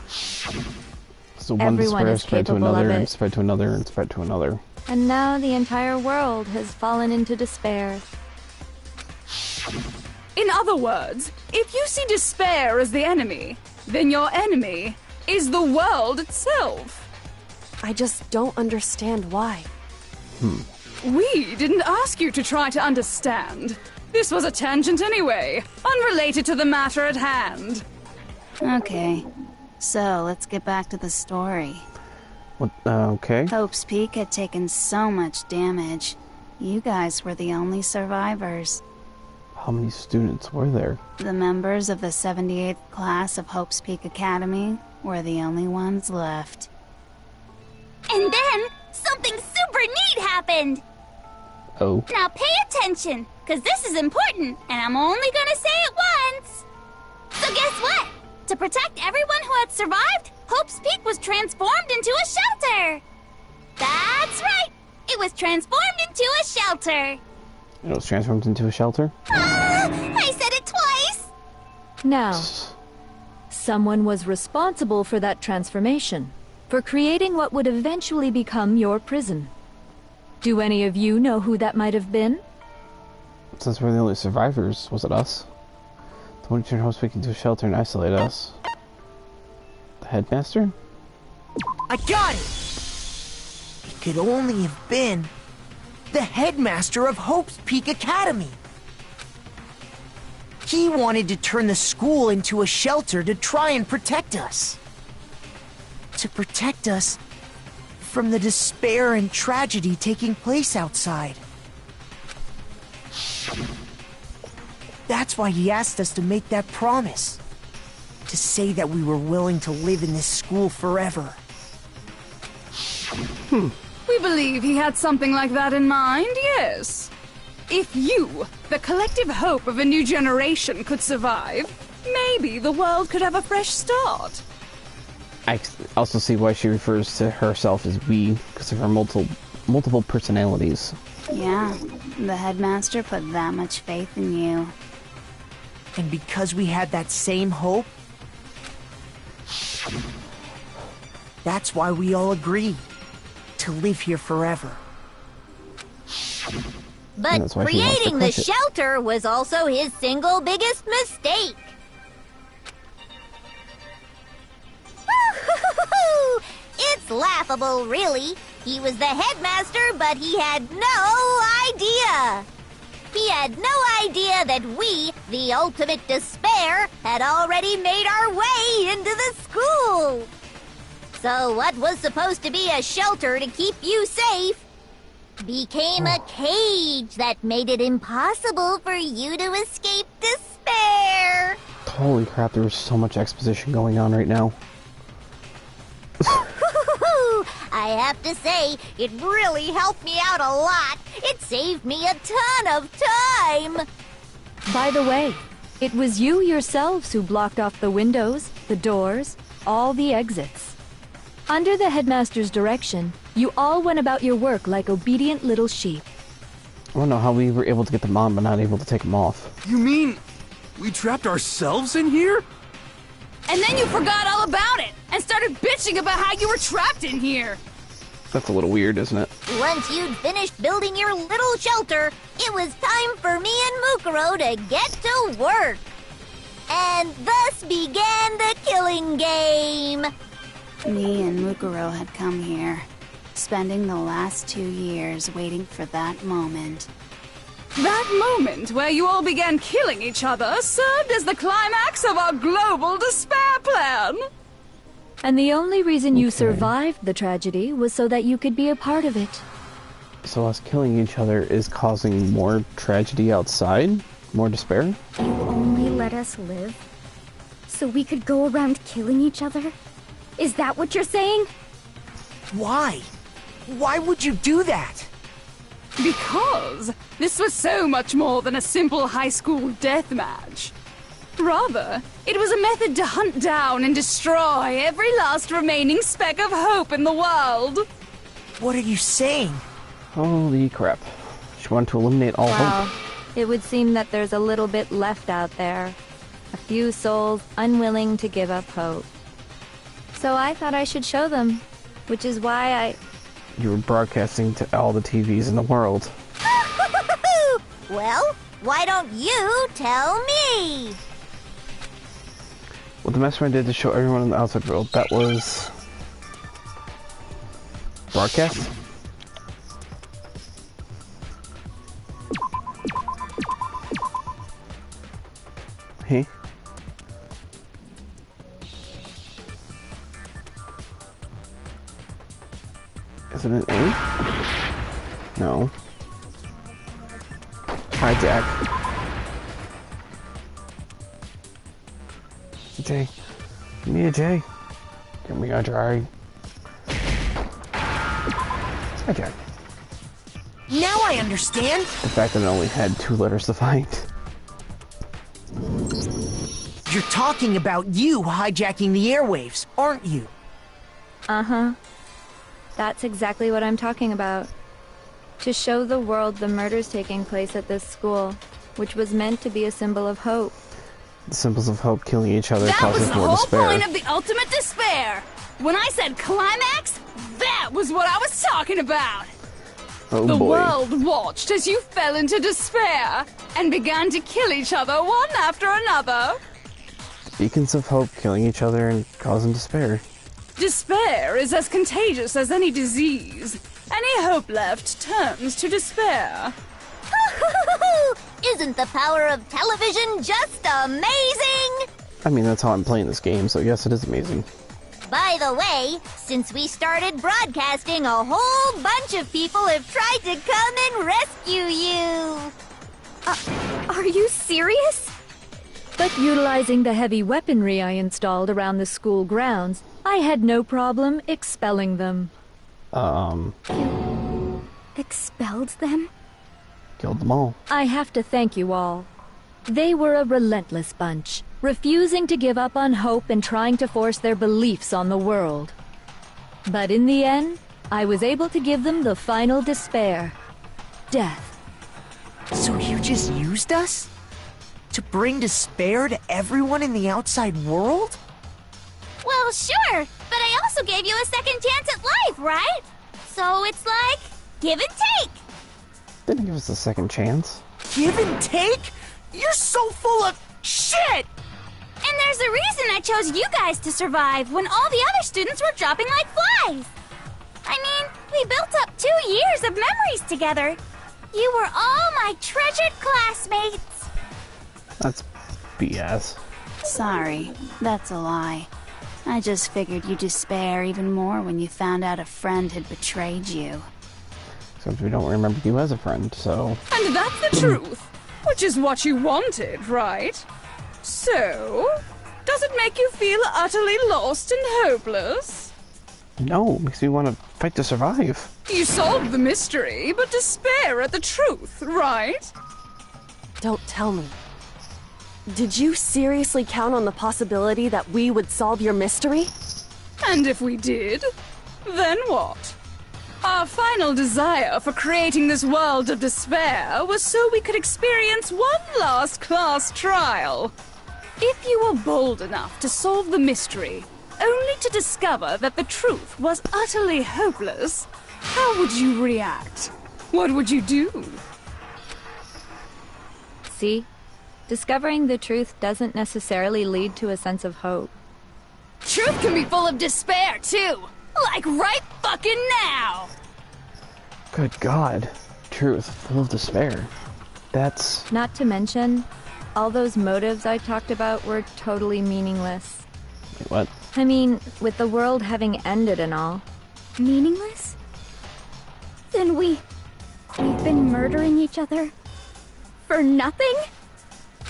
So one Everyone despair is spread to capable of another, it. and spread to another, and spread to another. And now the entire world has fallen into despair. In other words, if you see despair as the enemy, then your enemy is the world itself. I just don't understand why. We didn't ask you to try to understand. This was a tangent anyway, unrelated to the matter at hand. Okay, so let's get back to the story. What? Okay. Hope's Peak had taken so much damage. You guys were the only survivors. How many students were there? The members of the 78th class of Hope's Peak Academy were the only ones left. And then, something super neat happened! Oh. Now pay attention, because this is important, and I'm only gonna say it once! So guess what? To protect everyone who had survived, Hope's Peak was transformed into a shelter! That's right! It was transformed into a shelter! It was transformed into a shelter? I said it twice! Now, someone was responsible for that transformation, for creating what would eventually become your prison. Do any of you know who that might have been? Since we're the only survivors, was it us? The one who turned Hope's Peak into a shelter and isolated us? The headmaster? I got it! It could only have been the headmaster of Hope's Peak Academy. He wanted to turn the school into a shelter to try and protect us. To protect us from the despair and tragedy taking place outside. That's why he asked us to make that promise. To say that we were willing to live in this school forever. We believe he had something like that in mind, yes. If you, the collective hope of a new generation, could survive, maybe the world could have a fresh start. I also see why she refers to herself as we, because of her multiple personalities. Yeah, the headmaster put that much faith in you. And because we had that same hope, that's why we all agreed to live here forever. But that's why she wants to creating the crush it. shelter was also his single biggest mistake. It's laughable, really. He was the headmaster, but he had no idea. He had no idea that we, the ultimate despair, had already made our way into the school. So what was supposed to be a shelter to keep you safe became a cage that made it impossible for you to escape despair. Holy crap, there was so much exposition going on right now. I have to say, it really helped me out a lot. It saved me a ton of time. By the way, it was you yourselves who blocked off the windows, the doors, all the exits. Under the headmaster's direction, you all went about your work like obedient little sheep. I don't know how we were able to get them on, but not able to take them off. You mean We trapped ourselves in here? And then you forgot all about it and started bitching about how you were trapped in here. That's a little weird, isn't it? Once you'd finished building your little shelter, it was time for me and Mukuro to get to work. And thus began the killing game. Me and Mukuro had come here, spending the last 2 years waiting for that moment. That moment where you all began killing each other served as the climax of our global despair plan. And the only reason you survived the tragedy was so that you could be a part of it. So us killing each other is causing more tragedy outside? More despair? You only let us live so we could go around killing each other? Is that what you're saying? Why? Why would you do that? Because this was so much more than a simple high school death match. Rather, it was a method to hunt down and destroy every last remaining speck of hope in the world. What are you saying? Holy crap. She wanted to eliminate all hope. It would seem that there's a little bit left out there. A few souls unwilling to give up hope. So I thought I should show them, which is why You were broadcasting to all the TVs in the world. Well, why don't you tell me? What the mastermind did to show everyone in the outside world, that was... broadcast? Hey? Is it an A? No. Hijack. J. Give me a J. Give me a J. Hijack. Now I understand. The fact that it only had 2 letters to find. You're talking about you hijacking the airwaves, aren't you? Uh-huh. That's exactly what I'm talking about. To show the world the murders taking place at this school, which was meant to be a symbol of hope. The symbols of hope killing each other That was causes the more whole despair. point of the ultimate despair. When I said climax, that was what I was talking about. Oh The boy. world watched as you fell into despair and began to kill each other one after another. Beacons of hope killing each other and causing despair. Despair is as contagious as any disease. Any hope left turns to despair. Isn't the power of television just amazing? I mean, that's how I'm playing this game, so yes, it is amazing. By the way, since we started broadcasting, a whole bunch of people have tried to come and rescue you. Are you serious? But utilizing the heavy weaponry I installed around the school grounds, I had no problem expelling them. Expelled them? Killed them all. I have to thank you all. They were a relentless bunch, refusing to give up on hope and trying to force their beliefs on the world. But in the end, I was able to give them the final despair. Death. So you just used us? To bring despair to everyone in the outside world? Well, sure, but I also gave you a second chance at life, right? So it's like, give and take. Didn't give us a second chance. Give and take? You're so full of shit! And there's a reason I chose you guys to survive when all the other students were dropping like flies. I mean, we built up 2 years of memories together. You were all my treasured classmates. That's BS. Sorry, that's a lie. I just figured you'd despair even more when you found out a friend had betrayed you. Except we don't remember you as a friend, so... And that's the truth, which is what you wanted, right? So, does it make you feel utterly lost and hopeless? No, it makes me want to fight to survive. You solved the mystery, but despair at the truth, right? Don't tell me. Did you seriously count on the possibility that we would solve your mystery? And if we did, then what? Our final desire for creating this world of despair was so we could experience one last class trial. If you were bold enough to solve the mystery, only to discover that the truth was utterly hopeless, how would you react? What would you do? See? Discovering the truth doesn't necessarily lead to a sense of hope. Truth can be full of despair, too! Like right fucking now! Good God. Truth, full of despair. That's... Not to mention, all those motives I talked about were totally meaningless. Wait, what? I mean, with the world having ended and all. Meaningless? Then we've been murdering each other? For nothing?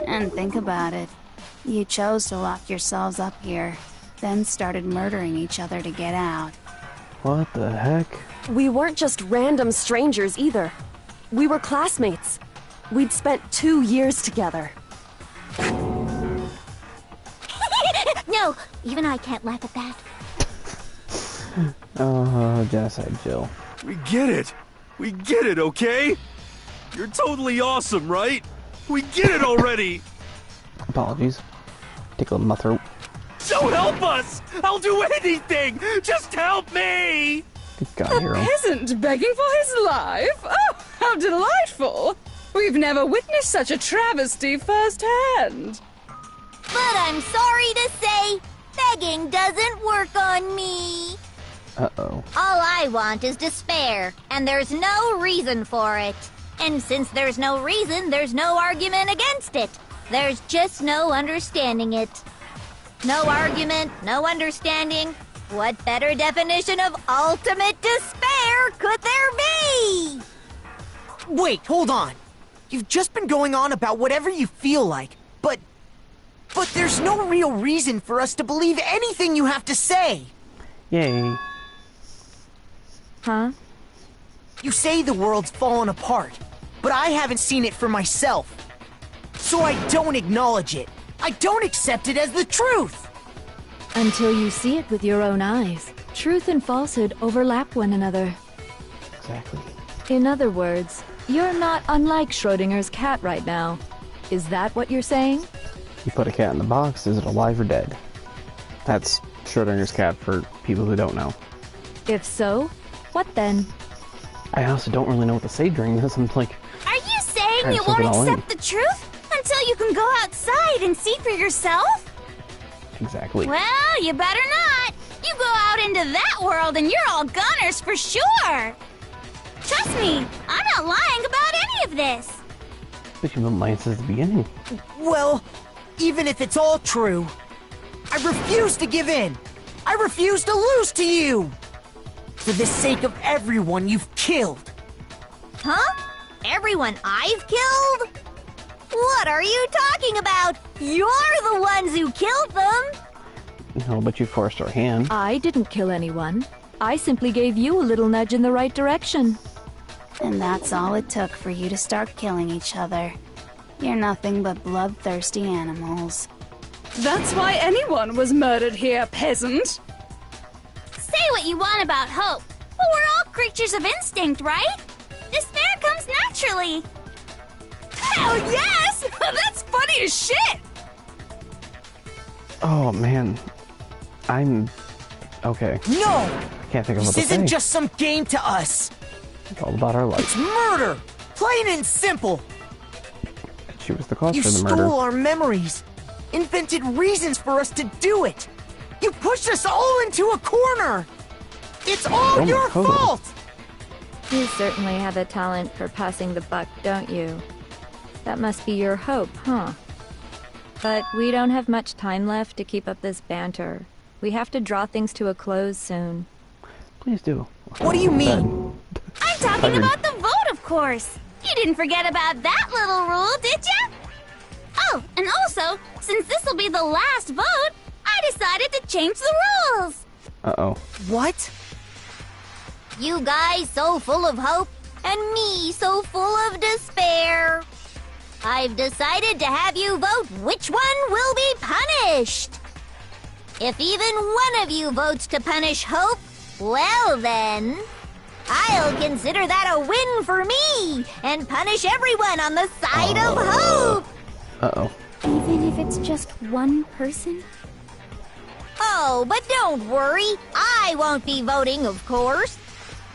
And think about it. You chose to lock yourselves up here, then started murdering each other to get out. What the heck? We weren't just random strangers either. We were classmates. We'd spent 2 years together. No, even I can't laugh at that. Oh, genocide Jill. We get it! We get it, okay? You're totally awesome, right? We get it already! Apologies. Tickle my throat. So help us! I'll do anything! Just help me! Good God, hero. Peasant begging for his life? Oh, how delightful! We've never witnessed such a travesty firsthand. But I'm sorry to say, begging doesn't work on me. Uh-oh. All I want is despair, and there's no reason for it. And since there's no reason, there's no argument against it. There's just no understanding it. No argument, no understanding. What better definition of ultimate despair could there be? Wait, hold on. You've just been going on about whatever you feel like, but there's no real reason for us to believe anything you have to say. Yay. Huh? You say the world's fallen apart, but I haven't seen it for myself. So I don't acknowledge it. I don't accept it as the truth. Until you see it with your own eyes. Truth and falsehood overlap one another. Exactly. In other words, you're not unlike Schrodinger's cat right now. Is that what you're saying? You put a cat in the box, is it alive or dead? That's Schrodinger's cat for people who don't know. If so, what then? I also don't really know what to say during this. I'm like... Are you saying Trying you to won't soak it all in. accept the truth until you can go outside and see for yourself? Exactly. Well, you better not. You go out into that world and you're all gunners for sure. Trust me, I'm not lying about any of this. But you've been lying since the beginning. Well, even if it's all true, I refuse to give in. I refuse to lose to you. For the sake of everyone you've killed. Huh? Everyone I've killed? What are you talking about? You're the ones who killed them. No, but you forced our hand. I didn't kill anyone. I simply gave you a little nudge in the right direction. And that's all it took for you to start killing each other. You're nothing but bloodthirsty animals. That's why anyone was murdered here, peasant. Say what you want about hope, but we're all creatures of instinct, right? Despair comes naturally. Hell yes! That's funny as shit! Oh, man. I'm... okay. No! I can't think of what to This say. isn't just some game to us. It's all about our life. It's murder! Plain and simple! She was the cause You for the murder. stole our memories, invented reasons for us to do it. You pushed us all into a corner. It's all Oh my your God. fault. You certainly have a talent for passing the buck, don't you? That must be your hope, huh? But we don't have much time left to keep up this banter. We have to draw things to a close soon. Please do. What do you mean? I'm talking about the vote, of course. You didn't forget about that little rule, did ya? Oh, and also, since this will be the last vote, I decided to change the rules. Uh-oh. What? You guys so full of hope, and me so full of despair. I've decided to have you vote which one will be punished. If even one of you votes to punish hope, well then... I'll consider that a win for me and punish everyone on the side of hope. Uh-oh. Even if it's just one person? Oh, but don't worry. I won't be voting, of course.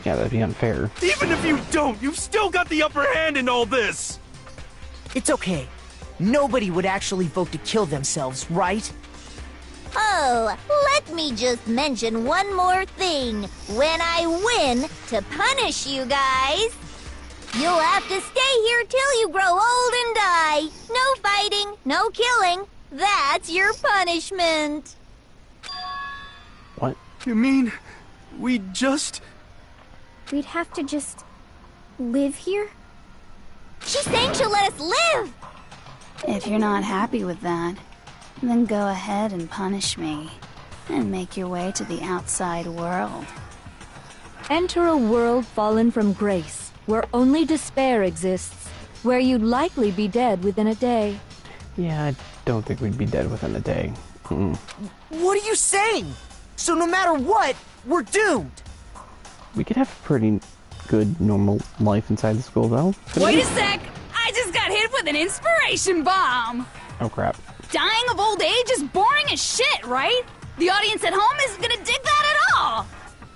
Yeah, that'd be unfair. Even if you don't, you've still got the upper hand in all this! It's okay. Nobody would actually vote to kill themselves, right? Oh, let me just mention one more thing. When I win, to punish you guys, you'll have to stay here till you grow old and die. No fighting, no killing. That's your punishment. What? You mean, we just... We'd have to just live here? She's saying she'll let us live. If you're not happy with that, then go ahead and punish me. And make your way to the outside world. Enter a world fallen from grace, where only despair exists, where you'd likely be dead within a day. Yeah, I don't think we'd be dead within a day. What are you saying? So no matter what, we're doomed. We could have a pretty good, normal life inside the school, though. Wait a sec! I just got hit with an inspiration bomb! Oh, crap. Dying of old age is boring as shit, right? The audience at home isn't gonna dig that at all!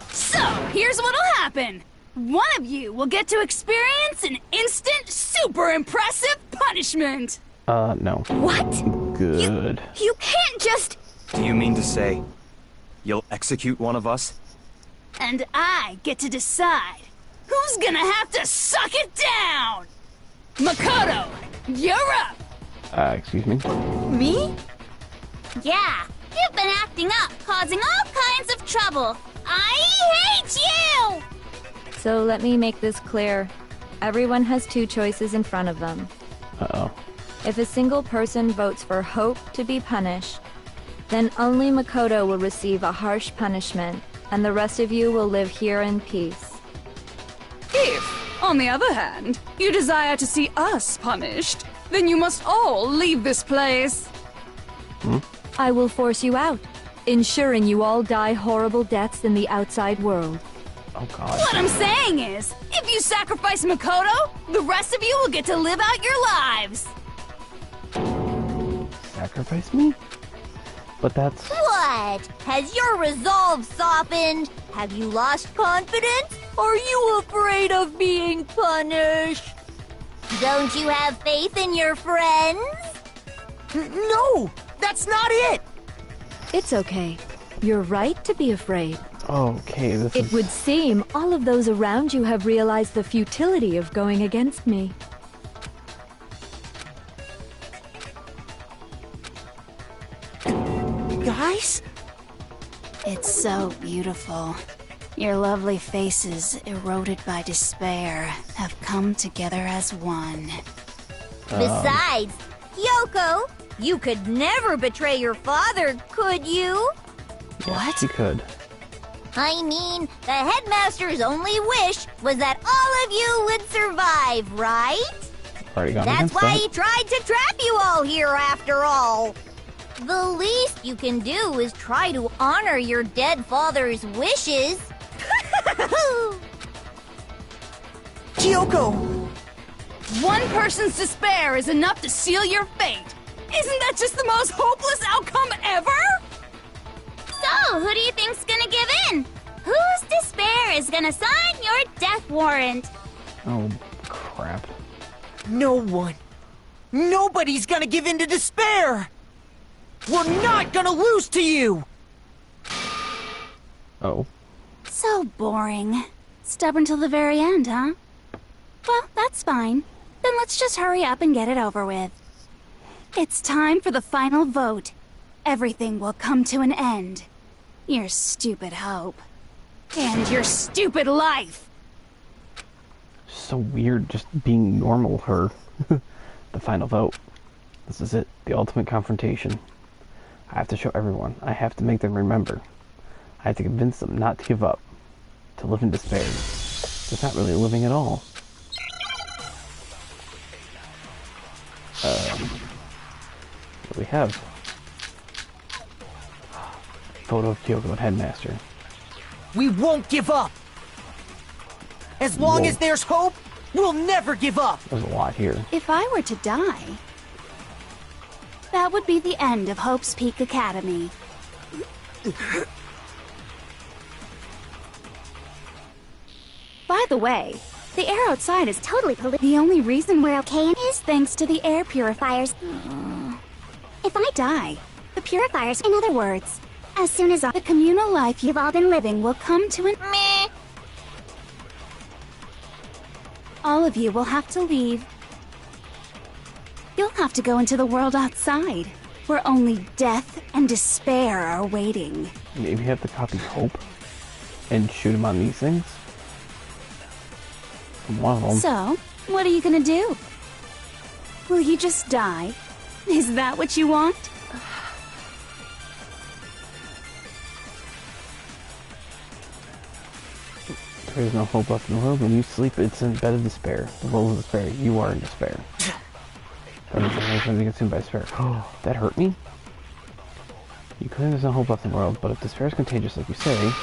So, here's what'll happen. One of you will get to experience an instant, super impressive punishment! No. What? Good. You can't just... Do you mean to say you'll execute one of us? And I get to decide who's gonna have to suck it down! Makoto, you're up! Excuse me? Me? Yeah, you've been acting up, causing all kinds of trouble. I hate you! So let me make this clear. Everyone has two choices in front of them. Uh-oh. If a single person votes for Hope to be punished, then only Makoto will receive a harsh punishment, and the rest of you will live here in peace. If, on the other hand, you desire to see us punished, then you must all leave this place. I will force you out, ensuring you all die horrible deaths in the outside world. Oh, God. What I'm saying is, if you sacrifice Makoto, the rest of you will get to live out your lives. Sacrifice me? But that's... What? Has your resolve softened? Have you lost confidence? Are you afraid of being punished? Don't you have faith in your friends? No! That's not it! It's okay. You're right to be afraid. Okay, this It is... would seem all of those around you have realized the futility of going against me. Guys? It's so beautiful. Your lovely faces, eroded by despair, have come together as one. Besides, Yoko, you could never betray your father, could you? Yes, you could. I mean, the headmaster's only wish was that all of you would survive, right? Already gone That's against why that. he tried to trap you all here after all. The least you can do is try to honor your dead father's wishes. Kyoko! One person's despair is enough to seal your fate. Isn't that just the most hopeless outcome ever? So, who do you think's gonna give in? Whose despair is gonna sign your death warrant? Oh, crap. No one. Nobody's gonna give in to despair! We're not gonna lose to you! Oh. So boring. Stubborn till the very end, huh? Well, that's fine. Then let's just hurry up and get it over with. It's time for the final vote. Everything will come to an end. Your stupid hope. And your stupid life. So weird just being normal, her. The final vote. This is it. The ultimate confrontation. I have to show everyone. I have to make them remember. I have to convince them not to give up. To live in despair. It's not really living at all. What do we have? Photo of Kyoko and Headmaster. We won't give up! As long Whoa. as there's hope, we'll never give up. There's a lot here. If I were to die, that would be the end of Hope's Peak Academy. By the way, the air outside is totally polluted. The only reason we're okay is thanks to the air purifiers. If I die, the purifiers, in other words, as soon as the communal life you've all been living will come to an meh. All of you will have to leave. You'll have to go into the world outside, where only death and despair are waiting. Maybe you have to copy Hope and shoot him on these things. One of them. So, what are you gonna do? Will you just die? Is that what you want? There is no hope left in the world. When you sleep, it's in bed of despair. The world is despair. You are in despair. Everyone's going to be consumed by despair. Oh, that hurt me. You claim there's no hope left in the world, but if despair is contagious, like you say,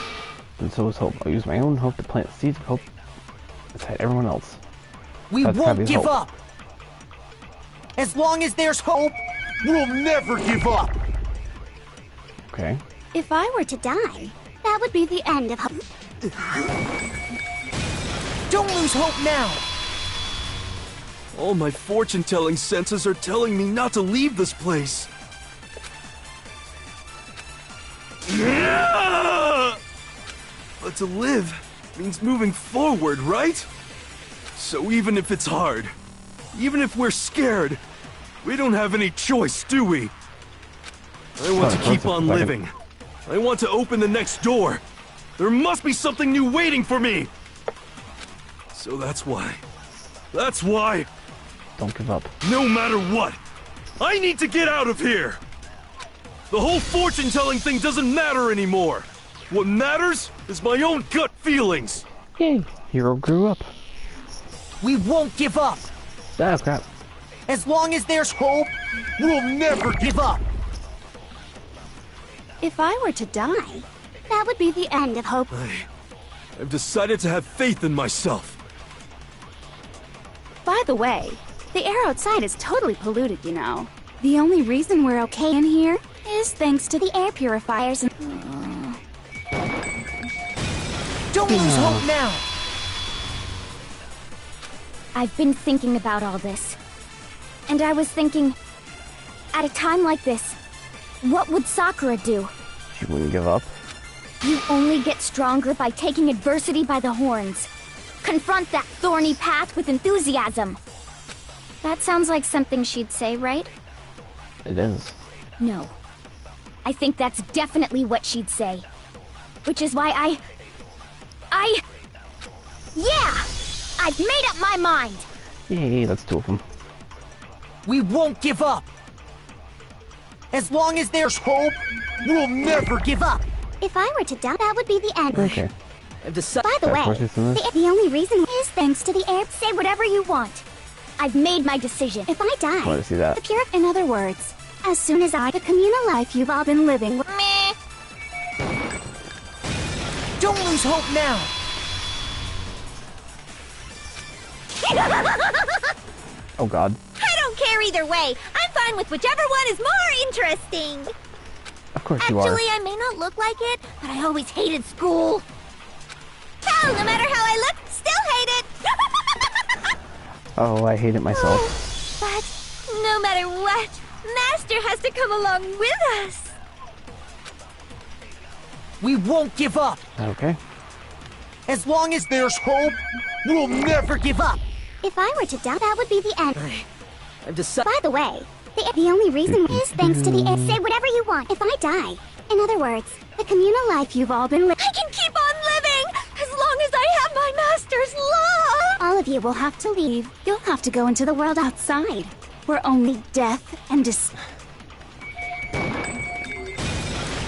then so is hope. I'll use my own hope to plant seeds of hope inside everyone else. We That's won't Gabby's give hope. up. As long as there's hope, we'll never give up. Okay. If I were to die, that would be the end of hope. Don't lose hope now. All my fortune-telling senses are telling me not to leave this place. But to live means moving forward, right? So even if it's hard, even if we're scared, we don't have any choice, do we? I want to keep on living. I want to open the next door. There must be something new waiting for me. So that's why. Don't give up. No matter what, I need to get out of here. The whole fortune-telling thing doesn't matter anymore. What matters is my own gut feelings. Yay. Hero grew up. We won't give up. Oh, crap. As long as there's hope, we'll never give up. If I were to die, that would be the end of hope. I've decided to have faith in myself. By the way, the air outside is totally polluted, you know. The only reason we're okay in here is thanks to the air purifiers and... Don't lose hope now. I've been thinking about all this. And I was thinking, at a time like this, what would Sakura do? She wouldn't give up. You only get stronger by taking adversity by the horns. Confront that thorny path with enthusiasm. That sounds like something she'd say, right? It is. No. I think that's definitely what she'd say. Which is why Yeah! I've made up my mind! Yay, that's two of them. We won't give up. As long as there's hope, we'll never give up. If I were to die, that would be the end. Okay. By the way, the only reason is thanks to the air. Say whatever you want. I've made my decision. If I die, I want to see that. the pure... In other words, as soon as the communal life you've all been living... Meh. Don't lose hope now. Oh, God. I don't care either way. I'm fine with whichever one is more interesting. Of course you are. Actually, I may not look like it, but I always hated school. Hell, no matter how I look, still hate it. Oh, I hate it myself. But no matter what, Master has to come along with us. We won't give up. Okay. As long as there's hope, we'll never give up. If I were to die, that would be the end. I've decided. By the way, the only reason is thanks to the air. Say whatever you want. If I die, in other words, the communal life you've all been living. I can keep on living as long as I have my master's love. All of you will have to leave. You'll have to go into the world outside, where only death and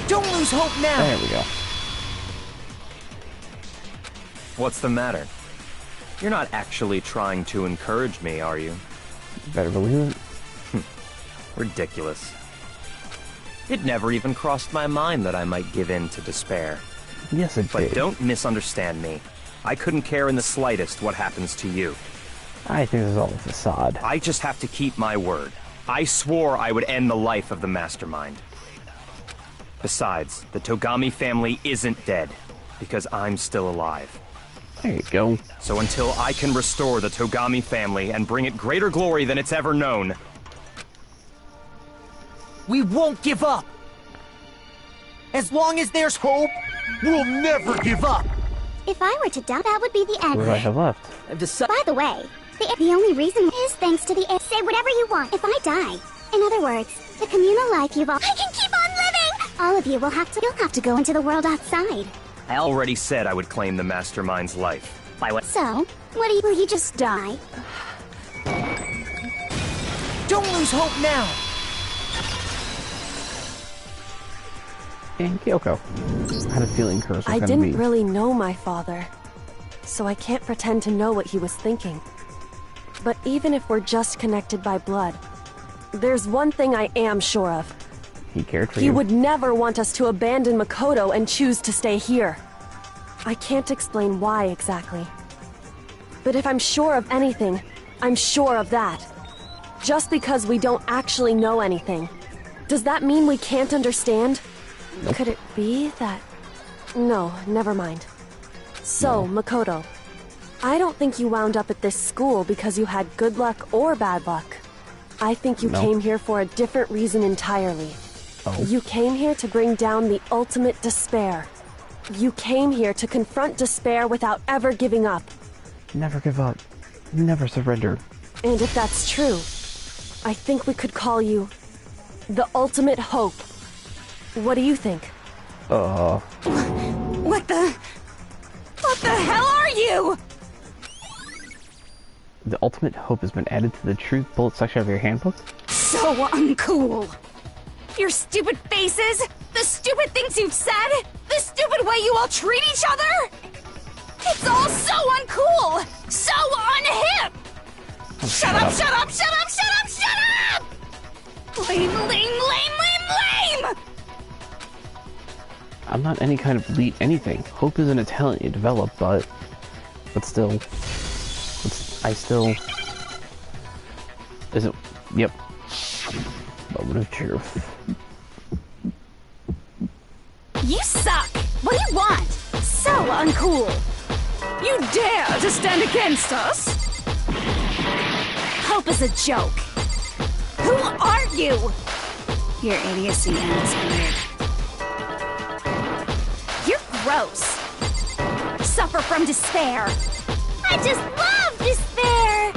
Don't lose hope now. There we go. What's the matter? You're not actually trying to encourage me, are you? Better believe it. Ridiculous. It never even crossed my mind that I might give in to despair. Yes, it But did. don't misunderstand me. I couldn't care in the slightest what happens to you. I think this is all a facade. I just have to keep my word. I swore I would end the life of the mastermind. Besides, the Togami family isn't dead, because I'm still alive. There you go. So until I can restore the Togami family and bring it greater glory than it's ever known, We won't give up! As long as there's hope, we'll never give up! If I were to die, that would be the end. What do I have left? By the way, the only reason is thanks to the say whatever you want if I die. In other words, the communal life you've all— I can keep on living! All of you will have to— you'll have to go into the world outside. I already said I would claim the mastermind's life. By what? So, what do you— will you just die? Don't lose hope now! And Kyoko. I had a feeling hers was I gonna didn't be... really know my father, so I can't pretend to know what he was thinking. But even if we're just connected by blood, there's one thing I am sure of. He cared for He you. would never want us to abandon Makoto and choose to stay here. I can't explain why exactly. But if I'm sure of anything, I'm sure of that. Just because we don't actually know anything, does that mean we can't understand? Could it be that... No, never mind. So, Makoto, I don't think you wound up at this school because you had good luck or bad luck. I think you came here for a different reason entirely. Oh. You came here to bring down the ultimate despair. You came here to confront despair without ever giving up. Never give up. Never surrender. And if that's true, I think we could call you the ultimate hope. What do you think? What the hell are you? The ultimate hope has been added to the truth bullet section of your handbook? So uncool. Your stupid faces, the stupid things you've said, the stupid way you all treat each other. It's all so uncool, so unhip. Shut up, shut up, shut up, shut up, shut up! Lame, lame, lame, lame, lame! I'm not any kind of elite anything. Hope isn't a talent you develop, but still, I still isn't. Yep. Moment of truth. You suck! What do you want? So uncool! You dare to stand against us? Hope is a joke. Who are you? Your idiocy ends weird. You're gross. Suffer from despair. I just love despair!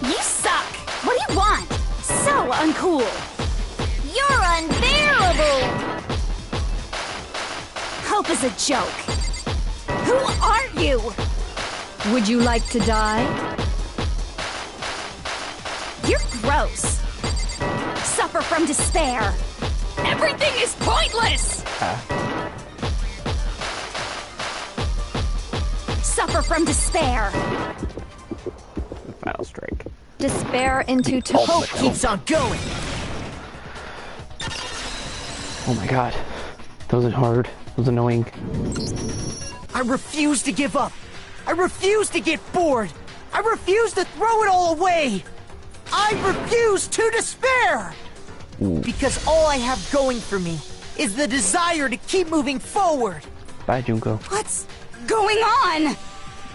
You suck! What do you want? So uncool! You're unbearable! Hope is a joke. Who are you? Would you like to die? You're gross. Suffer from despair. Everything is pointless! Suffer from despair. Final strike. Despair into Hope keeps on going! Oh my god. That was hard. That was annoying. I refuse to give up! I refuse to get bored! I refuse to throw it all away! I refuse to despair! Because all I have going for me is the desire to keep moving forward! Bye, Junko. What's going on?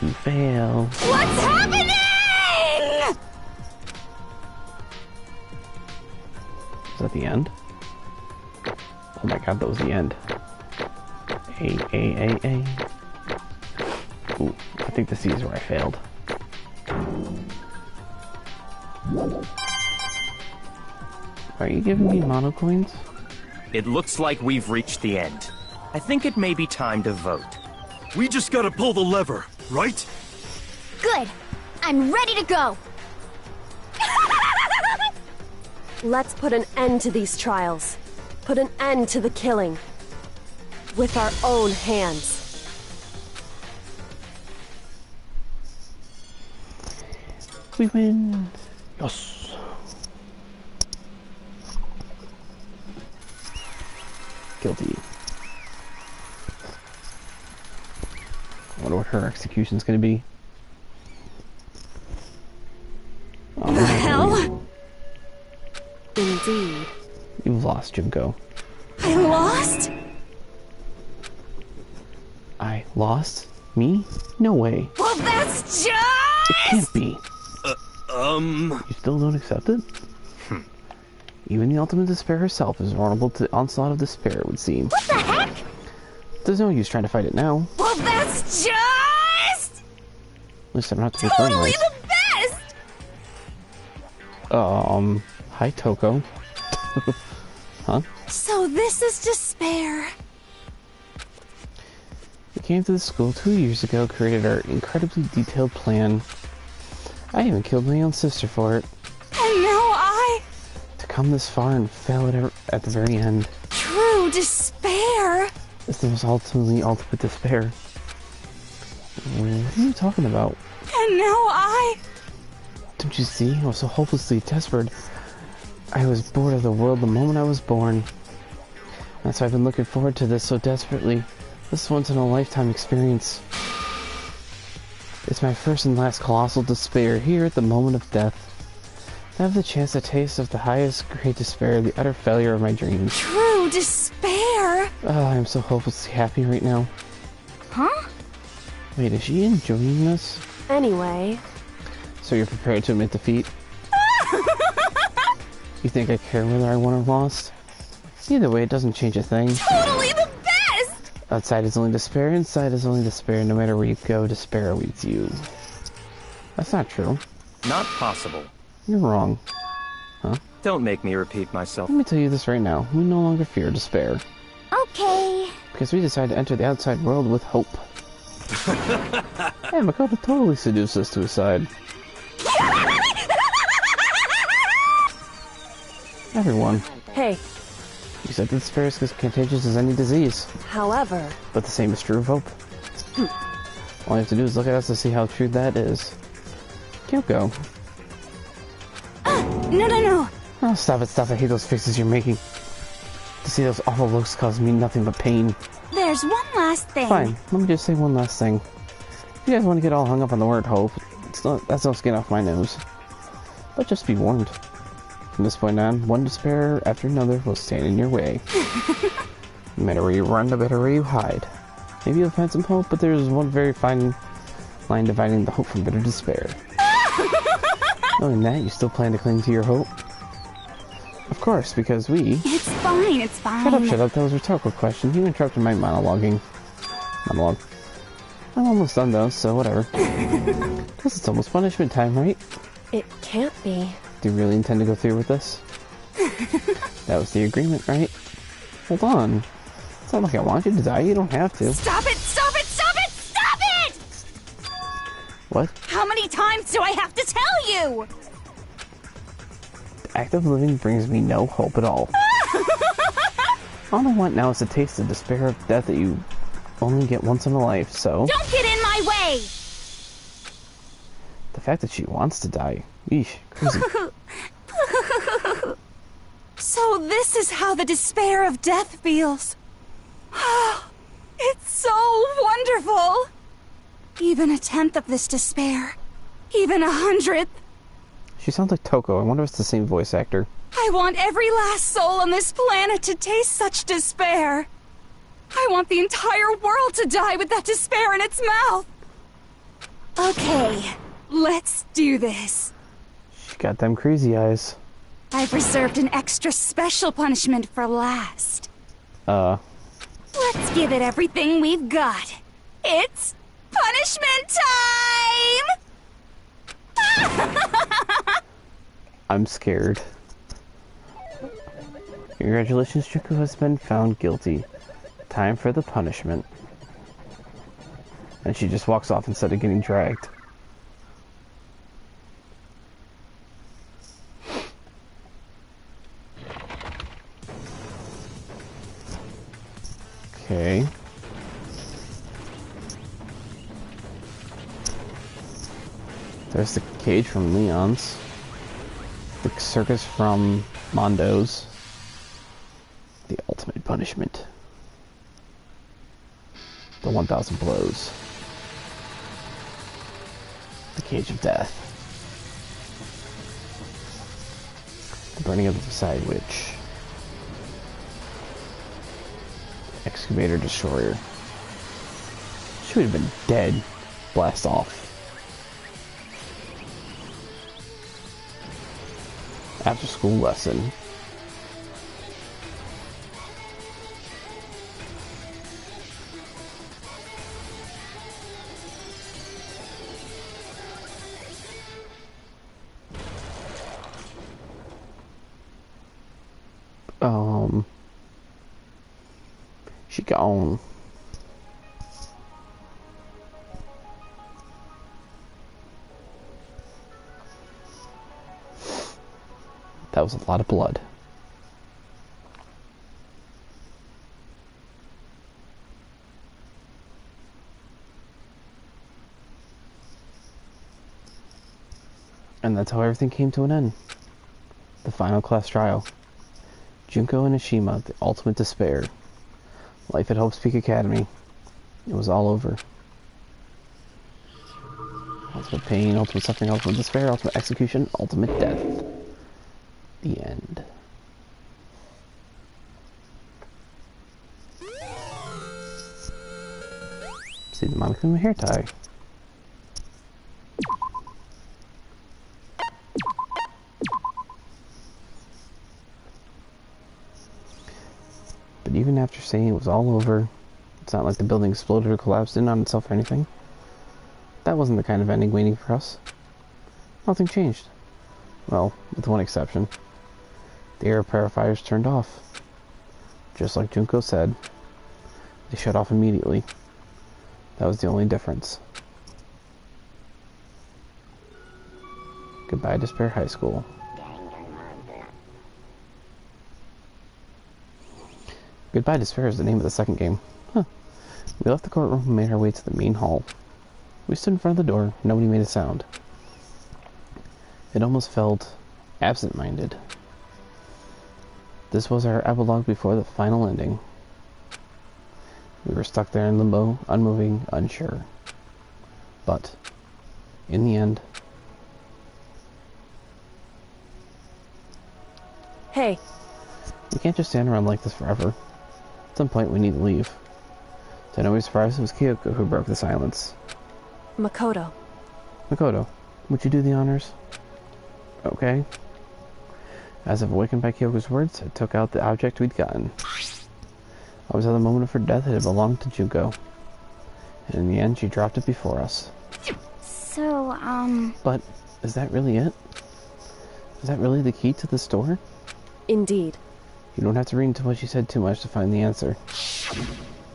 You fail. What's happening? Is that the end? Oh my god, that was the end. A. Ooh, I think the C is where I failed. Are you giving me mono coins? it looks like we've reached the end. I think it may be time to vote. We just gotta pull the lever, right? Good. I'm ready to go. Let's put an end to these trials. Put an end to the killing. With our own hands. We win. Yes. her execution's gonna be. The hell? Indeed. You've lost, Junko. I lost? I lost? Me? No way. Well, that's It just... can't be. You still don't accept it? Even the ultimate despair herself is vulnerable to the onslaught of despair, it would seem. What the heck? There's no use trying to fight it now. Well, that's just... At least I don't have to be totally friendly. the best! Hi, Toko. Huh? So this is despair. We came to the school 2 years ago, created our incredibly detailed plan. I even killed my own sister for it. And now I... To come this far and fail at the very end. True despair. This was ultimately ultimate despair. What are you talking about? And now I... Don't you see? I was so hopelessly desperate. I was bored of the world the moment I was born. That's why I've been looking forward to this so desperately. This once-in-a-lifetime experience. It's my first and last colossal despair here at the moment of death. To have the chance to taste of the highest great despair, the utter failure of my dreams. True despair. Oh, I'm so hopelessly happy right now. Huh? Wait, is she enjoying this? Anyway. So you're prepared to admit defeat? You think I care whether I won or lost? Either way, it doesn't change a thing. Totally the best! Outside is only despair, inside is only despair. No matter where you go, despair awaits you. That's not true. Not possible. You're wrong. Huh? Don't make me repeat myself. Let me tell you this right now. We no longer fear despair. Okay. Because we decided to enter the outside world with hope. Hey, Makoto totally seduced us to his side. Everyone. Hey, You said that despair is as contagious as any disease. however... But the same is true of hope. All you have to do is look at us to see how true that is. Kyoko. No. Oh, stop it. I hate those faces you're making. To see those awful looks cause me nothing but pain. There's one last thing. Fine, let me just say one last thing. If you guys want to get all hung up on the word hope, that's no skin off my nose. But just be warned. From this point on, one despair after another will stand in your way. No matter where you run, no matter where you hide. Maybe you'll find some hope, but there's one very fine line dividing the hope from bitter despair. Knowing that, you still plan to cling to your hope? Of course, because we... It's fine. Shut up, that was a rhetorical question. You interrupted my monologue. I'm almost done though, so whatever. Plus it's almost punishment time, right? It can't be. Do you really intend to go through with this? That was the agreement, right? Hold on. It's not like I want you to die, you don't have to. Stop it! What? How many times do I have to tell you? The act of living brings me no hope at all. All I want now is to taste the despair of death that you only get once in a life, so... Don't get in my way! The fact that she wants to die. Eesh, crazy. So this is how the despair of death feels. It's so wonderful! Even a tenth of this despair. Even 100th. She sounds like Toko. I wonder if it's the same voice actor. I want every last soul on this planet to taste such despair. I want the entire world to die with that despair in its mouth. Okay, let's do this. She got them crazy eyes. I've reserved an extra special punishment for last. Let's give it everything we've got. It's punishment time! I'm scared. Congratulations, Chiku has been found guilty. Time for the punishment. And she just walks off instead of getting dragged. Okay. There's the cage from Leon's. The circus from Mondo's. The ultimate punishment. The 1,000 blows. The Cage of Death. The Burning of the Beside Witch. Excavator Destroyer. She would have been dead. Blast off. After school lesson. She gone. That was a lot of blood. And that's how everything came to an end. The final class trial. Junko and Ashima, the ultimate despair. Life at Hope's Peak Academy. It was all over. Ultimate pain, ultimate suffering, ultimate despair, ultimate execution, ultimate death. The end. See the Monokuma hair tie. But even after saying it was all over, it's not like the building exploded or collapsed in on itself or anything. That wasn't the kind of ending waiting for us. Nothing changed. Well, with one exception. The air purifiers turned off. Just like Junko said. They shut off immediately. That was the only difference. Goodbye, Despair High School. Goodbye, Despair is the name of the second game. Huh. We left the courtroom and made our way to the main hall. We stood in front of the door. Nobody made a sound. It almost felt absent-minded. This was our epilogue before the final ending. We were stuck there in limbo, unmoving, unsure. But, in the end... Hey. We can't just stand around like this forever. At some point we need to leave. To nobody's surprise, it was Kyoko who broke the silence. Makoto. Makoto, would you do the honors? Okay. As if awakened by Kyoko's words, I took out the object we'd gotten. I was at the moment of her death. It had belonged to Junko. And in the end, she dropped it before us. So, But, is that really it? Is that really the key to the store? Indeed. You don't have to read into what she said too much to find the answer.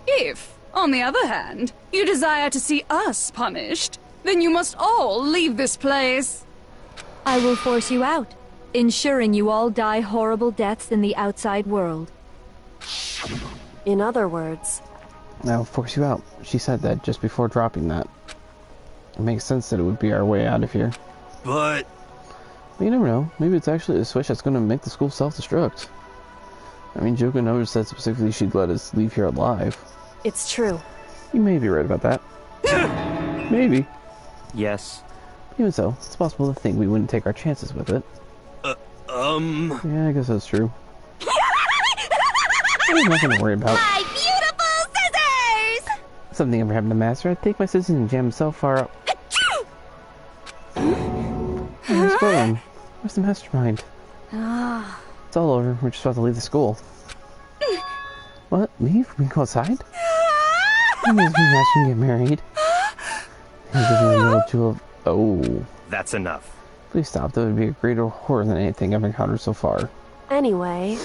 If, on the other hand, you desire to see us punished, then you must all leave this place. I will force you out, ensuring you all die horrible deaths in the outside world. In other words... I'll force you out. She said that just before dropping that. It makes sense that it would be our way out of here. But you never know. Maybe it's actually a switch that's going to make the school self-destruct. I mean, Junko never said specifically she'd let us leave here alive. It's true. You may be right about that. Maybe. Yes. Even so, it's possible to think we wouldn't take our chances with it. Yeah, I guess that's true. There's nothing to worry about. My beautiful scissors! If something ever happened to Master, I'd take my scissors and jam him so far up. Let's go on. Where's the mastermind? It's all over. We're just about to leave the school. What? Leave? We can go outside? That means me and Master can get married. And give me a little jewel. Oh. That's enough. Please stop. That would be a greater horror than anything I've encountered so far. Anyway...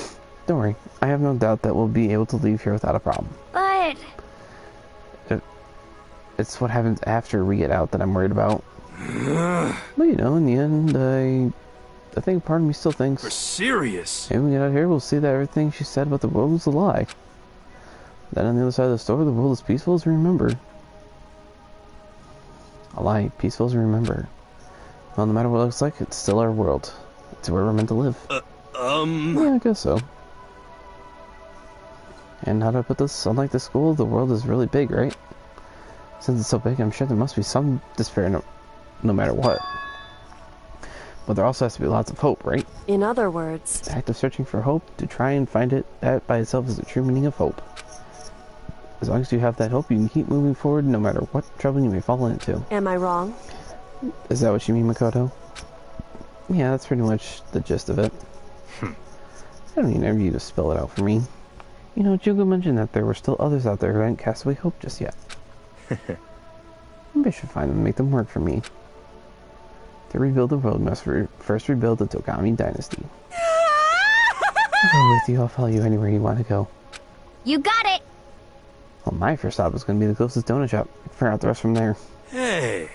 Don't worry. I have no doubt that we'll be able to leave here without a problem. but... It's what happens after we get out that I'm worried about. But you know, in the end, I think part of me still thinks... We're serious. Hey, when we get out here, we'll see that everything she said about the world was a lie. Then on the other side of the store, the world is peaceful as we remember. A lie, peaceful as we remember. Well, no matter what it looks like, it's still our world. It's where we're meant to live. Yeah, I guess so. And how do I put this? Unlike the school, the world is really big, right? Since it's so big, I'm sure there must be some despair in it. no matter what. But there also has to be lots of hope, right? In other words, The act of searching for hope, to try and find it, that by itself is the true meaning of hope. As long as you have that hope, you can keep moving forward no matter what trouble you may fall into. am I wrong? Is that what you mean, Makoto? Yeah, that's pretty much the gist of it. I don't need you to spell it out for me. You know, Jugo mentioned that there were still others out there who hadn't cast away hope just yet. Maybe I should find them and make them work for me. To rebuild the world, we must first rebuild the Togami dynasty. I'll go with you, I'll follow you anywhere you want to go. You got it! Well, my first stop is going to be the closest donut shop. Figure out the rest from there. Hey!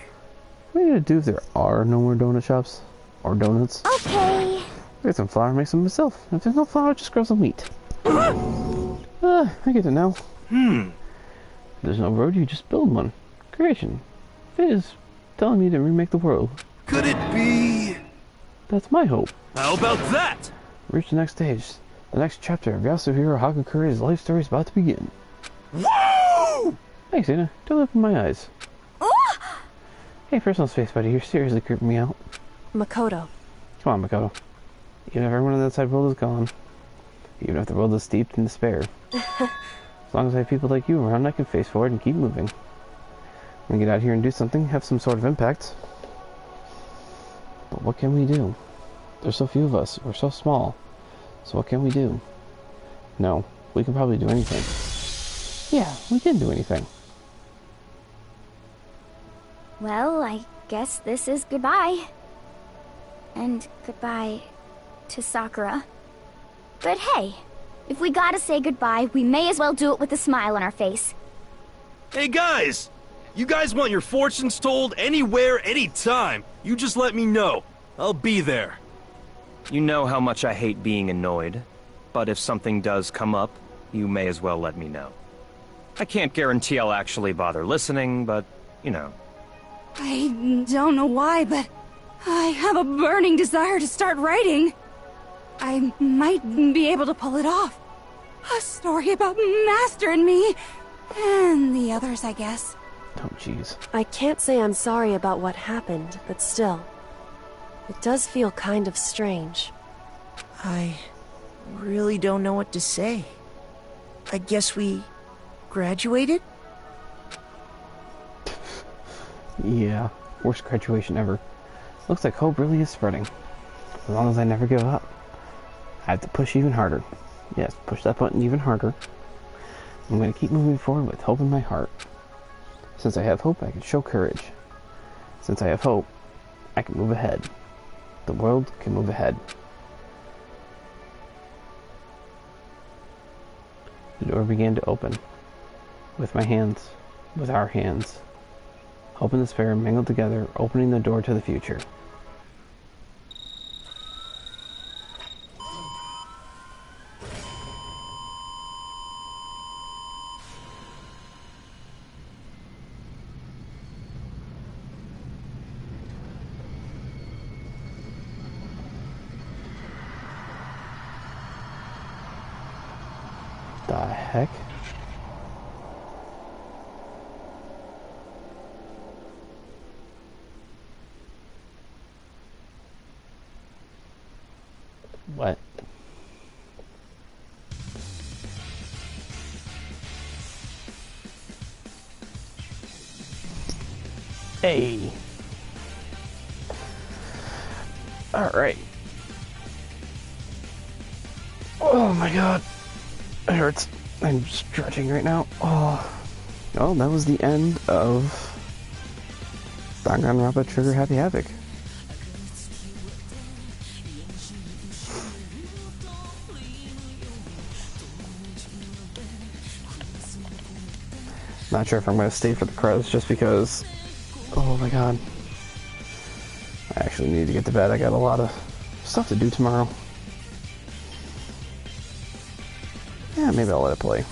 What are you going to do if there are no more donut shops? Or donuts? Okay. Get some flour and make some myself. If there's no flour, just grow some wheat. I get it now. If there's no road, you just build one. Creation. Fizz. Telling me to remake the world. Could it be... That's my hope. How about that? Reach the next stage. The next chapter of Yasuhiro Hakukure's life story is about to begin. Woo! Thanks, Anna. Don't open my eyes. Hey, personal space buddy, you're seriously creeping me out. Makoto. Come on, Makoto. Even if everyone in the outside world is gone. Even if the world is steeped in despair. As long as I have people like you around, I can face forward and keep moving. When we get out here and do something, have some sort of impact. But what can we do? There's so few of us. We're so small. So what can we do? No, we can probably do anything. Yeah, we can do anything. Well, I guess this is goodbye. And goodbye to Sakura. But hey, if we gotta say goodbye, we may as well do it with a smile on our face. Hey guys! You guys want your fortunes told anywhere, anytime. You just let me know. I'll be there. You know how much I hate being annoyed, but if something does come up, you may as well let me know. I can't guarantee I'll actually bother listening, but, you know. I don't know why, but I have a burning desire to start writing. I might be able to pull it off. A story about Master and me, and the others, I guess. Oh, jeez. I can't say I'm sorry about what happened, but still. It does feel kind of strange. I really don't know what to say. I guess we graduated? Yeah, worst graduation ever. Looks like hope really is spreading. As long as I never give up. I have to push even harder. Yes, push that button even harder. I'm going to keep moving forward with hope in my heart. Since I have hope, I can show courage. Since I have hope, I can move ahead. The world can move ahead. The door began to open. With my hands, with our hands. Hope and despair mingled together, opening the door to the future. The heck? What? Hey. All right. Oh my god. It hurts. I'm stretching right now. Oh. Well, that was the end of Danganronpa Trigger Happy Havoc. Not sure if I'm going to stay for the credits just because, oh my god, I actually need to get to bed. I got a lot of stuff to do tomorrow. Yeah, maybe I'll let it play.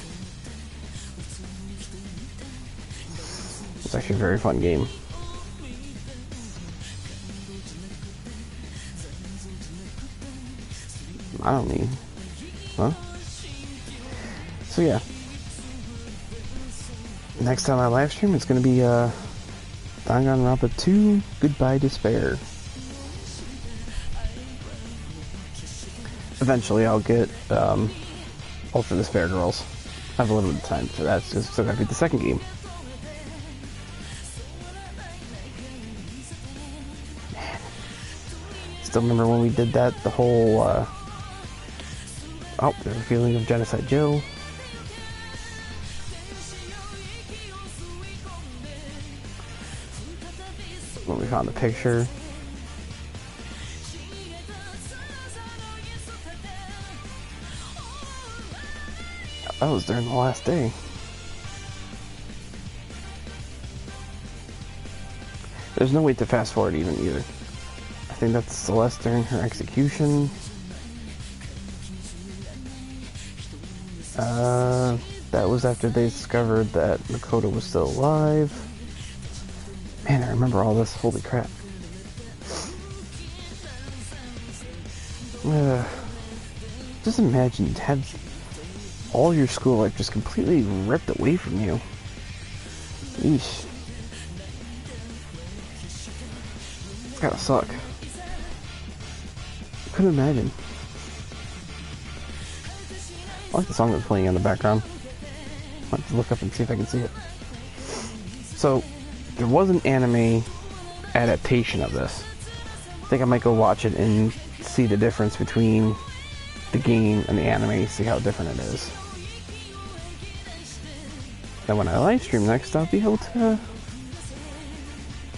It's actually a very fun game. I don't need, huh? So yeah. Next time I live stream, it's going to be Danganronpa 2, Goodbye Despair. Eventually I'll get Ultra Despair Girls. I have a little bit of time for that, so still gotta beat the second game. Man. Still remember when we did that, the whole, oh, there's a feeling of Genocide Joe. When we found the picture. That was during the last day. There's no way to fast forward even either. I think that's Celeste during her execution. That was after they discovered that Makoto was still alive. Man, I remember all this. Holy crap. Just imagine you'd have all your school life just completely ripped away from you. Eesh. It's gotta suck. I couldn't imagine. I like the song that's playing in the background. I'll have to look up and see if I can see it. So, there was an anime adaptation of this. I think I might go watch it and see the difference between the game and the anime, see how different it is. And when I live stream next, I'll be able to...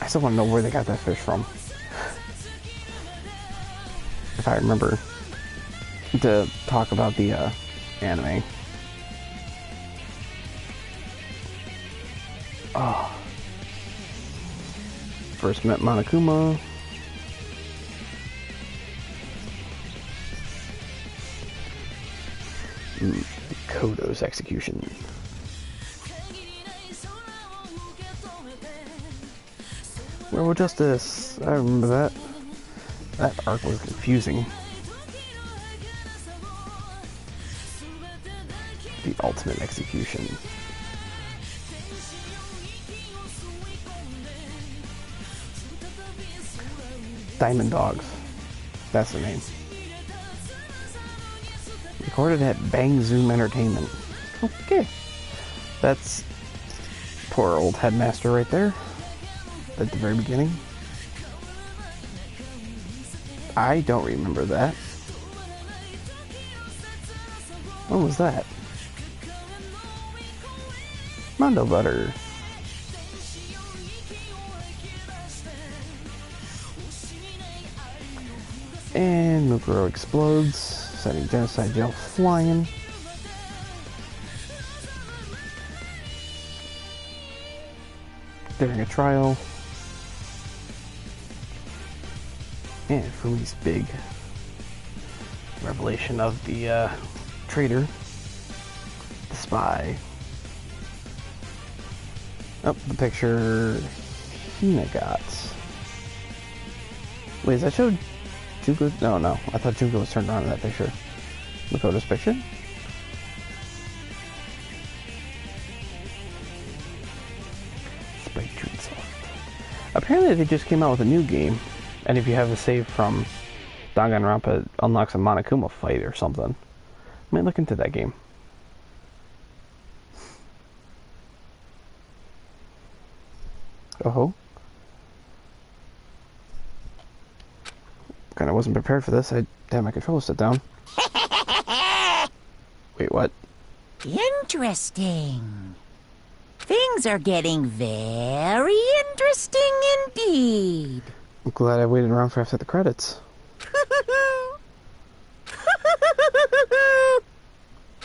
I still want to know where they got that fish from. If I remember to talk about the anime. Oh. First met Monokuma. Kodo's execution. Where was Justice? I remember that. That arc was confusing. The ultimate execution. Diamond Dogs. That's the name. Recorded at Bang Zoom Entertainment. Okay. That's poor old headmaster right there. At the very beginning. I don't remember that. When was that? Mondo Butter. And Mukuro explodes, setting Genocide Gel flying. During a trial. And Fumi's big revelation of the traitor, the spy. Oh, the picture Hina got. Wait, is that show Junko? No. I thought Junko was turned around in that picture. Makoto's picture? Sprite Treat Soft. Apparently they just came out with a new game. And if you have a save from Danganronpa, it unlocks a Monokuma fight or something. I might look into that game. Oh-ho. Kinda wasn't prepared for this. I had my controller set down. Wait, what? Interesting. Things are getting very interesting indeed. I'm glad I waited around for after the credits.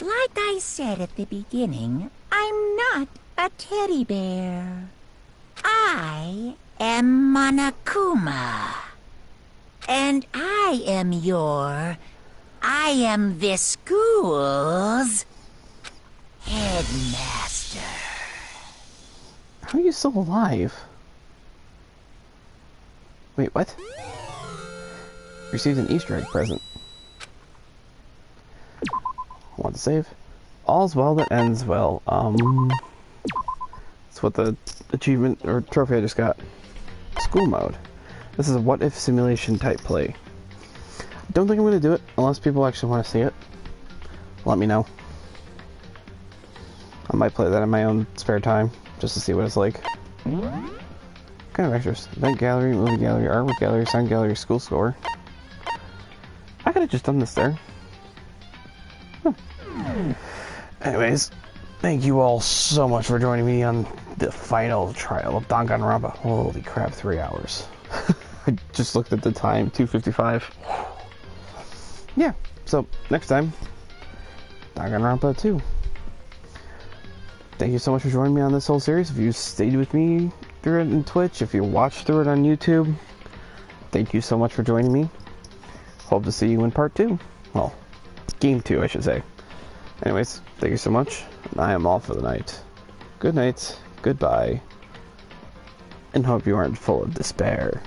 Like I said at the beginning, I'm not a teddy bear. I am Monokuma. And I am this school's headmaster. How are you still alive? Wait, what? Received an Easter egg present. Want to save? All's well that ends well. That's what the achievement or trophy I just got. school mode. This is a what-if simulation type play. Don't think I'm going to do it unless people actually want to see it. Let me know. I might play that in my own spare time, just to see what it's like. What kind of extras? Event gallery, movie gallery, artwork gallery, sound gallery, school score. I could have just done this there. Anyways, thank you all so much for joining me on the final trial of Danganronpa. Holy crap, 3 hours. I just looked at the time, 2:55. Yeah, so next time, Danganronpa 2. Thank you so much for joining me on this whole series. If you stayed with me through it on Twitch, if you watched through it on YouTube, thank you so much for joining me. Hope to see you in part 2. Well, game 2, I should say. Anyways, thank you so much. I am off for the night. Good night, goodbye, and hope you aren't full of despair.